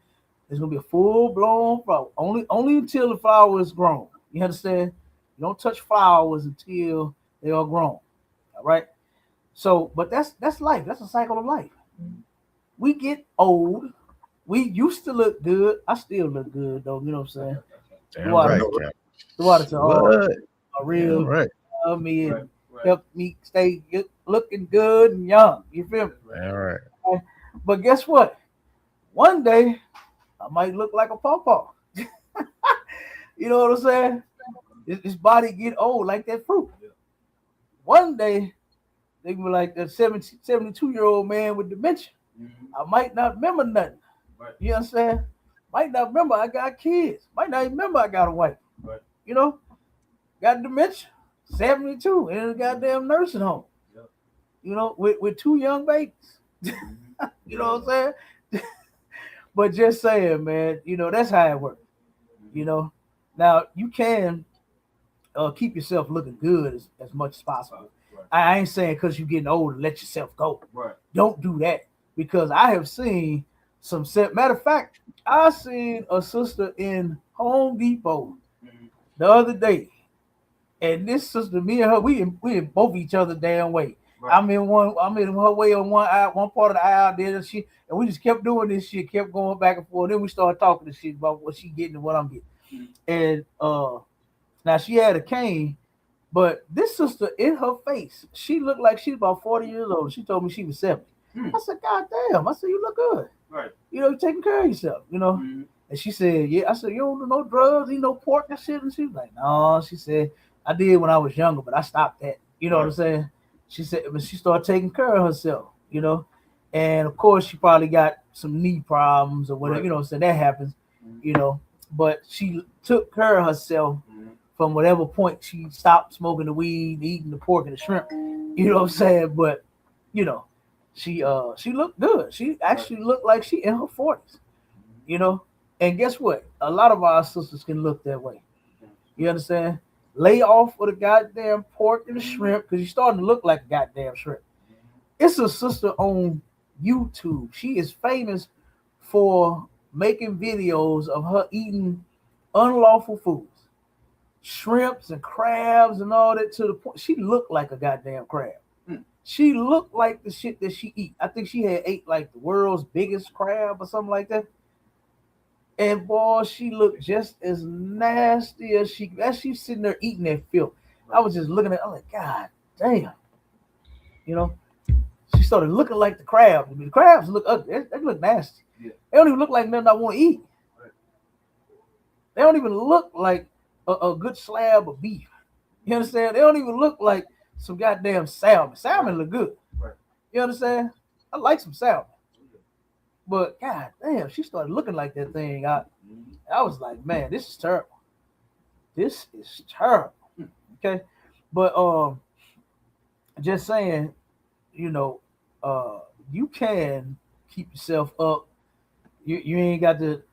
It's gonna be a full-blown flower. Only until the flower is grown. You understand? You don't touch flowers until they are grown. All right. So, but that's life. That's a cycle of life. We get old. We used to look good. I still look good though. You know what I'm saying? Damn right. The water to all a real love me and help me stay looking good and young. You feel me? All right. But guess what? One day I might look like a pawpaw. You know what I'm saying? His body get old like that fruit. One day they be like a 72-year-old man with dementia. I might not remember nothing. You understand? Might not remember I got kids. Might not even remember I got a wife. You know? Got dementia. 72 in a goddamn nursing home. You know, with 2 young babies. You know what I'm saying? But just saying, man, you know, that's how it works. You know? Now, you can keep yourself looking good as much as possible. I ain't saying because you're getting older, let yourself go. Don't do that. Because I have seen some matter of fact, I seen a sister in Home Depot the other day. And this sister, me and her, we in both each other damn way. I'm in her way on one part of the aisle, and we just kept doing this shit, kept going back and forth. Then we started talking to shit about what she getting and what I'm getting. And now she had a cane, but this sister in her face, she looked like she's about 40 years old. She told me she was 70. I said, God damn. I said, you look good. You know, you're taking care of yourself, you know. And she said, yeah. I said, you don't do no drugs, eat no pork and shit. And she was like, no. She said, I did when I was younger, but I stopped that. You know what I'm saying? She said, but she started taking care of herself, you know. And of course, she probably got some knee problems or whatever, you know. So that happens, you know. But she took care of herself from whatever point she stopped smoking the weed, eating the pork and the shrimp. You know what I'm saying? But you know, she looked good. She actually looked like she in her 40s, you know. And guess what? A lot of our sisters can look that way. You understand? Lay off with the goddamn pork and the shrimp because you're starting to look like a goddamn shrimp. It's a sister on YouTube. She is famous for making videos of her eating unlawful foods, shrimps and crabs and all that, to the point she looked like a goddamn crab. She looked like the shit that she eat. I think she had ate like the world's biggest crab or something like that. And boy, she looked just as nasty as she's sitting there eating that filth. I was just looking at her, I'm like, God damn. You know, she started looking like the crabs. I mean, the crabs look ugly. They look nasty. Yeah. They don't even look like nothing I want to eat. Right. They don't even look like a good slab of beef. You understand? They don't even look like some goddamn salmon. Salmon look good. Right. You understand? I like some salmon. But God damn, she started looking like that thing. I was like, man, this is terrible. This is terrible. Okay. But just saying, you know, you can keep yourself up. You ain't got to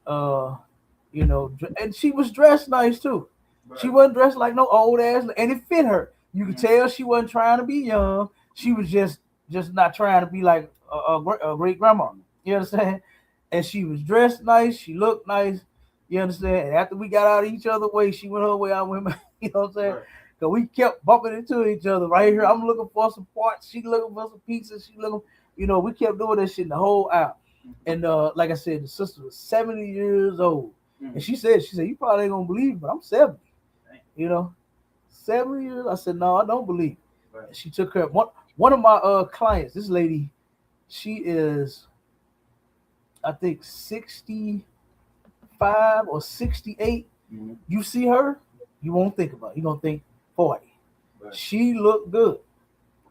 you know, and she was dressed nice too. Right. She wasn't dressed like no old ass, and it fit her. You could tell she wasn't trying to be young. She was just not trying to be like a great grandma. You understand? And she was dressed nice. She looked nice. You understand? And after we got out of each other's way, she went her way. I went, you know what I'm saying? Because we kept bumping into each other right here. I'm looking for some parts. She looking for some pizzas. She looking, you know, we kept doing that shit the whole hour. And like I said, the sister was 70 years old. And she said, you probably ain't going to believe it, but I'm 70. You know, 70 years. I said, no, I don't believe it. And she took care of one of my clients. This lady, she is, I think 65 or 68. You see her, you won't think about it. You're going to think 40. Right. She looked good.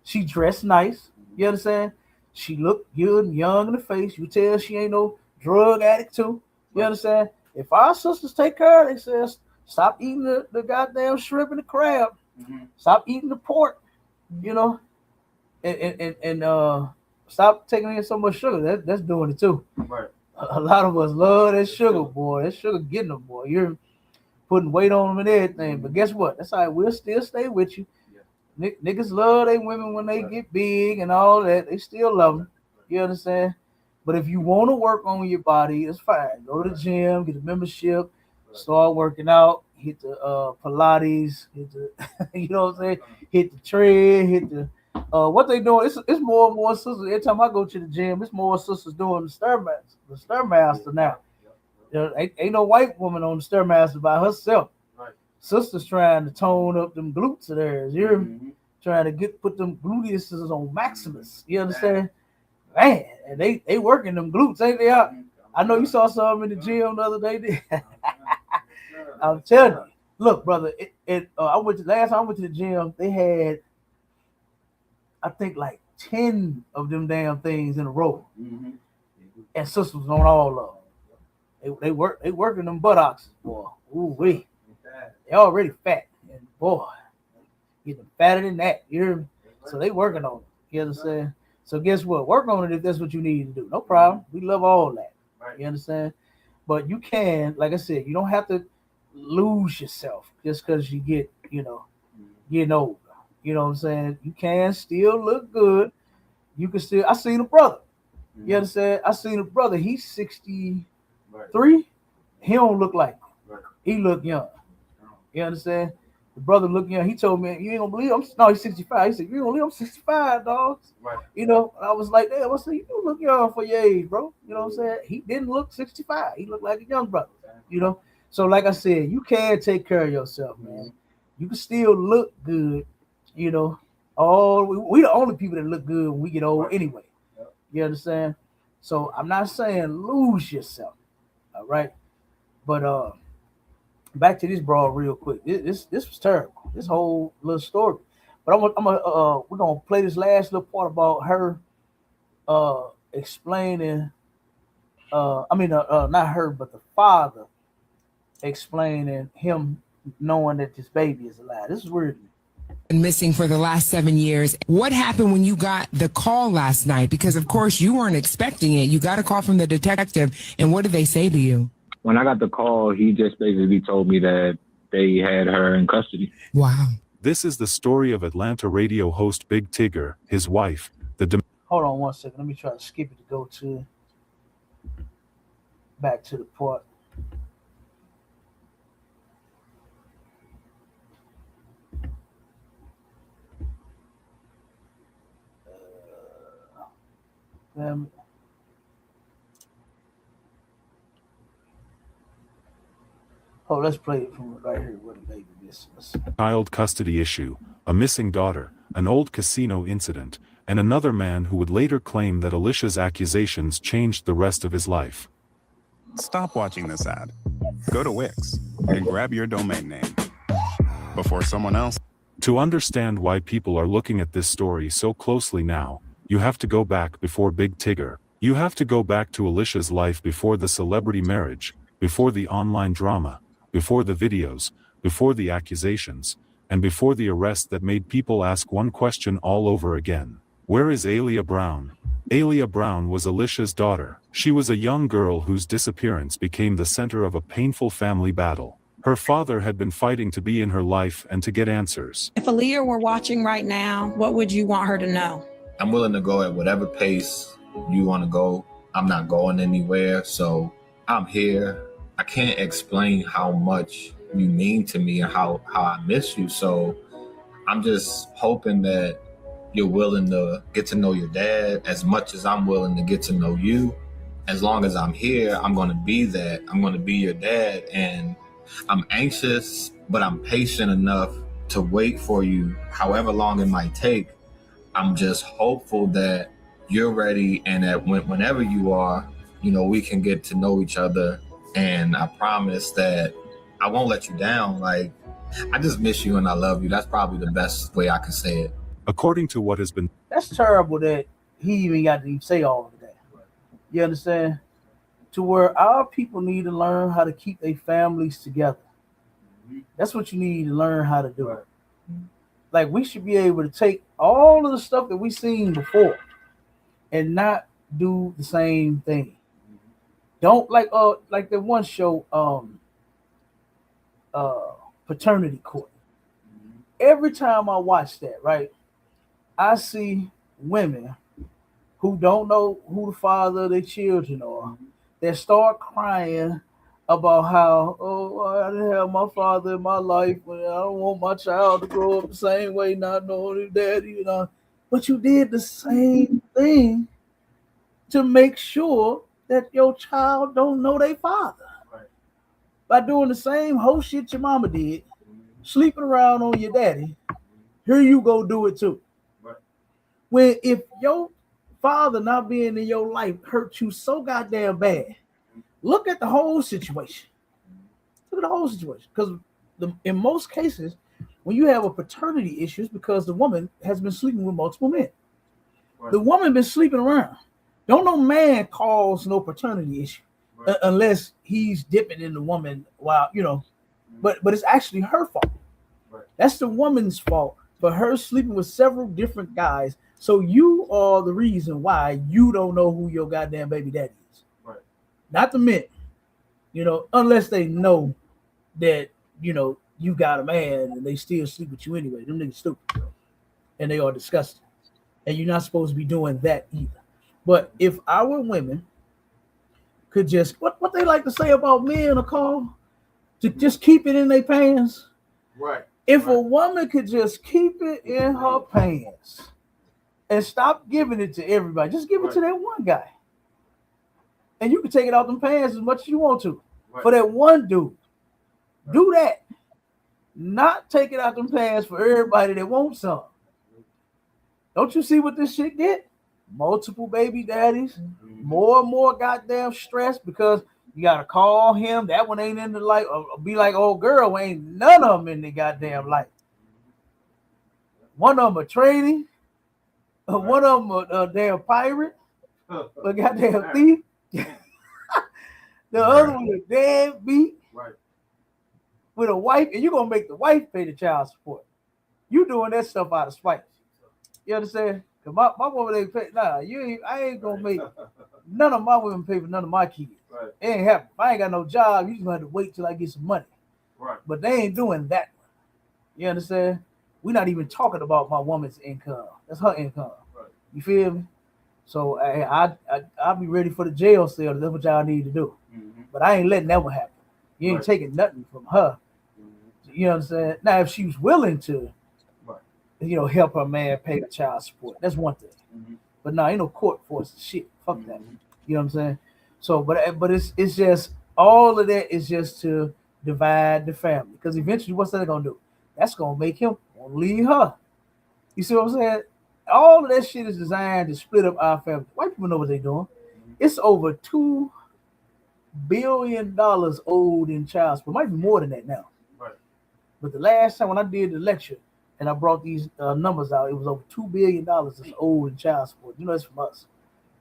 She dressed nice. You understand? She looked good and young in the face. You tell she ain't no drug addict too. You understand? If our sisters take care, they say, stop eating the goddamn shrimp and the crab. Stop eating the pork, you know, and stop taking in so much sugar. That's doing it too. Right. A lot of us love that sugar, boy. That sugar getting them, boy. You're putting weight on them and everything. But guess what? That's all right. We'll still stay with you. Yeah. Niggas love they women when they get big and all that. They still love them. You understand? But if you want to work on your body, it's fine. Go to the gym, get a membership, start working out, hit the Pilates, hit the, you know what I'm saying? Hit the tread, hit the, what they doing? It's more and more sisters. Every time I go to the gym, it's more sisters doing the Stairmaster now. There ain't no white woman on the Stairmaster by herself. Right. Sisters trying to tone up them glutes of theirs. You're trying to put them gluteuses on maximus. You understand? Man, and they working them glutes, ain't they? I know you saw some in the gym the other day. I'm telling you. Look, brother, last time I went to the gym, they had, I think, like 10 of them damn things in a row. And sisters on all of them. They working them buttocks, boy. Ooh wee. They already fat. And boy, getting fatter than that. You hear me? So they working on it. You understand? So guess what? Work on it if that's what you need to do. No problem. We love all that. Right. You understand? But you can, like I said, you don't have to lose yourself just because you get, you know, getting older. You know what I'm saying? You can still look good. You can still, I seen a brother. You understand? I seen a brother. He's 63. He don't look like him. He look young. You understand? The brother looked young. He told me, you ain't gonna believe him. No, he's 65. He said, you ain't gonna believe I'm 65, dogs. Right. You know, I was like, damn, I said, you do look young for your age, bro. You know what I'm saying? He didn't look 65. He looked like a young brother. You know? So like I said, you can take care of yourself, man. You can still look good, you know. We the only people that look good when we get old anyway. You understand? So I'm not saying lose yourself. All right. But back to this broad real quick. This was terrible. this whole little story. But we're gonna play this last little part about her explaining. Not her, but the father explaining him knowing that this baby is alive. This is weird. Been missing for the last 7 years. What happened when you got the call last night? Because of course you weren't expecting it. You got a call from the detective, and what did they say to you? When I got the call, he just basically told me that they had her in custody. Wow. This is the story of Atlanta radio host Big Tigger, his wife, Hold on 1 second. Let me try to skip it to go to back to the part. Let's play it from right here where the baby is. child custody issue, a missing daughter, an old casino incident, and another man who would later claim that Alicia's accusations changed the rest of his life. Stop watching this ad. Go to Wix and grab your domain name before someone else. To understand why people are looking at this story so closely now, you have to go back before Big Tigger. You have to go back to Alicia's life before the celebrity marriage, before the online drama, before the videos, before the accusations, and before the arrest that made people ask one question all over again. Where is Aaliyah Brown? Aaliyah Brown was Alicia's daughter. She was a young girl whose disappearance became the center of a painful family battle. Her father had been fighting to be in her life and to get answers. If Aaliyah were watching right now, what would you want her to know? I'm willing to go at whatever pace you want to go. I'm not going anywhere, so I'm here. I can't explain how much you mean to me and how I miss you, so I'm just hoping that you're willing to get to know your dad as much as I'm willing to get to know you. As long as I'm here, I'm going to be that. I'm going to be your dad, and I'm anxious, but I'm patient enough to wait for you however long it might take. I'm just hopeful that you're ready and that whenever you are, we can get to know each other. And I promise that I won't let you down. Like, I just miss you and I love you. That's probably the best way I can say it. According to what has been... That's terrible that he even got to even say all of that. You understand? To where our people need to learn how to keep their families together. That's what you need to learn how to do. Like, we should be able to take all of the stuff that we've seen before and not do the same thing. Don't like the one show, Paternity Court. Every time I watch that, right, I see women who don't know who the father of their children are that start crying about how, I didn't have my father in my life, and I don't want my child to grow up the same way, not knowing his daddy, But you did the same thing to make sure that your child don't know their father. Right. By doing the same whole shit your mama did, sleeping around on your daddy, here you go do it too. Right. When if your father not being in your life hurt you so goddamn bad, look at the whole situation. Look at the whole situation. Because in most cases, when you have a paternity issue, it's because the woman has been sleeping with multiple men. Right. The woman been sleeping around. Don't no man cause no paternity issue unless he's dipping in the woman while, but it's actually her fault. Right. That's the woman's fault for her sleeping with several different guys. So you are the reason why you don't know who your goddamn baby daddy is. Right. Not the men, unless they know that, you got a man and they still sleep with you anyway. Them niggas stupid. And they are disgusting. And you're not supposed to be doing that either. But if our women could just, what they like to say about men, call to just keep it in their pants. Right. If a woman could just keep it in her pants and stop giving it to everybody, just give it to that one guy. And you can take it out them pants as much as you want to. Right. For that one dude. Right. Do that. Not take it out them pants for everybody that wants some. Don't you see what this shit get? Multiple baby daddies, more and more goddamn stress because you gotta call him. That one ain't in the life. Or be like, old girl, ain't none of them in the goddamn life. One of them a trading. One of them a damn pirate. A goddamn thief. The other one a deadbeat. Right. With a wife, and you're gonna make the wife pay the child support. You doing that stuff out of spite. You understand? Cause my woman ain't pay. Nah, I ain't gonna make none of my women pay for none of my kids. Right. It ain't happening. If I ain't got no job, you just gonna have to wait till I get some money. Right. But they ain't doing that. You understand? We're not even talking about my woman's income. That's her income. Right. You feel me? So I'll be ready for the jail cell. That's what y'all need to do. Mm-hmm. But I ain't letting that one happen. You ain't Right. taking nothing from her. Mm-hmm. You know what I'm saying? Now, if she was willing to, Right. help her man pay the child support, that's one thing. Mm-hmm. But no, ain't no court force shit. Fuck that. You know what I'm saying? So, but it's just all of that is just to divide the family. Because eventually, what's that gonna do? That's gonna make him want to leave her. You see what I'm saying? All of that shit is designed to split up our family. White people know what they're doing. It's over $2 billion owed in child support. Might be more than that now. Right. But the last time when I did the lecture and I brought these numbers out, it was over $2 billion that's owed in child support. You know, it's from us.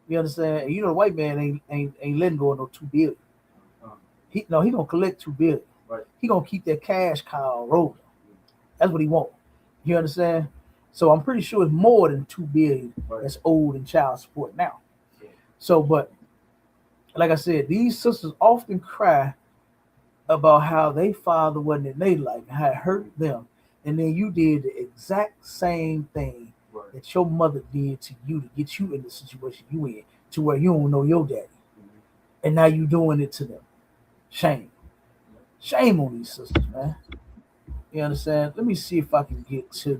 You understand? And you know, the white man ain't letting go of no $2 billion. He gonna collect $2 billion. Right. He gonna keep that cash cow rolling. That's what he want. You understand? So I'm pretty sure it's more than $2 billion that's owed in child support now. So, but like I said, these sisters often cry about how their father wasn't in their life and how it hurt them. And then you did the exact same thing that your mother did to you to get you in the situation you in, to where you don't know your daddy. And now you doing it to them. Shame. Shame on these sisters, man. You understand? Let me see if I can get to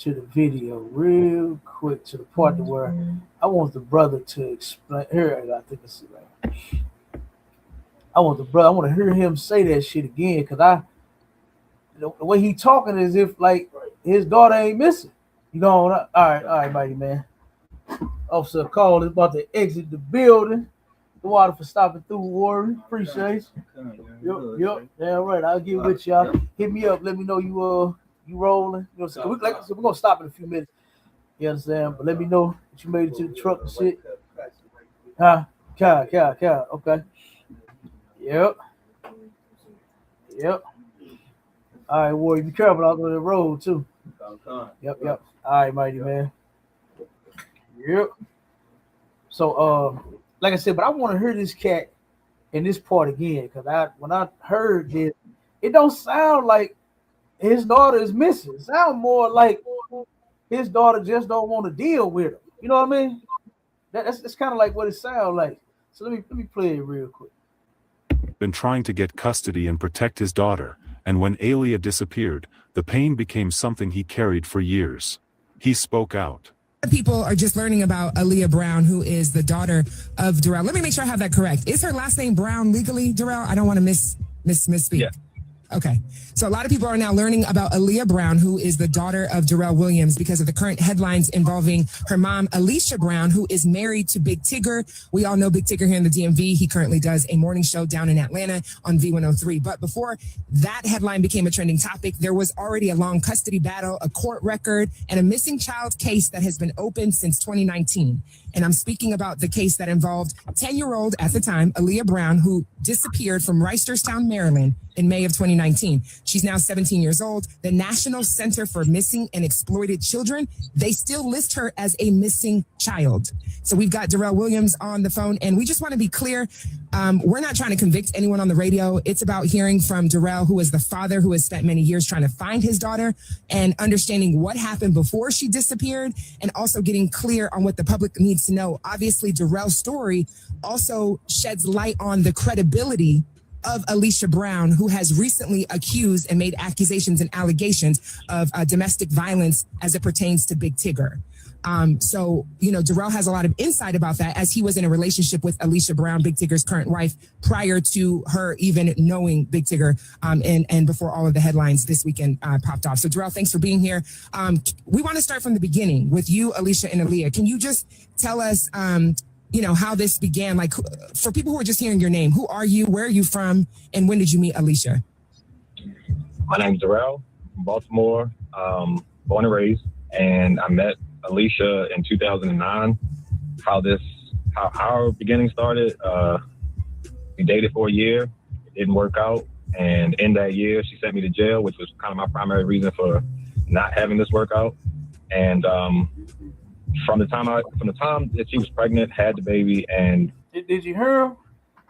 the video real quick, to the part to where I want the brother to explain. Here, I think it's right. I want to hear him say that shit again, because the way he talking is if like his daughter ain't missing. You going, all right, mighty man. Officer Call is about to exit the building. The water for stopping through, Warren. Appreciate you. Yep. Damn right. I'll get with y'all. Hit me up. Let me know you rolling. You know what I'm saying? We're gonna stop in a few minutes. You understand? But let me know that you made it to the truck and shit. Huh? Car. Okay. Yep. All right, Warrior. Be careful out on the road too. Yep. All right, mighty man. Yep. So like I said, but I want to hear this cat in this part again, because when I heard this, it don't sound like his daughter is missing. It sounds more like his daughter just don't want to deal with him. You know what I mean? That's kind of like what it sounds like. So let me play it real quick. Been trying to get custody and protect his daughter, and when Aaliyah disappeared, the pain became something he carried for years. He spoke out. People are just learning about Aaliyah Brown, who is the daughter of Darrell. Let me make sure I have that correct. Is her last name Brown legally, Darrell? I don't want to misspeak. Yeah. Okay. So a lot of people are now learning about Aaliyah Brown, who is the daughter of Darrell Williams, because of the current headlines involving her mom, Alicia Brown, who is married to Big Tigger. We all know Big Tigger here in the DMV. He currently does a morning show down in Atlanta on V103. But before that headline became a trending topic, there was already a long custody battle, a court record, and a missing child case that has been open since 2019. And I'm speaking about the case that involved 10-year-old at the time, Aaliyah Brown, who disappeared from Reisterstown, Maryland in May of 2019. She's now 17 years old. The National Center for Missing and Exploited Children, they still list her as a missing child. So we've got Darrell Williams on the phone, and we just want to be clear. We're not trying to convict anyone on the radio. It's about hearing from Darrell, who is the father who has spent many years trying to find his daughter and understanding what happened before she disappeared, and also getting clear on what the public needs to know. Obviously, Darrell's story also sheds light on the credibility of Alicia Brown, who has recently accused and made accusations and allegations of domestic violence as it pertains to Big Tigger. So, Darrell has a lot of insight about that, as he was in a relationship with Alicia Brown, Big Tigger's current wife, prior to her even knowing Big Tigger, and before all of the headlines this weekend popped off. So, Darrell, thanks for being here. We want to start from the beginning with you, Alicia, and Aaliyah. Can you just tell us, how this began? Like, for people who are just hearing your name, who are you, where are you from, and when did you meet Alicia? My name's Darrell. from Baltimore, born and raised, and I met Alicia in 2009. How our beginning started, we dated for a year. It didn't work out, and in that year, she sent me to jail, which was kind of my primary reason for not having this work out. And from the time that she was pregnant, had the baby, and did you hear her?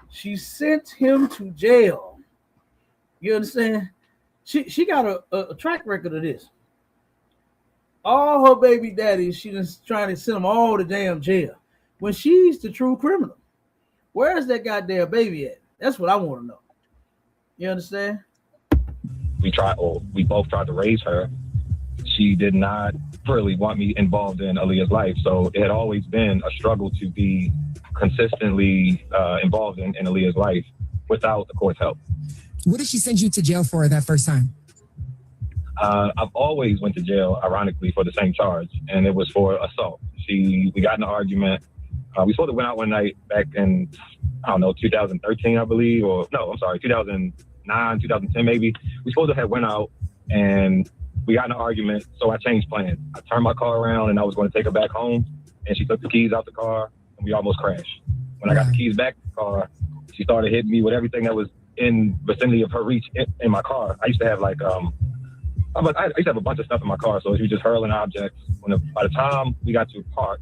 She sent him to jail. You understand? She got a track record of this. All her baby daddies, she just trying to send them all to damn jail. When she's the true criminal, where's that goddamn baby at? That's what I want to know. You understand? We both tried to raise her. She did not really want me involved in Aaliyah's life, so it had always been a struggle to be consistently involved in Aaliyah's life without the court's help. What did she send you to jail for that first time? I've always went to jail, ironically, for the same charge, and it was for assault. We got in an argument. We sort of went out one night back in, 2013, I believe, 2009, 2010 maybe. We supposed to have went out, and we got in an argument, so I changed plans. I turned my car around, and I was going to take her back home, and she took the keys out the car, and we almost crashed. When I got the keys back in the car, she started hitting me with everything that was in vicinity of her reach in my car. I used to have I used to have a bunch of stuff in my car, so she was just hurling objects. By the time we got to a park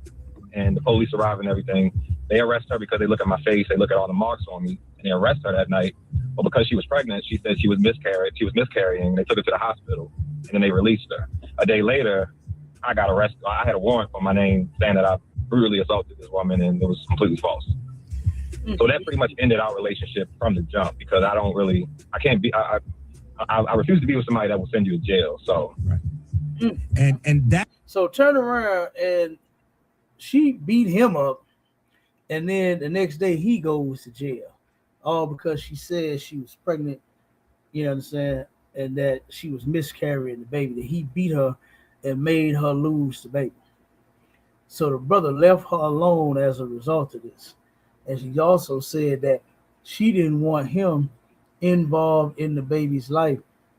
and the police arrived and everything, they arrest her because they look at my face, they look at all the marks on me, and they arrest her that night. But because she was pregnant, she said she was miscarrying. They took her to the hospital, and then they released her. A day later, I got arrested. I had a warrant for my name saying that I brutally assaulted this woman, and it was completely false. So that pretty much ended our relationship from the jump because I refuse to be with somebody that will send you to jail. So, so turn around and she beat him up, and then the next day he goes to jail, all because she said she was pregnant. You know what I'm saying? And that she was miscarrying the baby. That he beat her and made her lose the baby. So the brother left her alone as a result of this. And she also said that she didn't want him involved in the baby's life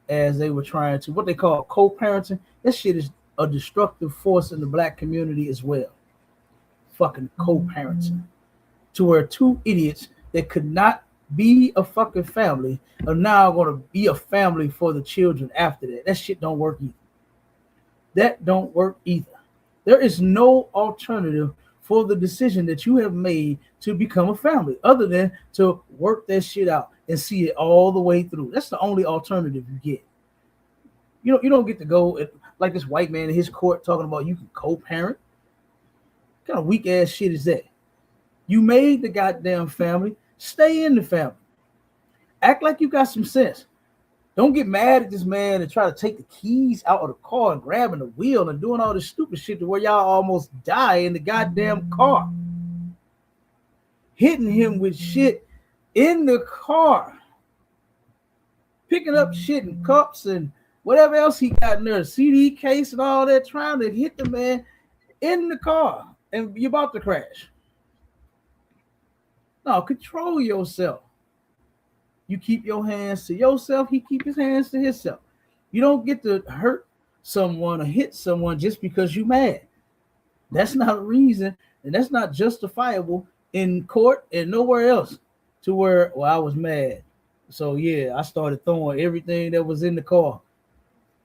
as they were trying to, what they call co-parenting. This shit is a destructive force in the black community as well. Fucking co-parenting. To where two idiots that could not be a fucking family are now going to be a family for the children after that. That shit don't work either. That don't work either. There is no alternative for the decision that you have made to become a family other than to work that shit out and see it all the way through. That's the only alternative you get. You don't get to go like this white man in his court talking about you can co-parent. What kind of weak ass shit is that? You made the goddamn family. Stay in the family. Act like you got some sense. Don't get mad at this man and try to take the keys out of the car and grabbing the wheel and doing all this stupid shit to where y'all almost die in the goddamn car. Hitting him with shit in the car. Picking up shit and cups and whatever else he got in there, CD case and all that, trying to hit the man in the car. And you're about to crash. No, control yourself. You keep your hands to yourself. He keep his hands to himself. You don't get to hurt someone or hit someone just because you're mad. That's not a reason, and that's not justifiable in court and nowhere else to where, well, I was mad. So, yeah, I started throwing everything that was in the car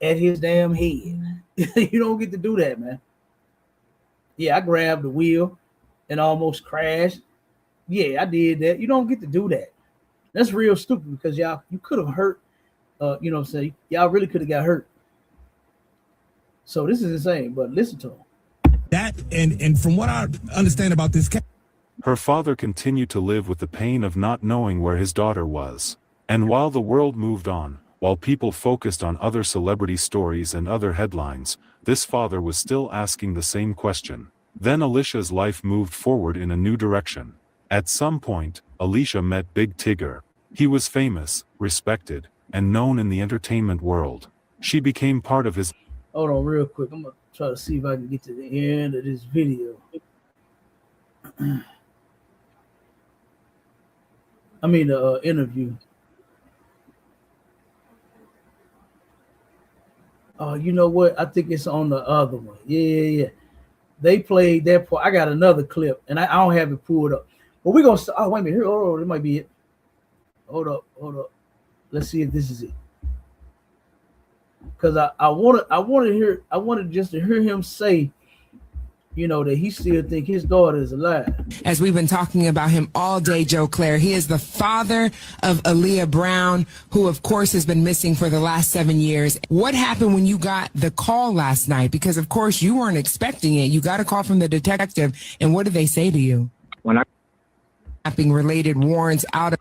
at his damn head. You don't get to do that, man. Yeah, I grabbed the wheel and almost crashed. Yeah, I did that. You don't get to do that. That's real stupid because you could have hurt, you know what I'm saying? Y'all really could have got hurt. So this is insane, but listen to him. That, and from what I understand about this case, her father continued to live with the pain of not knowing where his daughter was. And while the world moved on, while people focused on other celebrity stories and other headlines, this father was still asking the same question. Then Alicia's life moved forward in a new direction. At some point, Alicia met Big Tigger. He was famous, respected, and known in the entertainment world. She became part of his... Hold on real quick. I'm going to try to see if I can get to the end of this video. I mean, the interview. Oh, you know what? I think it's on the other one. Yeah. They played that part. I got another clip, and I don't have it pulled up. But we're gonna. Oh, wait a minute. Here, oh, it might be it. Hold up. Let's see if this is it. Because I wanted just to hear him say, you know, that he still think his daughter is alive. As we've been talking about him all day, Joe Claire, he is the father of Aaliyah Brown, who of course has been missing for the last 7 years. What happened when you got the call last night? Because of course you weren't expecting it. You got a call from the detective, and what did they say to you? When I related warrants out of,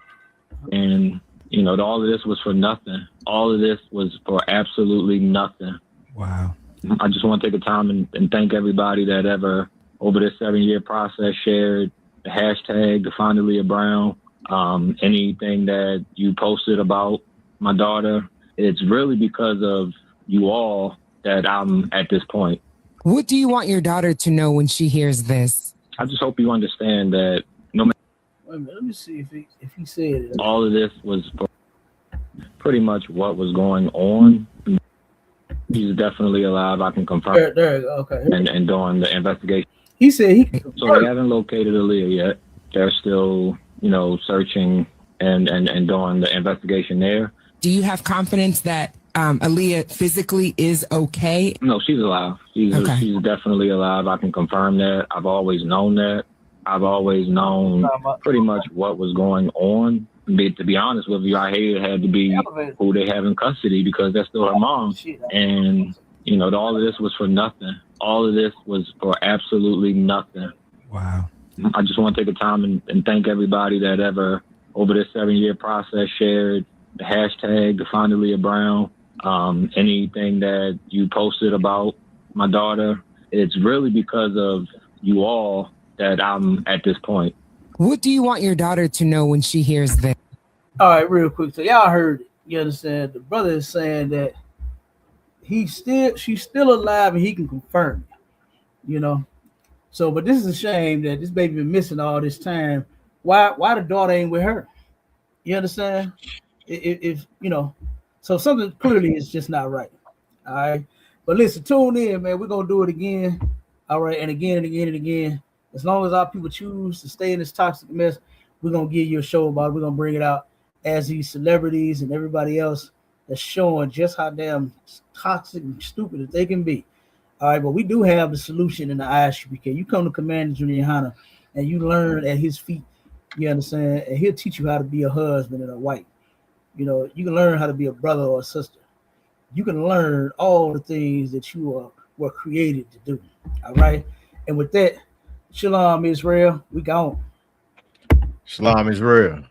and you know, all of this was for nothing. All of this was for absolutely nothing. Wow. I just want to take a time and thank everybody that ever, over this 7-year process, shared the hashtag, the Find Aaliyah Brown, anything that you posted about my daughter. It's really because of you all that I'm at this point. What do you want your daughter to know when she hears this? I just hope you understand that no matter. Wait a minute, let me see if he said it. All of this was for pretty much what was going on. He's definitely alive. I can confirm. There you go. Okay. And doing the investigation. He said he. So they haven't located Aaliyah yet. They're still, you know, searching and doing the investigation there. Do you have confidence that Aaliyah physically is okay? No, she's alive. She's definitely alive. I can confirm that. I've always known that. I've always known pretty much what was going on. To be honest with you, I hated it had to be who they have in custody because that's still her mom. And, you know, all of this was for nothing. All of this was for absolutely nothing. Wow. I just want to take a time and thank everybody that ever, over this 7-year process, shared the hashtag, the Find Aaliyah Brown, anything that you posted about my daughter. It's really because of you all that I'm at this point. What do you want your daughter to know when she hears this? All right, real quick. So y'all heard it. You understand? The brother is saying that she's still alive and he can confirm it. You know? So, but this is a shame that this baby been missing all this time. Why the daughter ain't with her? You understand? If you know, so something clearly is just not right. All right. But listen, tune in, man. We're gonna do it again. All right, and again and again and again. As long as our people choose to stay in this toxic mess, we're going to give you a show about it. We're going to bring it out as these celebrities and everybody else that's showing just how damn toxic and stupid that they can be. All right, but we do have the solution in the ISUPK. You come to Commander Junior Hanna and you learn at his feet, you understand, and he'll teach you how to be a husband and a wife. You know, you can learn how to be a brother or a sister. You can learn all the things that you were created to do. All right, and with that, Shalom, Israel. We gone. Shalom, Israel.